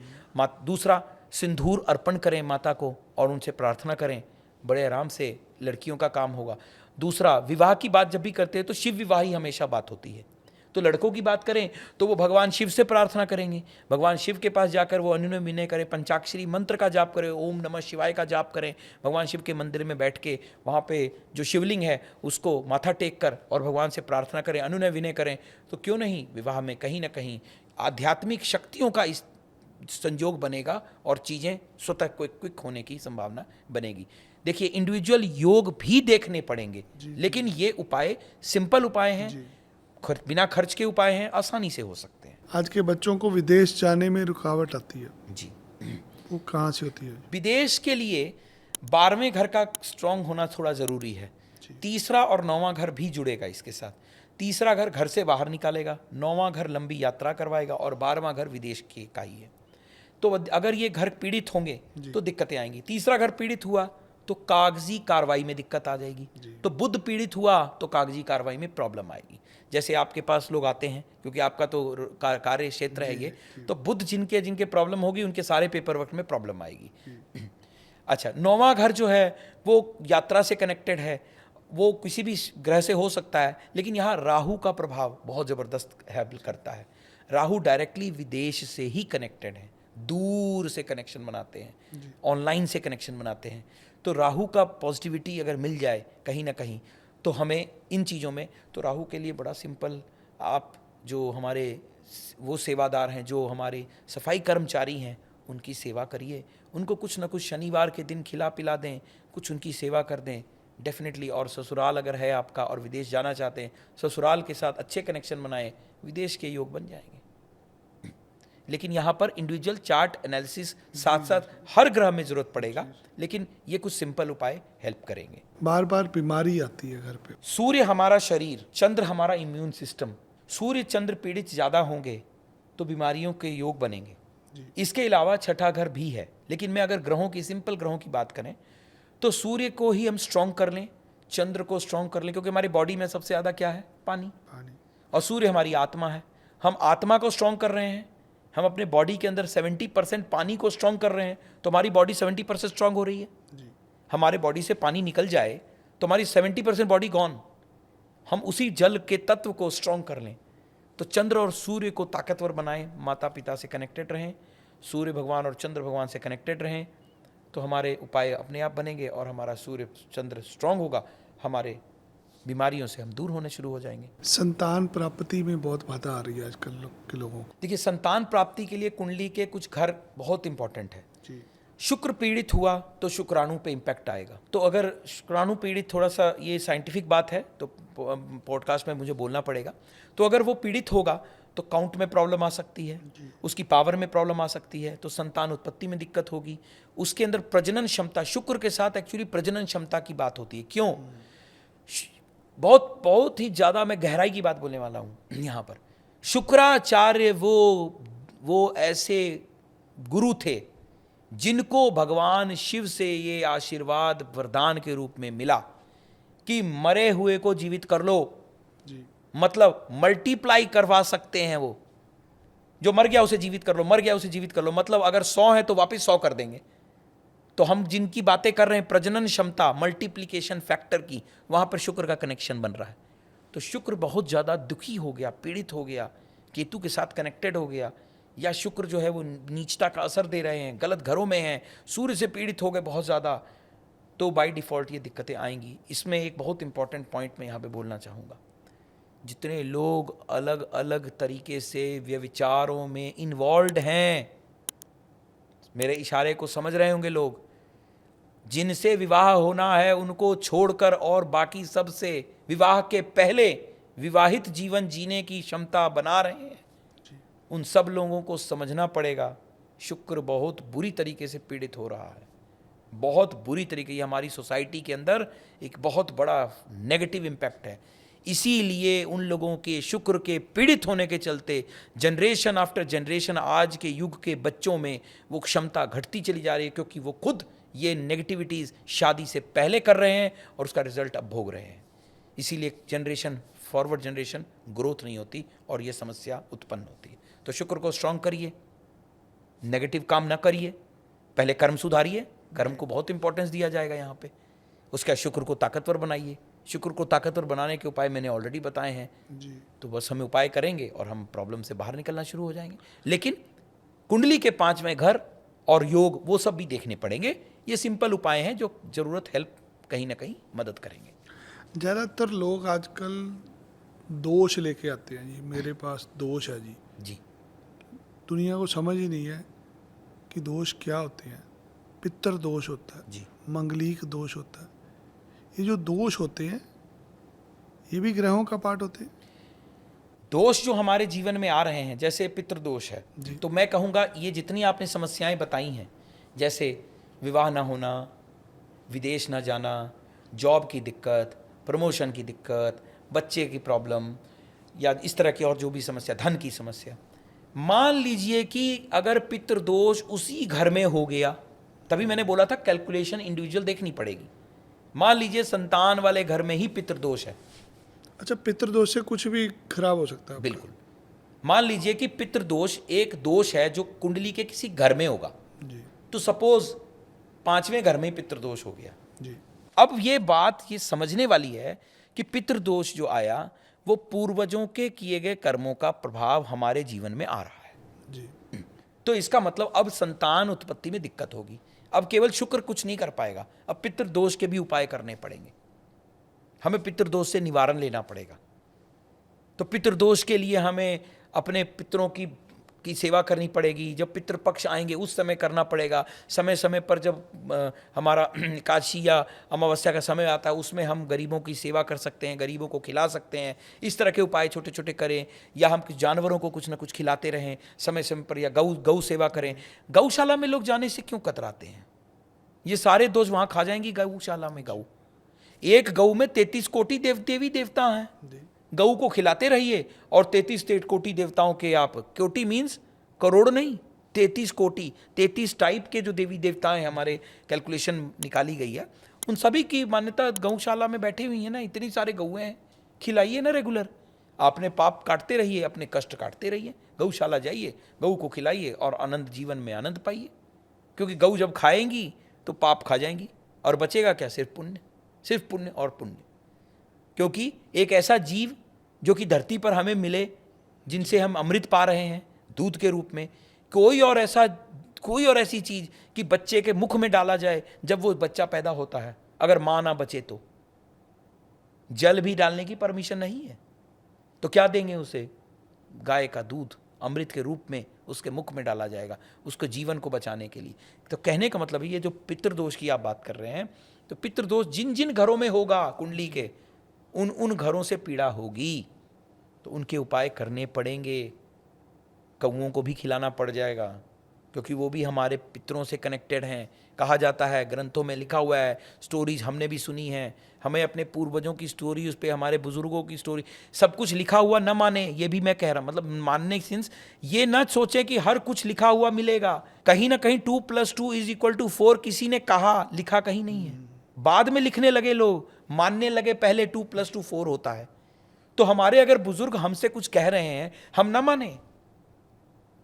दूसरा, सिंदूर अर्पण करें माता को और उनसे प्रार्थना करें, बड़े आराम से लड़कियों का काम होगा। दूसरा, विवाह की बात जब भी करते हैं तो शिव विवाह ही हमेशा बात होती है। तो लड़कों की बात करें तो वो भगवान शिव से प्रार्थना करेंगे, भगवान शिव के पास जाकर वो अनुनय विनय करें, पंचाक्षरी मंत्र का जाप करें, ओम नमः शिवाय का जाप करें, भगवान शिव के मंदिर में बैठ के वहाँ पे जो शिवलिंग है उसको माथा टेक कर और भगवान से प्रार्थना करें, अनुनय विनय करें। तो क्यों नहीं विवाह में कहीं ना कहीं आध्यात्मिक शक्तियों का इस संयोग बनेगा और चीज़ें स्वतः क्विक होने की संभावना बनेगी। देखिए, इंडिविजुअल योग भी देखने पड़ेंगे, लेकिन ये उपाय सिंपल उपाय हैं, बिना खर्च के उपाय हैं, आसानी से हो सकते हैं। आज के बच्चों को विदेश जाने में रुकावट आती है जी, वो कहाँ से होती है? विदेश के लिए 12वें घर का स्ट्रांग होना थोड़ा ज़रूरी है। तीसरा और 9वां घर भी जुड़ेगा इसके साथ। तीसरा घर घर से बाहर निकालेगा, 9वां घर लंबी यात्रा करवाएगा, और 12वां घर विदेश के का ही है। तो अगर ये घर पीड़ित होंगे तो दिक्कतें आएंगी। तीसरा घर पीड़ित हुआ तो कागजी कार्रवाई में दिक्कत आ जाएगी। तो बुध पीड़ित हुआ तो कागजी कार्रवाई में प्रॉब्लम आएगी। जैसे आपके पास लोग आते हैं, क्योंकि आपका तो कार्य क्षेत्र है ये, तो बुध जिनके जिनके प्रॉब्लम होगी उनके सारे पेपर वर्क में प्रॉब्लम आएगी। अच्छा, 9वां घर जो है वो यात्रा से कनेक्टेड है, वो किसी भी ग्रह से हो सकता है, लेकिन यहाँ राहु का प्रभाव बहुत ज़बरदस्त हेल्प करता है। राहु डायरेक्टली विदेश से ही कनेक्टेड है, दूर से कनेक्शन बनाते हैं, ऑनलाइन से कनेक्शन बनाते हैं। तो राहु का पॉजिटिविटी अगर मिल जाए कहीं ना कहीं, तो हमें इन चीज़ों में, तो राहु के लिए बड़ा सिंपल, आप जो हमारे वो सेवादार हैं, जो हमारे सफाई कर्मचारी हैं, उनकी सेवा करिए, उनको कुछ ना कुछ शनिवार के दिन खिला पिला दें, कुछ उनकी सेवा कर दें डेफिनेटली। और ससुराल अगर है आपका और विदेश जाना चाहते हैं, ससुराल के साथ अच्छे कनेक्शन बनाएं, विदेश के योग बन जाएंगे। लेकिन यहाँ पर इंडिविजुअल चार्ट एनालिसिस साथ साथ हर ग्रह में जरूरत पड़ेगा, लेकिन ये कुछ सिंपल उपाय हेल्प करेंगे। बार बार बीमारी आती है घर पे। सूर्य हमारा शरीर, चंद्र हमारा इम्यून सिस्टम, सूर्य चंद्र पीड़ित ज़्यादा होंगे तो बीमारियों के योग बनेंगे। इसके अलावा 6ठा घर भी है, लेकिन मैं अगर ग्रहों की, सिंपल ग्रहों की बात करें तो सूर्य को ही हम स्ट्रॉन्ग कर लें, चंद्र को स्ट्रॉन्ग कर लें, क्योंकि हमारी बॉडी में सबसे ज़्यादा क्या है? पानी। और सूर्य हमारी आत्मा है, हम आत्मा को स्ट्रॉन्ग कर रहे हैं। हम अपने बॉडी के अंदर 70% पानी को स्ट्रॉन्ग कर रहे हैं, तो हमारी बॉडी 70% स्ट्रॉन्ग हो रही है। हमारे बॉडी से पानी निकल जाए तो हमारी 70% बॉडी गॉन। हम उसी जल के तत्व को स्ट्रॉन्ग कर लें। तो चंद्र और सूर्य को ताकतवर बनाएं, माता पिता से कनेक्टेड रहें, सूर्य भगवान और चंद्र भगवान से कनेक्टेड रहें, तो हमारे उपाय अपने आप बनेंगे और हमारा सूर्य चंद्र स्ट्रॉन्ग होगा, हमारे बीमारियों से हम दूर होने शुरू हो जाएंगे। संतान प्राप्ति में बहुत बाधा आ रही है आजकल के लोगों को। देखिए, संतान प्राप्ति के लिए कुंडली के कुछ घर बहुत इंपॉर्टेंट है। शुक्र पीड़ित हुआ तो शुक्राणु पे इम्पैक्ट आएगा। तो अगर शुक्राणु पीड़ित, थोड़ा सा ये साइंटिफिक बात है तो पॉडकास्ट में मुझे बोलना पड़ेगा, तो अगर वो पीड़ित होगा तो काउंट में प्रॉब्लम आ सकती है, उसकी पावर में प्रॉब्लम आ सकती है, तो संतान उत्पत्ति में दिक्कत होगी। उसके अंदर प्रजनन क्षमता, शुक्र के साथ एक्चुअली प्रजनन क्षमता की बात होती है। क्यों? बहुत बहुत ही ज़्यादा मैं गहराई की बात बोलने वाला हूँ यहाँ पर। शुक्राचार्य वो ऐसे गुरु थे जिनको भगवान शिव से ये आशीर्वाद वरदान के रूप में मिला कि मरे हुए को जीवित कर लो। मतलब मल्टीप्लाई करवा सकते हैं वो, जो मर गया उसे जीवित कर लो, मर गया उसे जीवित कर लो। मतलब अगर 100 है तो वापस 100 कर देंगे। तो हम जिनकी बातें कर रहे हैं प्रजनन क्षमता, मल्टीप्लिकेशन फैक्टर की, वहां पर शुक्र का कनेक्शन बन रहा है। तो शुक्र बहुत ज़्यादा दुखी हो गया, पीड़ित हो गया केतु के साथ कनेक्टेड हो गया, या शुक्र जो है वो नीचता का असर दे रहे हैं, गलत घरों में हैं, सूर्य से पीड़ित हो गए बहुत ज़्यादा, तो बाय डिफ़ॉल्ट ये दिक्कतें आएंगी। इसमें एक बहुत इंपॉर्टेंट पॉइंट मैं यहाँ पे बोलना चाहूँगा, जितने लोग अलग अलग तरीके से व्यभिचारों में इन्वॉल्व हैं, मेरे इशारे को समझ रहे होंगे लोग, जिनसे विवाह होना है उनको छोड़कर और बाकी सब से विवाह के पहले विवाहित जीवन जीने की क्षमता बना रहे हैं, उन सब लोगों को समझना पड़ेगा शुक्र बहुत बुरी तरीके से पीड़ित हो रहा है, बहुत बुरी तरीके। ये हमारी सोसाइटी के अंदर एक बहुत बड़ा नेगेटिव इम्पैक्ट है। इसीलिए उन लोगों के शुक्र के पीड़ित होने के चलते जनरेशन आफ्टर जनरेशन आज के युग के बच्चों में वो क्षमता घटती चली जा रही है, क्योंकि वो खुद ये नेगेटिविटीज़ शादी से पहले कर रहे हैं और उसका रिजल्ट अब भोग रहे हैं। इसीलिए जनरेशन फॉरवर्ड जनरेशन ग्रोथ नहीं होती और ये समस्या उत्पन्न होती है। तो शुक्र को स्ट्रांग करिए, नेगेटिव काम ना करिए, पहले कर्म सुधारिए, कर्म को बहुत इंपॉर्टेंस दिया जाएगा यहाँ पे। उसका शुक्र को ताकतवर बनाइए, शुक्र को ताकतवर बनाने के उपाय मैंने ऑलरेडी बताए हैं जी। तो बस हमें उपाय करेंगे और हम प्रॉब्लम से बाहर निकलना शुरू हो जाएंगे। लेकिन कुंडली के 5वें घर और योग वो सब भी देखने पड़ेंगे। ये सिंपल उपाय हैं जो ज़रूरत हेल्प कहीं ना कहीं मदद करेंगे। ज़्यादातर लोग आजकल दोष लेके आते हैं, जी मेरे पास दोष है जी। जी दुनिया को समझ ही नहीं है कि दोष क्या होते हैं। पितृ दोष होता है, जी मंगलिक दोष होता है। ये जो दोष होते हैं ये भी ग्रहों का पार्ट होते हैं। दोष जो हमारे जीवन में आ रहे हैं, जैसे पितृदोष है, जी। तो मैं कहूँगा ये जितनी आपने समस्याएं बताई हैं, जैसे विवाह ना होना, विदेश ना जाना, जॉब की दिक्कत, प्रमोशन की दिक्कत, बच्चे की प्रॉब्लम, या इस तरह की और जो भी समस्या, धन की समस्या, मान लीजिए कि अगर पितृदोष उसी घर में हो गया, तभी मैंने बोला था कैलकुलेशन इंडिविजुअल देखनी पड़ेगी। मान लीजिए संतान वाले घर में ही पितृदोष है। अच्छा, पितृदोष से कुछ भी खराब हो सकता है? बिल्कुल। मान लीजिए कि पितृदोष एक दोष है जो कुंडली के किसी घर में होगा, जी तो सपोज 5वें घर में पितृदोष हो गया। जी। अब ये बात ये समझने वाली है कि पितृदोष जो आया वो पूर्वजों के किए गए कर्मों का प्रभाव हमारे जीवन में आ रहा है। जी। तो इसका मतलब अब संतान उत्पत्ति में दिक्कत होगी। अब केवल शुक्र कुछ नहीं कर पाएगा, अब पितृदोष के भी उपाय करने पड़ेंगे, हमें पितृदोष से निवारण लेना पड़ेगा। तो पितृदोष के लिए हमें अपने पितरों की सेवा करनी पड़ेगी। जब पितृपक्ष आएंगे उस समय करना पड़ेगा। समय समय पर जब हमारा एकादशी या अमावस्या का समय आता है उसमें हम गरीबों की सेवा कर सकते हैं, गरीबों को खिला सकते हैं। इस तरह के उपाय छोटे छोटे करें, या हम जानवरों को कुछ ना कुछ खिलाते रहें समय समय पर, या गौ सेवा करें। गौशाला में लोग जाने से क्यों कतराते हैं? ये सारे दोष वहाँ खा जाएंगी गौशाला में। गौ, एक गौ में 33 कोटि देवी देवता हैं। गऊ को खिलाते रहिए और 33 कोटि देवताओं के आप, कोटि मीन्स करोड़ नहीं, 33 कोटि, 33 टाइप के जो देवी देवता हैं, हमारे कैलकुलेशन निकाली गई है, उन सभी की मान्यता गौशाला में बैठी हुई है ना। इतनी सारे गौएं हैं, खिलाइए ना रेगुलर। आपने पाप काटते रहिए, अपने कष्ट काटते रहिए, गौशाला जाइए, गऊ को खिलाइए और आनंद, जीवन में आनंद पाइए। क्योंकि गऊ जब खाएंगी तो पाप खा जाएंगी और बचेगा क्या? सिर्फ पुण्य, सिर्फ पुण्य और पुण्य। क्योंकि एक ऐसा जीव जो कि धरती पर हमें मिले, जिनसे हम अमृत पा रहे हैं दूध के रूप में, कोई और ऐसी चीज कि बच्चे के मुख में डाला जाए जब वो बच्चा पैदा होता है, अगर मां ना बचे तो जल भी डालने की परमिशन नहीं है, तो क्या देंगे उसे? गाय का दूध अमृत के रूप में उसके मुख में डाला जाएगा, उसके जीवन को बचाने के लिए। तो कहने का मतलब है, ये जो पितृदोष की आप बात कर रहे हैं, तो पितृदोष जिन जिन घरों में होगा कुंडली के, उन घरों से पीड़ा होगी, तो उनके उपाय करने पड़ेंगे। कौओं को भी खिलाना पड़ जाएगा, क्योंकि वो भी हमारे पितरों से कनेक्टेड हैं। कहा जाता है, ग्रंथों में लिखा हुआ है, स्टोरीज हमने भी सुनी हैं, हमें अपने पूर्वजों की स्टोरी, उस पर हमारे बुजुर्गों की स्टोरी, सब कुछ लिखा हुआ न माने, ये भी मैं कह रहा, मतलब मानने सेंस ये ना सोचे कि हर कुछ लिखा हुआ मिलेगा। कहीं ना कहीं 2+2=4 किसी ने कहा, लिखा कहीं नहीं है। बाद में लिखने लगे लोग, मानने लगे, पहले 2+2=4 होता है। तो हमारे अगर बुजुर्ग हमसे कुछ कह रहे हैं, हम ना माने,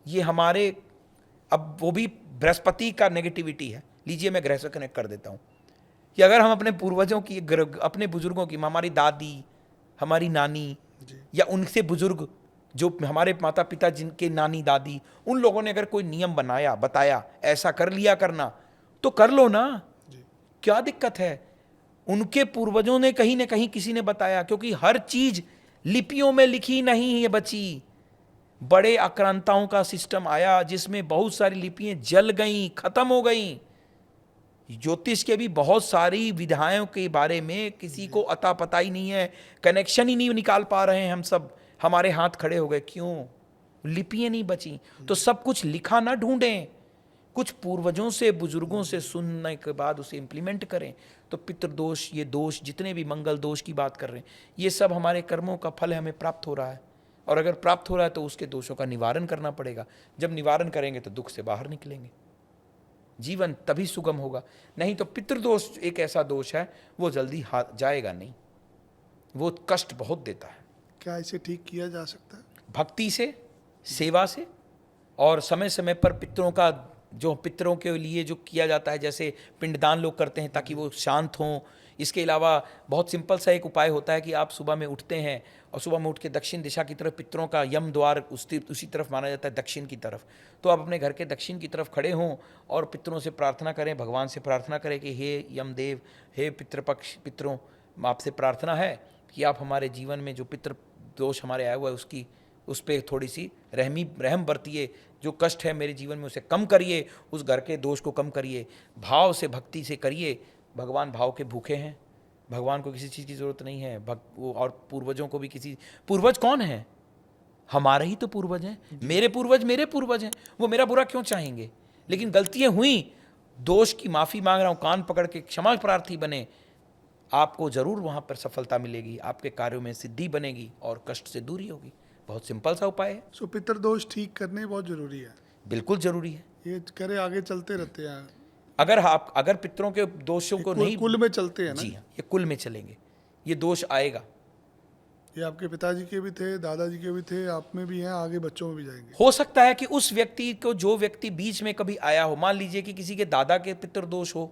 ये हमारे, अब वो भी बृहस्पति का नेगेटिविटी है। लीजिए मैं ग्रह से कनेक्ट कर देता हूं कि अगर हम अपने पूर्वजों की, अपने बुजुर्गों की, हमारी दादी, हमारी नानी या उनसे बुजुर्ग जो हमारे माता पिता जिनके नानी दादी, उन लोगों ने अगर कोई नियम बनाया, बताया ऐसा कर लिया करना, तो कर लो ना, क्या दिक्कत है। उनके पूर्वजों ने कहीं ना कहीं किसी ने बताया, क्योंकि हर चीज लिपियों में लिखी नहीं है बची। बड़े आक्रांताओं का सिस्टम आया जिसमें बहुत सारी लिपियां जल गईं, खत्म हो गईं। ज्योतिष के भी बहुत सारी विधाओं के बारे में किसी को अता पता ही नहीं है, कनेक्शन ही नहीं निकाल पा रहे हैं हम सब। हमारे हाथ खड़े हो गए, क्यों? लिपियां नहीं बची। तो सब कुछ लिखा ना ढूंढें, कुछ पूर्वजों से, बुजुर्गों से सुनने के बाद उसे इंप्लीमेंट करें। तो पितृदोष, ये दोष, जितने भी मंगल दोष की बात कर रहे हैं, ये सब हमारे कर्मों का फल हमें प्राप्त हो रहा है। और अगर प्राप्त हो रहा है तो उसके दोषों का निवारण करना पड़ेगा। जब निवारण करेंगे तो दुख से बाहर निकलेंगे, जीवन तभी सुगम होगा। नहीं तो पितृदोष एक ऐसा दोष है, वो जल्दी जाएगा नहीं, वो कष्ट बहुत देता है। क्या इसे ठीक किया जा सकता है? भक्ति से, सेवा से, और समय समय पर पितरों का, जो पितरों के लिए जो किया जाता है, जैसे पिंडदान लोग करते हैं ताकि वो शांत हों। इसके अलावा बहुत सिंपल सा एक उपाय होता है कि आप सुबह में उठते हैं और सुबह में उठ के दक्षिण दिशा की तरफ, पितरों का यम द्वार उसी तरफ माना जाता है, दक्षिण की तरफ। तो आप अपने घर के दक्षिण की तरफ खड़े हों और पितरों से प्रार्थना करें, भगवान से प्रार्थना करें कि हे यमदेव, हे पितृपक्ष, पितरों, आपसे प्रार्थना है कि आप हमारे जीवन में जो पितृ दोष हमारे आया हुआ है उस पर थोड़ी सी रहम बरतिए, जो कष्ट है मेरे जीवन में उसे कम करिए, उस घर के दोष को कम करिए। भाव से, भक्ति से करिए। भगवान भाव के भूखे हैं, भगवान को किसी चीज़ की ज़रूरत नहीं है। और पूर्वजों को भी पूर्वज कौन है? हमारे ही तो पूर्वज हैं। मेरे पूर्वज हैं, वो मेरा बुरा क्यों चाहेंगे? लेकिन गलतियाँ हुई, दोष की माफ़ी मांग रहा हूँ, कान पकड़ के क्षमा प्रार्थी बने, आपको ज़रूर वहाँ पर सफलता मिलेगी, आपके कार्यों में सिद्धि बनेगी और कष्ट से दूरी होगी। बहुत सिंपल सा उपाय है। सो पितृदोष ठीक करने बहुत जरूरी है। बिल्कुल जरूरी है। ये करे आगे चलते रहते हैं। अगर पितरों के दोषों को नहीं, कुल में चलते हैं ना? जी हाँ, ये कुल में चलेंगे, ये दोष आएगा। ये आपके पिताजी के भी थे, दादाजी के भी थे, आप में भी हैं, आगे बच्चों में भी जाएंगे। हो सकता है कि उस व्यक्ति को, जो व्यक्ति बीच में कभी आया हो, मान लीजिए कि किसी के दादा के पितृदोष हो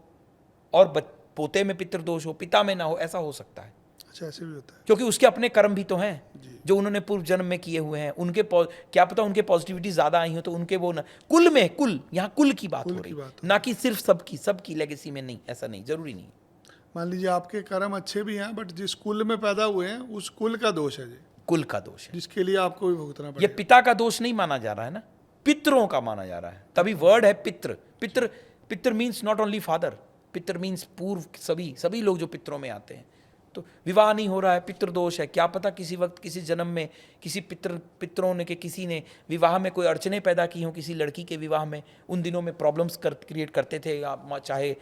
और पोते में पितृदोष हो, पिता में ना हो, ऐसा हो सकता है। अच्छा, ऐसे भी होता है। क्योंकि उसके अपने कर्म भी तो हैं जो उन्होंने पूर्व जन्म में किए हुए हैं। उनके क्या पता उनके पॉजिटिविटी ज्यादा आई हो तो उनके वो ना, कुल यहाँ कुल की बात हो रही, ना कि सिर्फ सबकी लेगेसी में नहीं, ऐसा नहीं, जरूरी नहीं। मान लीजिए आपके कर्म अच्छे भी हैं, बट जिस कुल में पैदा हुए हैं उस कुल का दोष है जी, कुल का दोष है, जिसके लिए आपको भी भुगतना पड़ेगा। ये पिता का दोष नहीं माना जा रहा है ना, पितरों का माना जा रहा है। तभी वर्ड है पित्र मीन्स नॉट ओनली फादर, पितर मीन्स पूर्व, सभी लोग जो पितरों में आते हैं। तो विवाह नहीं हो रहा है, पितृदोष है। क्या पता किसी वक्त, किसी जन्म में किसी पितरों ने, किसी ने विवाह में कोई अड़चने पैदा की हों, किसी लड़की के विवाह में, उन दिनों में प्रॉब्लम्स क्रिएट करते थे, चाहे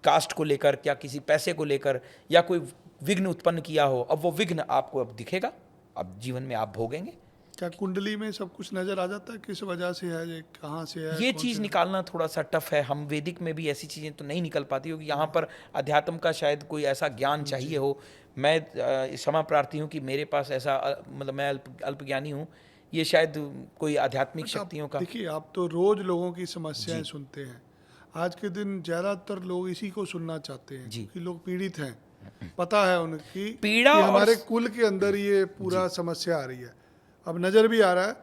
कास्ट को लेकर या किसी पैसे को लेकर, या कोई विघ्न उत्पन्न किया हो। अब वो विघ्न आपको अब दिखेगा, अब जीवन में आप भोगेंगे। क्या कुंडली में सब कुछ नजर आ जाता है, किस वजह से है, ये कहाँ से है? ये चीज़ निकालना थोड़ा सा टफ है। हम वैदिक में भी ऐसी चीज़ें तो नहीं निकल पाती, क्योंकि यहाँ पर अध्यात्म का शायद कोई ऐसा ज्ञान चाहिए हो। मैं क्षमा प्रार्थी हूँ कि मेरे पास ऐसा, मतलब मैं अल्पज्ञानी हूँ। ये शायद कोई आध्यात्मिक शक्तियों का। देखिए, आप तो रोज लोगों की समस्याएं सुनते हैं। आज के दिन ज़्यादातर लोग इसी को सुनना चाहते हैं कि लोग पीड़ित हैं, पता है उनकी पीड़ा, कि हमारे कुल के अंदर ये पूरा समस्या आ रही है। अब नज़र भी आ रहा है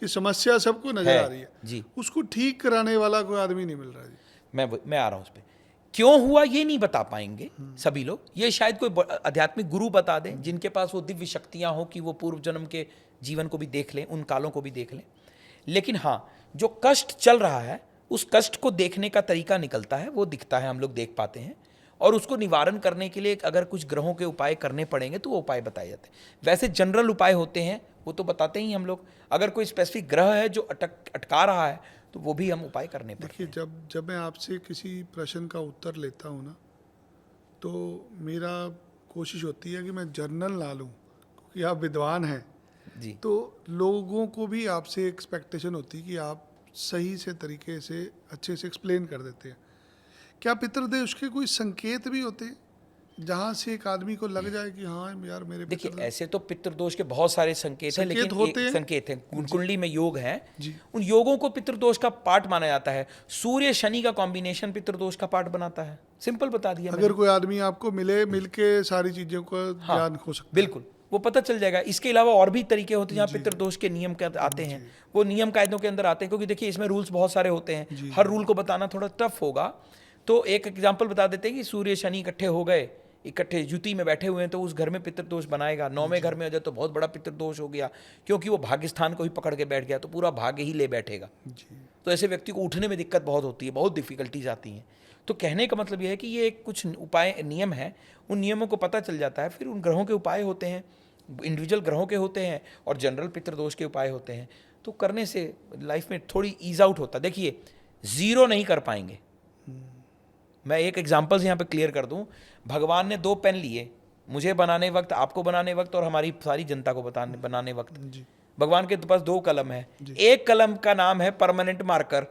कि समस्या सबको नजर आ रही है जी, उसको ठीक कराने वाला कोई आदमी नहीं मिल रहा जी। मैं आ रहा हूँ उस पर। क्यों हुआ ये नहीं बता पाएंगे सभी लोग, ये शायद कोई आध्यात्मिक गुरु बता दें, जिनके पास वो दिव्य शक्तियाँ हो कि वो पूर्व जन्म के जीवन को भी देख लें, उन कालों को भी देख लें। लेकिन हाँ, जो कष्ट चल रहा है, उस कष्ट को देखने का तरीका निकलता है, वो दिखता है, हम लोग देख पाते हैं। और उसको निवारण करने के लिए अगर कुछ ग्रहों के उपाय करने पड़ेंगे तो वो उपाय बताए जाते हैं। वैसे जनरल उपाय होते हैं, वो तो बताते ही हम लोग। अगर कोई स्पेसिफिक ग्रह है जो अटका रहा है तो वो भी हम उपाय करने पड़ते हैं। देखिए, जब मैं आपसे किसी प्रश्न का उत्तर लेता हूँ ना, तो मेरा कोशिश होती है कि मैं जर्नल ना लूँ, क्योंकि आप विद्वान हैं जी। तो लोगों को भी आपसे एक्सपेक्टेशन होती है कि आप सही से तरीके से अच्छे से एक्सप्लेन कर देते हैं। क्या पितृदेश के कोई संकेत भी होते हैं जहाँ से एक आदमी को लग जाए कि हाँ यार मेरे? देखिए, ऐसे तो पितृदोष के बहुत सारे संकेत हैं, लेकिन एक संकेत है, कुंडली में योग हैं, उन योगों को पितृदोष का पार्ट माना जाता है। सूर्य शनि का कॉम्बिनेशन पितृदोष का पार्ट बनाता है। सिंपल बता दिया। अगर कोई आदमी आपको मिले, मिलके सारी चीजों का ज्ञान हो सकता है। बिल्कुल, वो पता चल जाएगा। इसके अलावा और भी तरीके होते हैं जहाँ पितृदोष के नियम के आते हैं, वो नियम कायदों के अंदर आते हैं, क्योंकि देखिए इसमें रूल्स बहुत सारे होते हैं, हर रूल को बताना थोड़ा टफ होगा। तो एक एग्जाम्पल बता देते हैं कि सूर्य शनि इकट्ठे हो गए, इकट्ठे युति में बैठे हुए हैं, तो उस घर में पितृदोष बनाएगा। 9वें घर में हो जाए तो बहुत बड़ा पितृदोष हो गया, क्योंकि वो भाग्य स्थान को ही पकड़ के बैठ गया, तो पूरा भाग्य ही ले बैठेगा। तो ऐसे व्यक्ति को उठने में दिक्कत बहुत होती है, बहुत डिफिकल्टीज आती हैं। तो कहने का मतलब यह है कि ये कुछ उपाय नियम है, उन नियमों को पता चल जाता है, फिर उन ग्रहों के उपाय होते हैं, इंडिविजुअल ग्रहों के होते हैं और जनरल पितृदोष के उपाय होते हैं। तो करने से लाइफ में थोड़ी ईज आउट होता है। देखिए, जीरो नहीं कर पाएंगे। मैं एक एग्जाम्पल यहाँ पे क्लियर कर दूं, भगवान ने 2 पेन लिए, मुझे बनाने वक्त, आपको बनाने वक्त और हमारी सारी जनता को बनाने वक्त। भगवान के पास 2 कलम है। एक कलम का नाम है परमानेंट मार्कर,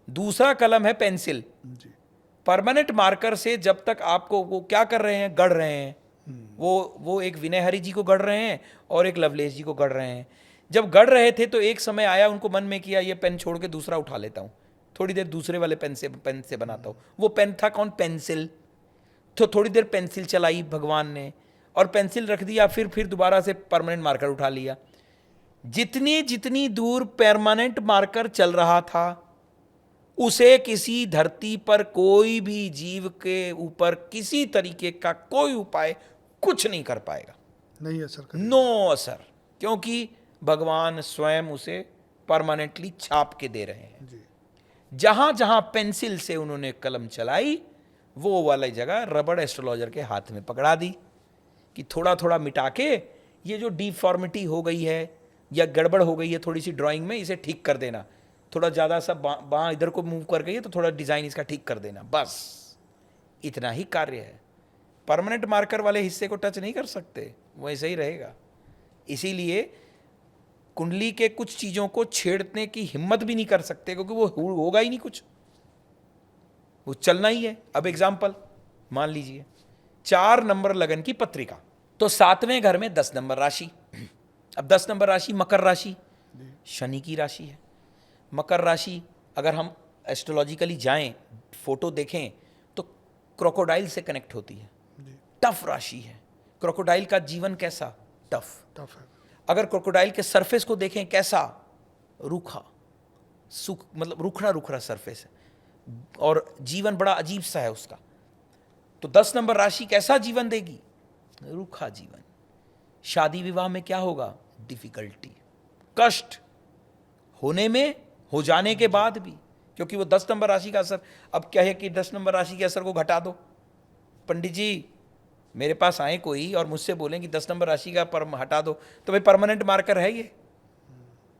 दूसरा कलम है पेंसिल। परमानेंट मार्कर से जब तक आपको वो क्या कर रहे हैं, गढ़ रहे हैं, वो एक विनय हरि जी को गढ़ रहे हैं और एक लवलेश जी को गढ़ रहे हैं। जब गढ़ रहे थे तो एक समय आया, उनको मन में किया ये पेन छोड़ के दूसरा उठा लेता हूँ, थोड़ी देर दूसरे वाले पेन से बनाता हूँ। वो पेन था कौन? पेंसिल। तो थोड़ी देर पेंसिल चलाई भगवान ने और पेंसिल रख दिया, फिर दोबारा से परमानेंट मार्कर उठा लिया। जितनी दूर परमानेंट मार्कर चल रहा था, उसे किसी धरती पर कोई भी जीव के ऊपर किसी तरीके का कोई उपाय कुछ नहीं कर पाएगा, नहीं असर कर, नो असर, क्योंकि भगवान स्वयं उसे परमानेंटली छाप के दे रहे हैं। जहां जहां पेंसिल से उन्होंने कलम चलाई, वो वाली जगह रबड़ एस्ट्रोलॉजर के हाथ में पकड़ा दी कि थोड़ा थोड़ा मिटा के ये जो डिफॉर्मिटी हो गई है या गड़बड़ हो गई है थोड़ी सी ड्राइंग में, इसे ठीक कर देना। थोड़ा ज़्यादा सा बाँ इधर को मूव कर गई है तो थोड़ा डिज़ाइन इसका ठीक कर देना, बस इतना ही कार्य है। परमानेंट मार्कर वाले हिस्से को टच नहीं कर सकते, वैसे ही रहेगा। इसीलिए कुंडली के कुछ चीज़ों को छेड़ने की हिम्मत भी नहीं कर सकते, क्योंकि वो होगा ही नहीं कुछ, वो चलना ही है। अब एग्जाम्पल मान लीजिए 4 नंबर लगन की पत्रिका, तो 7वें घर में 10 नंबर राशि। अब 10 नंबर राशि मकर राशि, शनि की राशि है। मकर राशि अगर हम एस्ट्रोलॉजिकली जाएं, फोटो देखें तो क्रोकोडाइल से कनेक्ट होती है, टफ राशि है। क्रोकोडाइल का जीवन कैसा? टफ है। अगर क्रोकोडाइल के सरफेस को देखें कैसा? रूखा, मतलब रूखा सरफेस है और जीवन बड़ा अजीब सा है उसका। तो 10 नंबर राशि कैसा जीवन देगी? रूखा जीवन। शादी विवाह में क्या होगा? डिफिकल्टी, कष्ट होने में, हो जाने के बाद भी, क्योंकि वो 10 नंबर राशि का असर। अब क्या है कि 10 नंबर राशि के असर को घटा दो। पंडित जी मेरे पास आए कोई और मुझसे बोलें कि 10 नंबर राशि का हटा दो, तो भाई परमानेंट मार्कर है ये।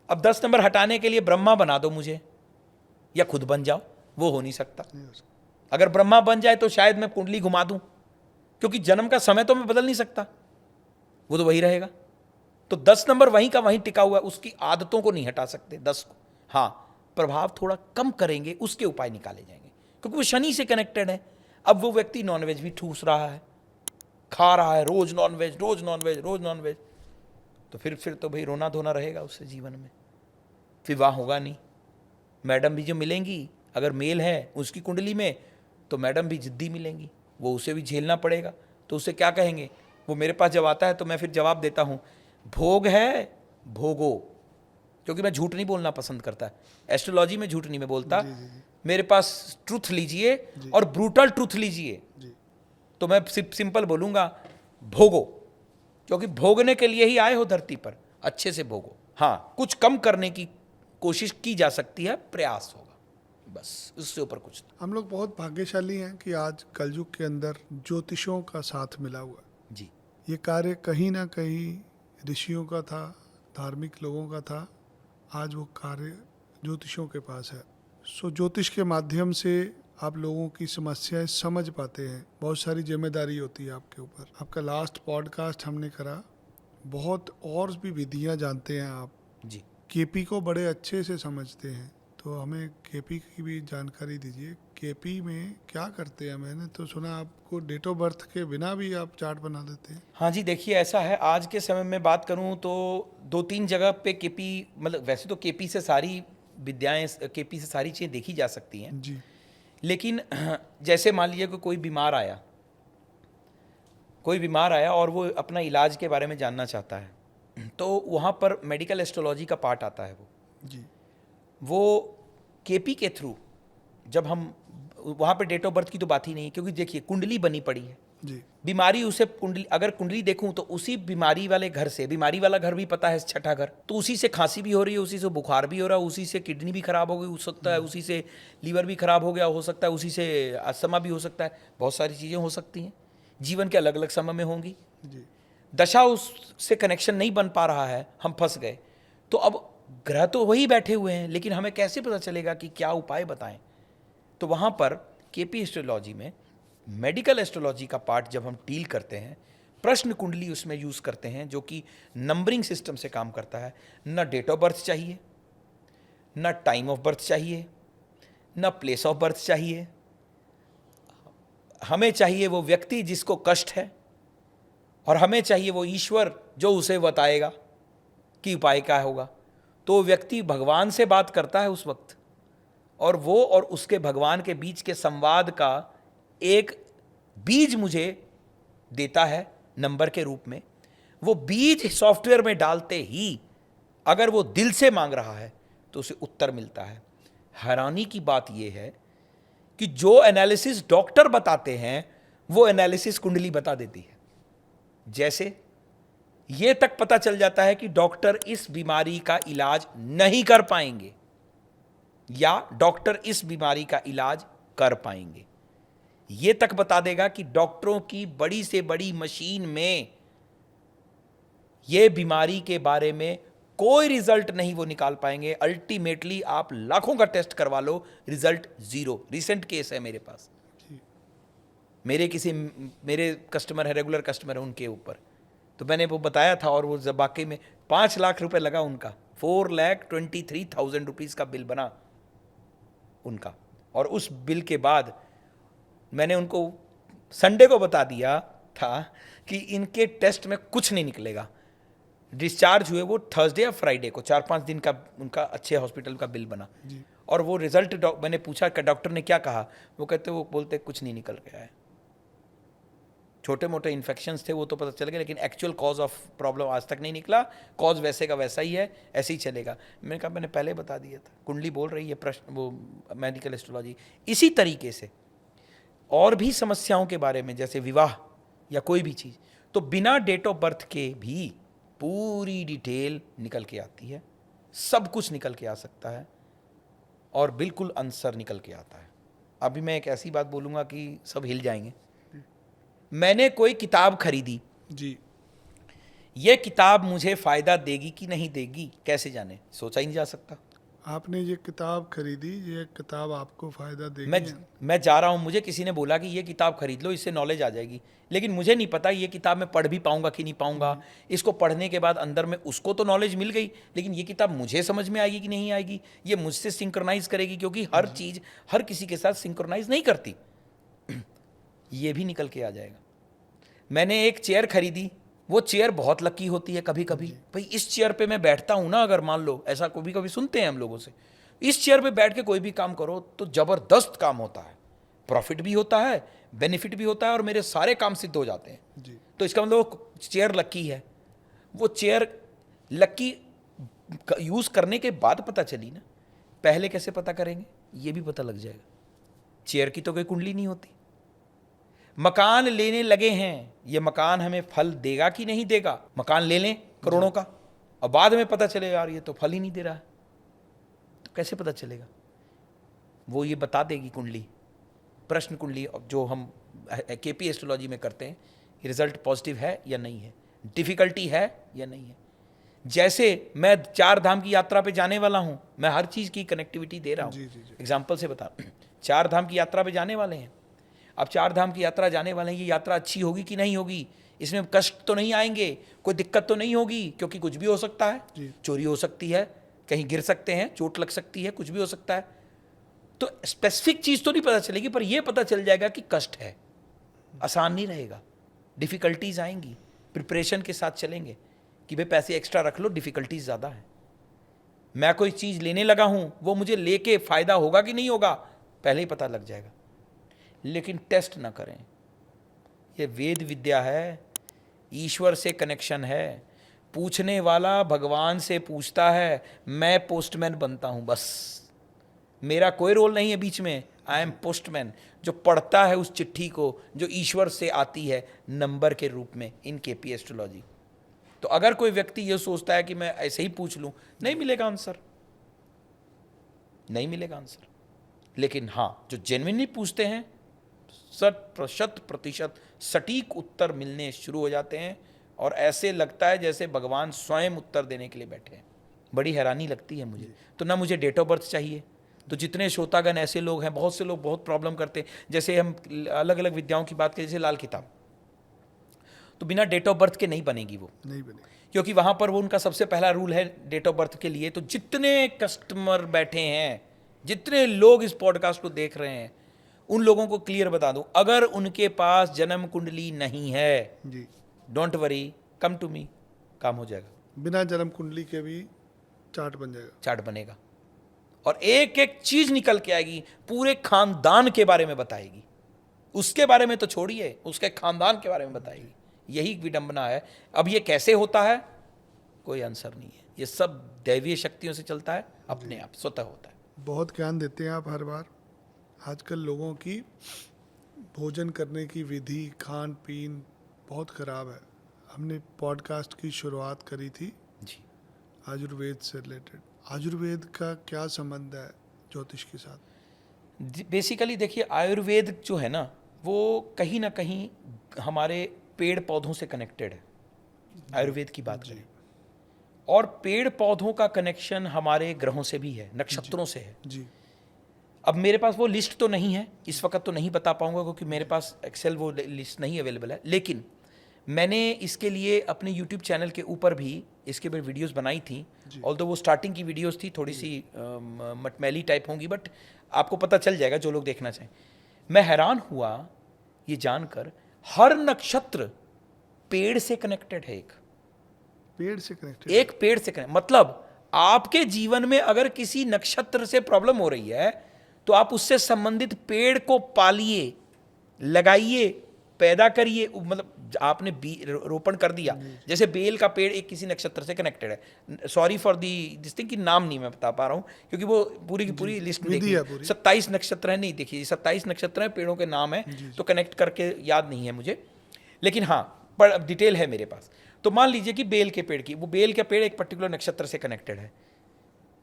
अब 10 नंबर हटाने के लिए ब्रह्मा बना दो मुझे, या खुद बन जाओ, वो हो नहीं सकता। अगर ब्रह्मा बन जाए तो शायद मैं कुंडली घुमा दूं, क्योंकि जन्म का समय तो मैं बदल नहीं सकता, वो तो वही रहेगा। तो 10 नंबर वहीं का वहीं टिका हुआ है, उसकी आदतों को नहीं हटा सकते 10 को। हाँ, प्रभाव थोड़ा कम करेंगे, उसके उपाय निकाले जाएंगे, क्योंकि वो शनि से कनेक्टेड है। अब वो व्यक्ति नॉनवेज भी ठूस रहा है, खा रहा है रोज नॉनवेज, तो फिर तो भाई रोना धोना रहेगा उससे जीवन में, विवाह होगा नहीं। मैडम भी जो मिलेंगी, अगर मेल है उसकी कुंडली में, तो मैडम भी जिद्दी मिलेंगी, वो उसे भी झेलना पड़ेगा। तो उसे क्या कहेंगे? वो मेरे पास जब आता है तो मैं फिर जवाब देता हूँ, भोग है भोगो, क्योंकि मैं झूठ नहीं बोलना पसंद करता। एस्ट्रोलॉजी में झूठ नहीं मैं बोलता। मेरे पास ट्रूथ लीजिए और ब्रूटल ट्रूथ लीजिए, तो मैं सिंपल बोलूँगा भोगो, क्योंकि भोगने के लिए ही आए हो धरती पर, अच्छे से भोगो। हाँ, कुछ कम करने की कोशिश की जा सकती है, प्रयास होगा, बस उससे ऊपर कुछ नहीं। हम लोग बहुत भाग्यशाली हैं कि आज कलयुग के अंदर ज्योतिषों का साथ मिला हुआ है। जी, ये कार्य कहीं ना कहीं ऋषियों का था, धार्मिक लोगों का था, आज वो कार्य ज्योतिषों के पास है। सो ज्योतिष के माध्यम से आप लोगों की समस्याएं समझ पाते हैं। बहुत सारी जिम्मेदारी होती है आपके ऊपर। आपका लास्ट पॉडकास्ट हमने करा, बहुत और भी विधियां जानते हैं आप जी। केपी को बड़े अच्छे से समझते हैं, तो हमें केपी की भी जानकारी दीजिए। केपी में क्या करते हैं? मैंने तो सुना आपको डेट ऑफ बर्थ के बिना भी आप चार्ट बना देते हैं। हाँ जी, देखिए ऐसा है, आज के समय में बात करूँ तो 2-3 जगह पे केपी, मतलब वैसे तो केपी से सारी विद्याएं, केपी से सारी चीज़ें देखी जा सकती हैं जी। लेकिन जैसे मान लीजिए कि कोई बीमार आया, कोई बीमार आया और वो अपना इलाज के बारे में जानना चाहता है, तो वहाँ पर मेडिकल एस्ट्रोलॉजी का पार्ट आता है। जी वो केपी के थ्रू जब हम वहाँ पे डेट ऑफ बर्थ की तो बात ही नहीं है, क्योंकि देखिए कुंडली बनी पड़ी है, जी बीमारी उसे कुंडली, अगर कुंडली देखूं तो उसी बीमारी वाले घर से, बीमारी वाला घर भी पता है छठा घर, तो उसी से खांसी भी हो रही है, उसी से बुखार भी हो रहा है, उसी से किडनी भी खराब हो गई हो सकता है, उसी से लीवर भी खराब हो गया हो सकता है, उसी से अस्थमा भी हो सकता है, बहुत सारी चीज़ें हो सकती हैं, जीवन के अलग अलग समय में होंगी। जी दशा उससे कनेक्शन नहीं बन पा रहा है, हम फंस गए। तो अब ग्रह तो वही बैठे हुए हैं, लेकिन हमें कैसे पता चलेगा कि क्या उपाय बताएं? तो वहाँ पर केपी एस्ट्रोलॉजी में मेडिकल एस्ट्रोलॉजी का पार्ट जब हम डील करते हैं, प्रश्न कुंडली उसमें यूज़ करते हैं, जो कि नंबरिंग सिस्टम से काम करता है। न डेट ऑफ बर्थ चाहिए, न टाइम ऑफ बर्थ चाहिए, न प्लेस ऑफ बर्थ चाहिए, हमें चाहिए वो व्यक्ति जिसको कष्ट है, और हमें चाहिए वो ईश्वर जो उसे बताएगा कि उपाय क्या होगा। तो व्यक्ति भगवान से बात करता है उस वक्त, और वो और उसके भगवान के बीच के संवाद का एक बीज मुझे देता है नंबर के रूप में। वो बीज सॉफ्टवेयर में डालते ही अगर वो दिल से मांग रहा है तो उसे उत्तर मिलता है। हैरानी की बात यह है कि जो एनालिसिस डॉक्टर बताते हैं वो एनालिसिस कुंडली बता देती है। जैसे ये तक पता चल जाता है कि डॉक्टर इस बीमारी का इलाज नहीं कर पाएंगे, या डॉक्टर इस बीमारी का इलाज कर पाएंगे। ये तक बता देगा कि डॉक्टरों की बड़ी से बड़ी मशीन में ये बीमारी के बारे में कोई रिजल्ट नहीं वो निकाल पाएंगे। अल्टीमेटली आप लाखों का टेस्ट करवा लो, रिजल्ट जीरो। रिसेंट केस है मेरे पास, मेरे कस्टमर है, रेगुलर कस्टमर है, उनके ऊपर तो मैंने वो बताया था, और वो वाकई में 5 लाख रुपए लगा उनका, 4,23,000 रुपीज़ का बिल बना उनका। और उस बिल के बाद मैंने उनको संडे को बता दिया था कि इनके टेस्ट में कुछ नहीं निकलेगा। डिस्चार्ज हुए वो थर्सडे या फ्राइडे को, 4-5 दिन का उनका अच्छे हॉस्पिटल का बिल बना। और वो रिजल्ट मैंने पूछा कि डॉक्टर ने क्या कहा, वो बोलते कुछ नहीं निकल गया है, छोटे मोटे इन्फेक्शंस थे वो तो पता चल गया, लेकिन एक्चुअल कॉज ऑफ प्रॉब्लम आज तक नहीं निकला। कॉज वैसे का वैसा ही है, ऐसे ही चलेगा। मैंने कहा मैंने पहले बता दिया था, कुंडली बोल रही है, प्रश्न वो मेडिकल एस्ट्रोलॉजी। इसी तरीके से और भी समस्याओं के बारे में, जैसे विवाह या कोई भी चीज़, तो बिना डेट ऑफ बर्थ के भी पूरी डिटेल निकल के आती है, सब कुछ निकल के आ सकता है, और बिल्कुल आंसर निकल के आता है। अभी मैं एक ऐसी बात बोलूँगा कि सब हिल जाएंगे। मैंने कोई किताब खरीदी जी, ये किताब मुझे फ़ायदा देगी कि नहीं देगी कैसे जाने, सोचा ही नहीं जा सकता। आपने ये किताब खरीदी, ये किताब आपको फ़ायदा देगी? मैं जा रहा हूँ, मुझे किसी ने बोला कि ये किताब खरीद लो, इससे नॉलेज आ जाएगी, लेकिन मुझे नहीं पता ये किताब मैं पढ़ भी पाऊंगा कि नहीं पाऊंगा। इसको पढ़ने के बाद अंदर में उसको तो नॉलेज मिल गई, लेकिन ये किताब मुझे समझ में आएगी कि नहीं आएगी, ये मुझसे सिंक्रोनाइज करेगी, क्योंकि हर चीज़ हर किसी के साथ सिंक्रोनाइज नहीं करती। ये भी निकल के आ जाएगा। मैंने एक चेयर खरीदी, वो चेयर बहुत लकी होती है कभी कभी। भाई इस चेयर पे मैं बैठता हूँ ना, अगर मान लो ऐसा कभी कभी सुनते हैं हम लोगों से, इस चेयर पे बैठ के कोई भी काम करो तो ज़बरदस्त काम होता है, प्रॉफिट भी होता है, बेनिफिट भी होता है, और मेरे सारे काम सिद्ध हो जाते हैं जी। तो इसका मतलब चेयर लकी है। वो चेयर लकी यूज़ करने के बाद पता चली ना, पहले कैसे पता करेंगे ये भी पता लग जाएगा। चेयर की तो कोई कुंडली नहीं होती। मकान लेने लगे हैं, ये मकान हमें फल देगा कि नहीं देगा। मकान ले लें करोड़ों का, और बाद में पता चले यार ये तो फल ही नहीं दे रहा है, तो कैसे पता चलेगा? वो ये बता देगी कुंडली, प्रश्न कुंडली जो हम केपी एस्ट्रोलॉजी में करते हैं, रिजल्ट पॉजिटिव है या नहीं है, डिफिकल्टी है या नहीं है। जैसे मैं 4 धाम की यात्रा पे जाने वाला हूँ, मैं हर चीज़ की कनेक्टिविटी दे रहा हूँ। एग्जाम्पल से बता, 4 धाम की यात्रा पे जाने वाले हैं, अब 4 धाम की यात्रा जाने वाले हैं, ये यात्रा अच्छी होगी कि नहीं होगी, इसमें कष्ट तो नहीं आएंगे, कोई दिक्कत तो नहीं होगी, क्योंकि कुछ भी हो सकता है, चोरी हो सकती है, कहीं गिर सकते हैं, चोट लग सकती है, कुछ भी हो सकता है। तो स्पेसिफिक चीज़ तो नहीं पता चलेगी, पर यह पता चल जाएगा कि कष्ट है, आसान नहीं रहेगा, डिफ़िकल्टीज आएंगी। प्रिपरेशन के साथ चलेंगे कि भाई पैसे एक्स्ट्रा रख लो, डिफ़िकल्टीज ज़्यादा है। मैं कोई चीज़ लेने लगा हूँ, वो मुझे लेके फ़ायदा होगा कि नहीं होगा पहले ही पता लग जाएगा। लेकिन टेस्ट ना करें, ये वेद विद्या है, ईश्वर से कनेक्शन है। पूछने वाला भगवान से पूछता है, मैं पोस्टमैन बनता हूँ बस, मेरा कोई रोल नहीं है बीच में। आई एम पोस्टमैन, जो पढ़ता है उस चिट्ठी को जो ईश्वर से आती है नंबर के रूप में इन केपी एस्ट्रोलॉजी। तो अगर कोई व्यक्ति ये सोचता है कि मैं ऐसे ही पूछ लूँ, नहीं मिलेगा आंसर, नहीं मिलेगा आंसर। लेकिन हाँ, जो जेन्युइनली पूछते हैं 100% सटीक उत्तर मिलने शुरू हो जाते हैं और ऐसे लगता है जैसे भगवान स्वयं उत्तर देने के लिए बैठे हैं। बड़ी हैरानी लगती है मुझे। तो ना मुझे डेट ऑफ बर्थ चाहिए। तो जितने श्रोतागण ऐसे लोग हैं, बहुत से लोग बहुत प्रॉब्लम करते हैं। जैसे हम अलग अलग विद्याओं की बात करें, जैसे लाल किताब, तो बिना डेट ऑफ बर्थ के नहीं बनेगी वो, नहीं बनेगी, क्योंकि वहाँ पर वो उनका सबसे पहला रूल है डेट ऑफ बर्थ के लिए। तो जितने कस्टमर बैठे हैं, जितने लोग इस पॉडकास्ट को देख रहे हैं, उन लोगों को क्लियर बता दूं, अगर उनके पास जन्म कुंडली नहीं है जी, don't worry, come to me, काम हो जाएगा। बिना जन्म कुंडली के भी चार्ट बन जाएगा, चार्ट बनेगा और एक एक चीज निकल के आएगी, पूरे खानदान के बारे में बताएगी। उसके बारे में तो छोड़िए, उसके खानदान के बारे में बताएगी। यही विडंबना है। अब ये कैसे होता है, कोई आंसर नहीं है। ये सब दैवीय शक्तियों से चलता है, अपने आप स्वतः होता है। बहुत ज्ञान देते हैं आप हर बार। आजकल लोगों की भोजन करने की विधि, खान पीन बहुत खराब है। हमने पॉडकास्ट की शुरुआत करी थी जी, आयुर्वेद से रिलेटेड। आयुर्वेद का क्या संबंध है ज्योतिष के साथ? बेसिकली देखिए, आयुर्वेद जो है ना, वो कहीं ना कहीं हमारे पेड़ पौधों से कनेक्टेड है। आयुर्वेद की बात करें, और पेड़ पौधों का कनेक्शन हमारे ग्रहों से भी है, नक्षत्रों से है। जी, अब मेरे पास वो लिस्ट तो नहीं है इस वक्त, तो नहीं बता पाऊंगा क्योंकि मेरे पास एक्सेल वो लिस्ट नहीं अवेलेबल है। लेकिन मैंने इसके लिए अपने यूट्यूब चैनल के ऊपर भी इसके ऊपर वीडियोस बनाई थी। ऑल्दो वो स्टार्टिंग की वीडियोस थी, थोड़ी सी मटमैली टाइप होंगी, बट आपको पता चल जाएगा जो लोग देखना चाहें। मैं हैरान हुआ ये जानकर, हर नक्षत्र पेड़ से कनेक्टेड है। पेड़ से कनेक्टेड, एक पेड़ से कनेक्ट, मतलब आपके जीवन में अगर किसी नक्षत्र से प्रॉब्लम हो रही है तो आप उससे संबंधित पेड़ को पालिए, लगाइए, पैदा करिए। मतलब आपने रोपण कर दिया, जैसे बेल का पेड़ एक किसी नक्षत्र से कनेक्टेड है। Sorry for the this thing, कि नाम नहीं मैं बता पा रहा हूँ क्योंकि वो पूरी की पूरी लिस्ट में देखिए 27 नक्षत्र है। नहीं, देखिए 27 नक्षत्र है, पेड़ों के नाम है, तो कनेक्ट करके याद नहीं है मुझे, लेकिन हाँ पर डिटेल है मेरे पास। तो मान लीजिए कि बेल के पेड़ की, वो बेल का पेड़ एक पर्टिकुलर नक्षत्र से कनेक्टेड है।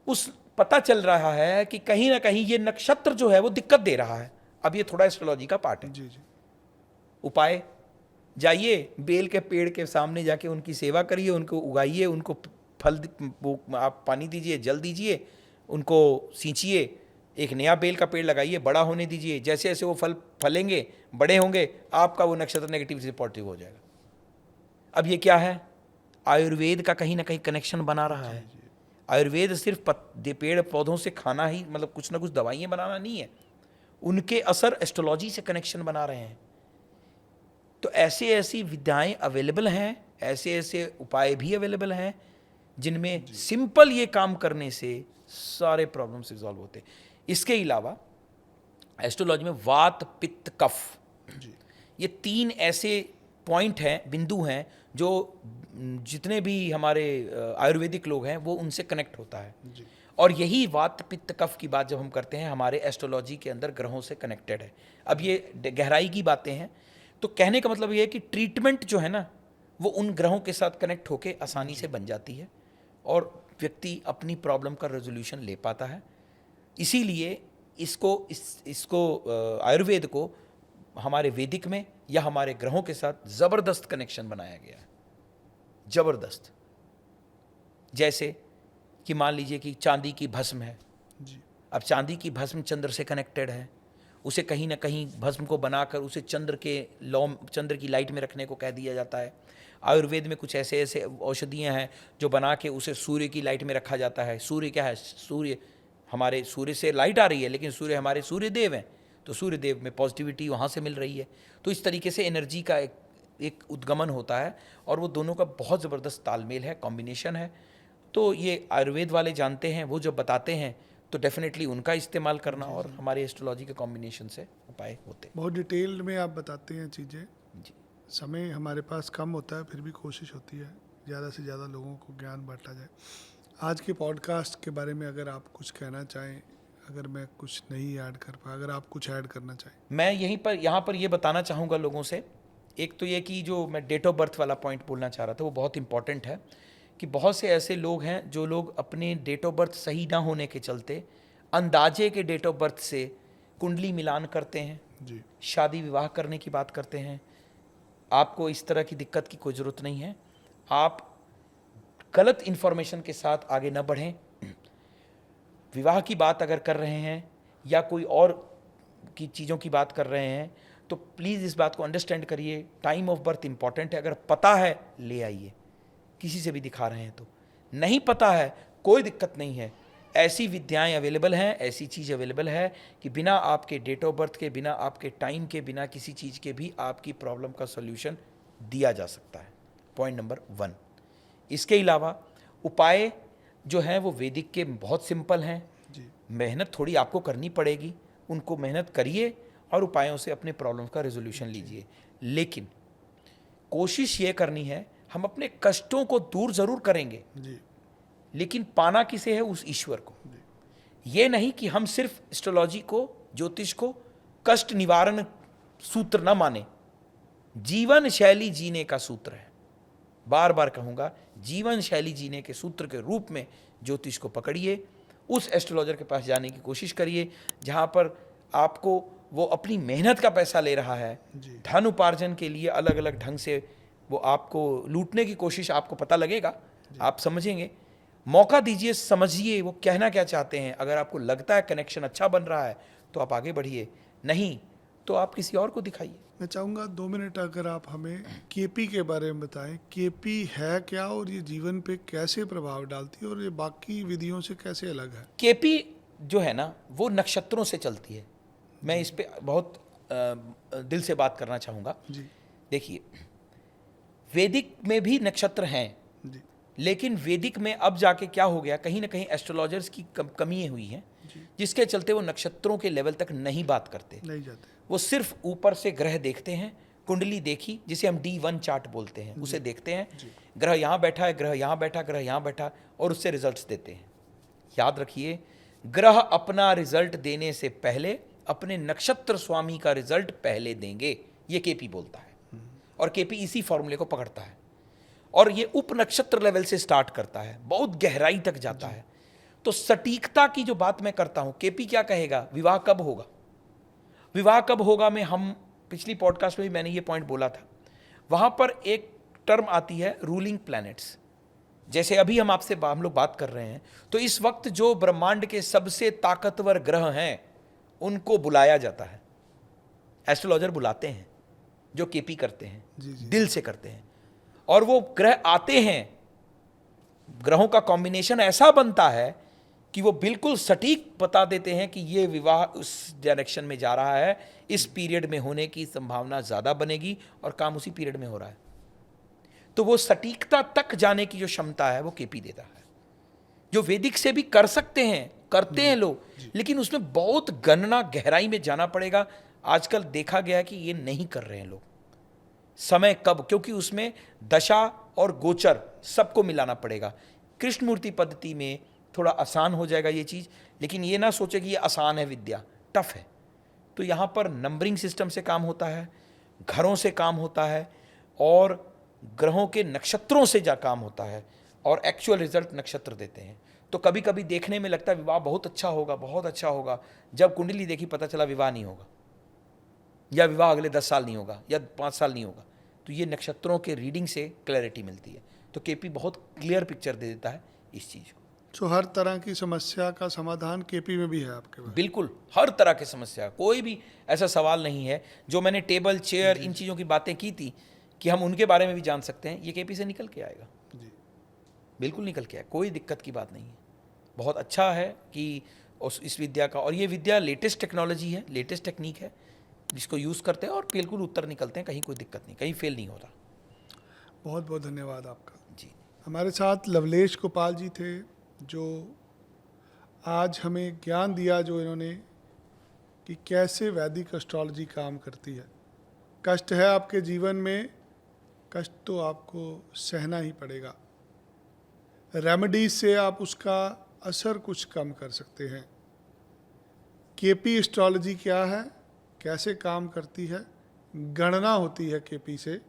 उस पता चल रहा है कि कहीं ना कहीं ये नक्षत्र जो है वो दिक्कत दे रहा है। अब ये थोड़ा एस्ट्रोलॉजी का पार्ट है। जी जी, उपाय, जाइए बेल के पेड़ के सामने जाके उनकी सेवा करिए, उनको उगाइए, उनको फल वो आप पानी दीजिए, जल दीजिए, उनको सींचिए, एक नया बेल का पेड़ लगाइए, बड़ा होने दीजिए। जैसे जैसे वो फल फलेंगे, बड़े होंगे, आपका वो नक्षत्र नेगेटिव से पॉजिटिव हो जाएगा। अब ये क्या है, आयुर्वेद का कहीं ना कहीं कनेक्शन बना रहा है। आयुर्वेद सिर्फ पेड़ पौधों से खाना ही, मतलब कुछ ना कुछ दवाइयाँ बनाना नहीं है, उनके असर एस्ट्रोलॉजी से कनेक्शन बना रहे हैं। तो ऐसी ऐसी विद्याएं अवेलेबल हैं, ऐसे ऐसे उपाय भी अवेलेबल हैं जिनमें सिंपल ये काम करने से सारे प्रॉब्लम्स रिजॉल्व होते हैं। इसके अलावा एस्ट्रोलॉजी में वात, पित्त, कफ, ये 3 ऐसे पॉइंट हैं, बिंदु हैं, जो जितने भी हमारे आयुर्वेदिक लोग हैं वो उनसे कनेक्ट होता है। और यही वात, पित्त, कफ की बात जब हम करते हैं, हमारे एस्ट्रोलॉजी के अंदर ग्रहों से कनेक्टेड है। अब ये गहराई की बातें हैं, तो कहने का मतलब ये है कि ट्रीटमेंट जो है ना, वो उन ग्रहों के साथ कनेक्ट होकर आसानी से बन जाती है और व्यक्ति अपनी प्रॉब्लम का रेजोल्यूशन ले पाता है। इसीलिए इसको आयुर्वेद को हमारे वैदिक में या हमारे ग्रहों के साथ ज़बरदस्त कनेक्शन बनाया गया है, ज़बरदस्त। जैसे कि मान लीजिए कि चांदी की भस्म है जी, अब चांदी की भस्म चंद्र से कनेक्टेड है, उसे कहीं ना कहीं भस्म को बनाकर उसे चंद्र की लाइट में रखने को कह दिया जाता है। आयुर्वेद में कुछ ऐसे ऐसे औषधियाँ हैं जो बना के उसे सूर्य की लाइट में रखा जाता है। सूर्य क्या है, हमारे सूर्य से लाइट आ रही है, लेकिन सूर्य हमारे सूर्य देव हैं, तो सूर्य देव में पॉजिटिविटी वहाँ से मिल रही है। तो इस तरीके से एनर्जी का एक उद्गमन होता है और वो दोनों का बहुत ज़बरदस्त तालमेल है, कॉम्बिनेशन है। तो ये आयुर्वेद वाले जानते हैं, वो जब बताते हैं तो डेफिनेटली उनका इस्तेमाल करना और हमारे एस्ट्रोलॉजी के कॉम्बिनेशन से उपाय होते हैं। बहुत डिटेल में आप बताते हैं चीज़ें। जी। समय हमारे पास कम होता है, फिर भी कोशिश होती है ज़्यादा से ज़्यादा लोगों को ज्ञान बांटा जाए। आज के पॉडकास्ट के बारे में अगर आप कुछ कहना चाहें, अगर मैं कुछ नहीं ऐड कर पाया, अगर आप कुछ ऐड करना चाहें। मैं यहाँ पर ये बताना चाहूँगा लोगों से, एक तो ये कि जो मैं डेट ऑफ बर्थ वाला पॉइंट बोलना चाह रहा था वो बहुत इंपॉर्टेंट है, कि बहुत से ऐसे लोग हैं जो लोग अपने डेट ऑफ बर्थ सही ना होने के चलते अंदाजे के डेट ऑफ बर्थ से कुंडली मिलान करते हैं, जी शादी विवाह करने की बात करते हैं। आपको इस तरह की दिक्कत की कोई ज़रूरत नहीं है। आप गलत इन्फॉर्मेशन के साथ आगे न बढ़ें। विवाह की बात अगर कर रहे हैं या कोई और की चीज़ों की बात कर रहे हैं तो प्लीज़ इस बात को अंडरस्टैंड करिए, टाइम ऑफ बर्थ इंपॉर्टेंट है। अगर पता है ले आइए, किसी से भी दिखा रहे हैं तो। नहीं पता है कोई दिक्कत नहीं है, ऐसी विद्याएं अवेलेबल हैं, ऐसी चीज़ अवेलेबल है कि बिना आपके डेट ऑफ बर्थ के, बिना आपके टाइम के, बिना किसी चीज़ के भी आपकी प्रॉब्लम का सॉल्यूशन दिया जा सकता है। Point number 1। इसके अलावा उपाय जो हैं वो वैदिक के बहुत सिंपल हैं। जी मेहनत थोड़ी आपको करनी पड़ेगी, उनको मेहनत करिए और उपायों से अपने प्रॉब्लम का रेजोल्यूशन लीजिए। लेकिन कोशिश ये करनी है, हम अपने कष्टों को दूर ज़रूर करेंगे, जी लेकिन पाना किसे है? उस ईश्वर को। ये नहीं कि हम सिर्फ एस्ट्रोलॉजी को, ज्योतिष को कष्ट निवारण सूत्र न माने, जीवन शैली जीने का सूत्र है। बार बार कहूँगा, जीवन शैली जीने के सूत्र के रूप में ज्योतिष को पकड़िए। उस एस्ट्रोलॉजर के पास जाने की कोशिश करिए जहाँ पर आपको वो अपनी मेहनत का पैसा ले रहा है, जी धन उपार्जन के लिए अलग अलग ढंग से वो आपको लूटने की कोशिश, आपको पता लगेगा, आप समझेंगे। मौका दीजिए, समझिए वो कहना क्या चाहते हैं। अगर आपको लगता है कनेक्शन अच्छा बन रहा है तो आप आगे बढ़िए, नहीं तो आप किसी और को दिखाइए। मैं चाहूँगा 2 मिनट अगर आप हमें केपी के बारे में बताएं। केपी है क्या और ये जीवन पे कैसे प्रभाव डालती है और ये बाकी विधियों से कैसे अलग है? केपी जो है ना वो नक्षत्रों से चलती है। मैं इस पे बहुत दिल से बात करना चाहूँगा। जी देखिए, वैदिक में भी नक्षत्र हैं, जी लेकिन वैदिक में अब जाके क्या हो गया, कहीं ना कहीं एस्ट्रोलॉजर्स की कमियाँ हुई हैं, जिसके चलते वो नक्षत्रों के लेवल तक नहीं बात करते। नहीं जाते। वो सिर्फ ऊपर से ग्रह देखते हैं, कुंडली देखी जिसे हम D1 चार्ट बोलते हैं, उसे देखते हैं, ग्रह यहाँ बैठा है, ग्रह यहाँ बैठा, ग्रह यहाँ बैठा, और उससे रिजल्ट्स देते हैं। याद रखिए, ग्रह अपना रिजल्ट देने से पहले अपने नक्षत्र स्वामी का रिजल्ट पहले देंगे, ये केपी बोलता है। और केपी इसी फॉर्मूले को पकड़ता है और ये उप नक्षत्र लेवल से स्टार्ट करता है, बहुत गहराई तक जाता है। तो सटीकता की जो बात मैं करता हूं, केपी क्या कहेगा, विवाह कब होगा, विवाह कब होगा में हम पिछली पॉडकास्ट में भी मैंने ये पॉइंट बोला था। वहां पर एक टर्म आती है रूलिंग प्लैनेट्स। जैसे अभी हम लोग बात कर रहे हैं, तो इस वक्त जो ब्रह्मांड के सबसे ताकतवर ग्रह हैं उनको बुलाया जाता है, एस्ट्रोलॉजर बुलाते हैं, जो केपी करते हैं, दिल से करते हैं। और वो ग्रह आते हैं, ग्रहों का कॉम्बिनेशन ऐसा बनता है कि वो बिल्कुल सटीक बता देते हैं कि ये विवाह उस डायरेक्शन में जा रहा है, इस पीरियड में होने की संभावना ज़्यादा बनेगी और काम उसी पीरियड में हो रहा है। तो वो सटीकता तक जाने की जो क्षमता है वो केपी देता है, जो वैदिक से भी कर सकते हैं, करते हैं लोग, लेकिन उसमें बहुत गणना गहराई में जाना पड़ेगा। आजकल देखा गया है कि ये नहीं कर रहे हैं लोग। समय कब, क्योंकि उसमें दशा और गोचर सबको मिलाना पड़ेगा। कृष्णमूर्ति पद्धति में थोड़ा आसान हो जाएगा ये चीज़, लेकिन ये ना सोचे कि ये आसान है, विद्या टफ है। तो यहाँ पर नंबरिंग सिस्टम से काम होता है, घरों से काम होता है, और ग्रहों के नक्षत्रों से जा काम होता है, और एक्चुअल रिजल्ट नक्षत्र देते हैं। तो कभी कभी देखने में लगता है विवाह बहुत अच्छा होगा, बहुत अच्छा होगा, जब कुंडली देखी पता चला विवाह नहीं होगा, या विवाह अगले 10 साल नहीं होगा, या 5 साल नहीं होगा। तो ये नक्षत्रों के रीडिंग से क्लैरिटी मिलती है। तो केपी बहुत क्लियर पिक्चर दे देता है इस चीज़ को। तो हर तरह की समस्या का समाधान केपी में भी है आपके पास? बिल्कुल, हर तरह की समस्या, कोई भी ऐसा सवाल नहीं है। जो मैंने टेबल, चेयर, इन चीज़ों की बातें की थी कि हम उनके बारे में भी जान सकते हैं, ये केपी से निकल के आएगा जी, बिल्कुल निकल के आएगा, कोई दिक्कत की बात नहीं है। बहुत अच्छा है कि इस विद्या का, और ये विद्या लेटेस्ट टेक्नोलॉजी है, लेटेस्ट टेक्निक है, जिसको यूज़ करते हैं और बिल्कुल उत्तर निकलते हैं, कहीं कोई दिक्कत नहीं, कहीं फेल नहीं होता। बहुत बहुत धन्यवाद आपका जी। हमारे साथ लवलेश गोपाल जी थे, जो आज हमें ज्ञान दिया, जो इन्होंने कि कैसे वैदिक एस्ट्रोलॉजी काम करती है। कष्ट है आपके जीवन में कष्ट तो आपको सहना ही पड़ेगा। रेमेडी से आप उसका असर कुछ कम कर सकते हैं। केपी एस्ट्रोलॉजी क्या है, कैसे काम करती है? गणना होती है केपी से,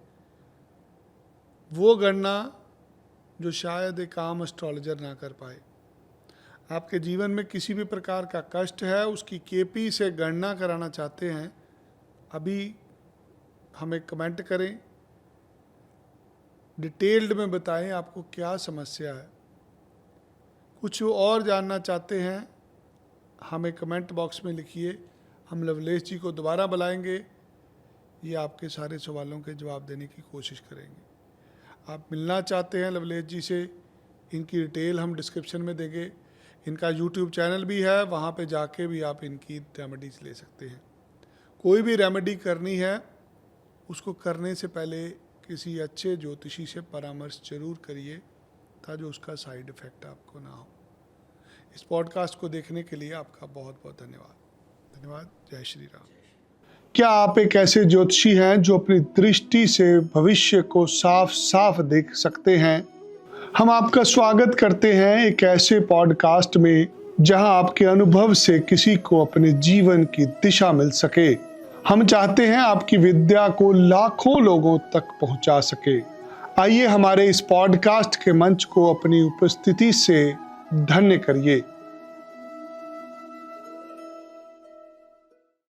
वो गणना जो शायद एक आम एस्ट्रोलॉजर ना कर पाए। आपके जीवन में किसी भी प्रकार का कष्ट है, उसकी केपी से गणना कराना चाहते हैं, अभी हमें कमेंट करें, डिटेल्ड में बताएं आपको क्या समस्या है। कुछ और जानना चाहते हैं, हमें कमेंट बॉक्स में लिखिए, हम लवलेश जी को दोबारा बुलाएंगे, ये आपके सारे सवालों के जवाब देने की कोशिश करेंगे। आप मिलना चाहते हैं लवलेश जी से, इनकी डिटेल हम डिस्क्रिप्शन में देंगे। इनका यूट्यूब चैनल भी है, वहाँ पे जाके भी आप इनकी रेमेडीज ले सकते हैं। कोई भी रेमेडी करनी है, उसको करने से पहले किसी अच्छे ज्योतिषी से परामर्श जरूर करिए, ताकि उसका साइड इफ़ेक्ट आपको ना हो। इस पॉडकास्ट को देखने के लिए आपका बहुत बहुत धन्यवाद। धन्यवाद। जय श्री राम। क्या आप एक ऐसे ज्योतिषी हैं जो अपनी दृष्टि से भविष्य को साफ साफ देख सकते हैं? हम आपका स्वागत करते हैं एक ऐसे पॉडकास्ट में जहां आपके अनुभव से किसी को अपने जीवन की दिशा मिल सके। हम चाहते हैं आपकी विद्या को लाखों लोगों तक पहुंचा सके। आइए हमारे इस पॉडकास्ट के मंच को अपनी उपस्थिति से धन्य करिए।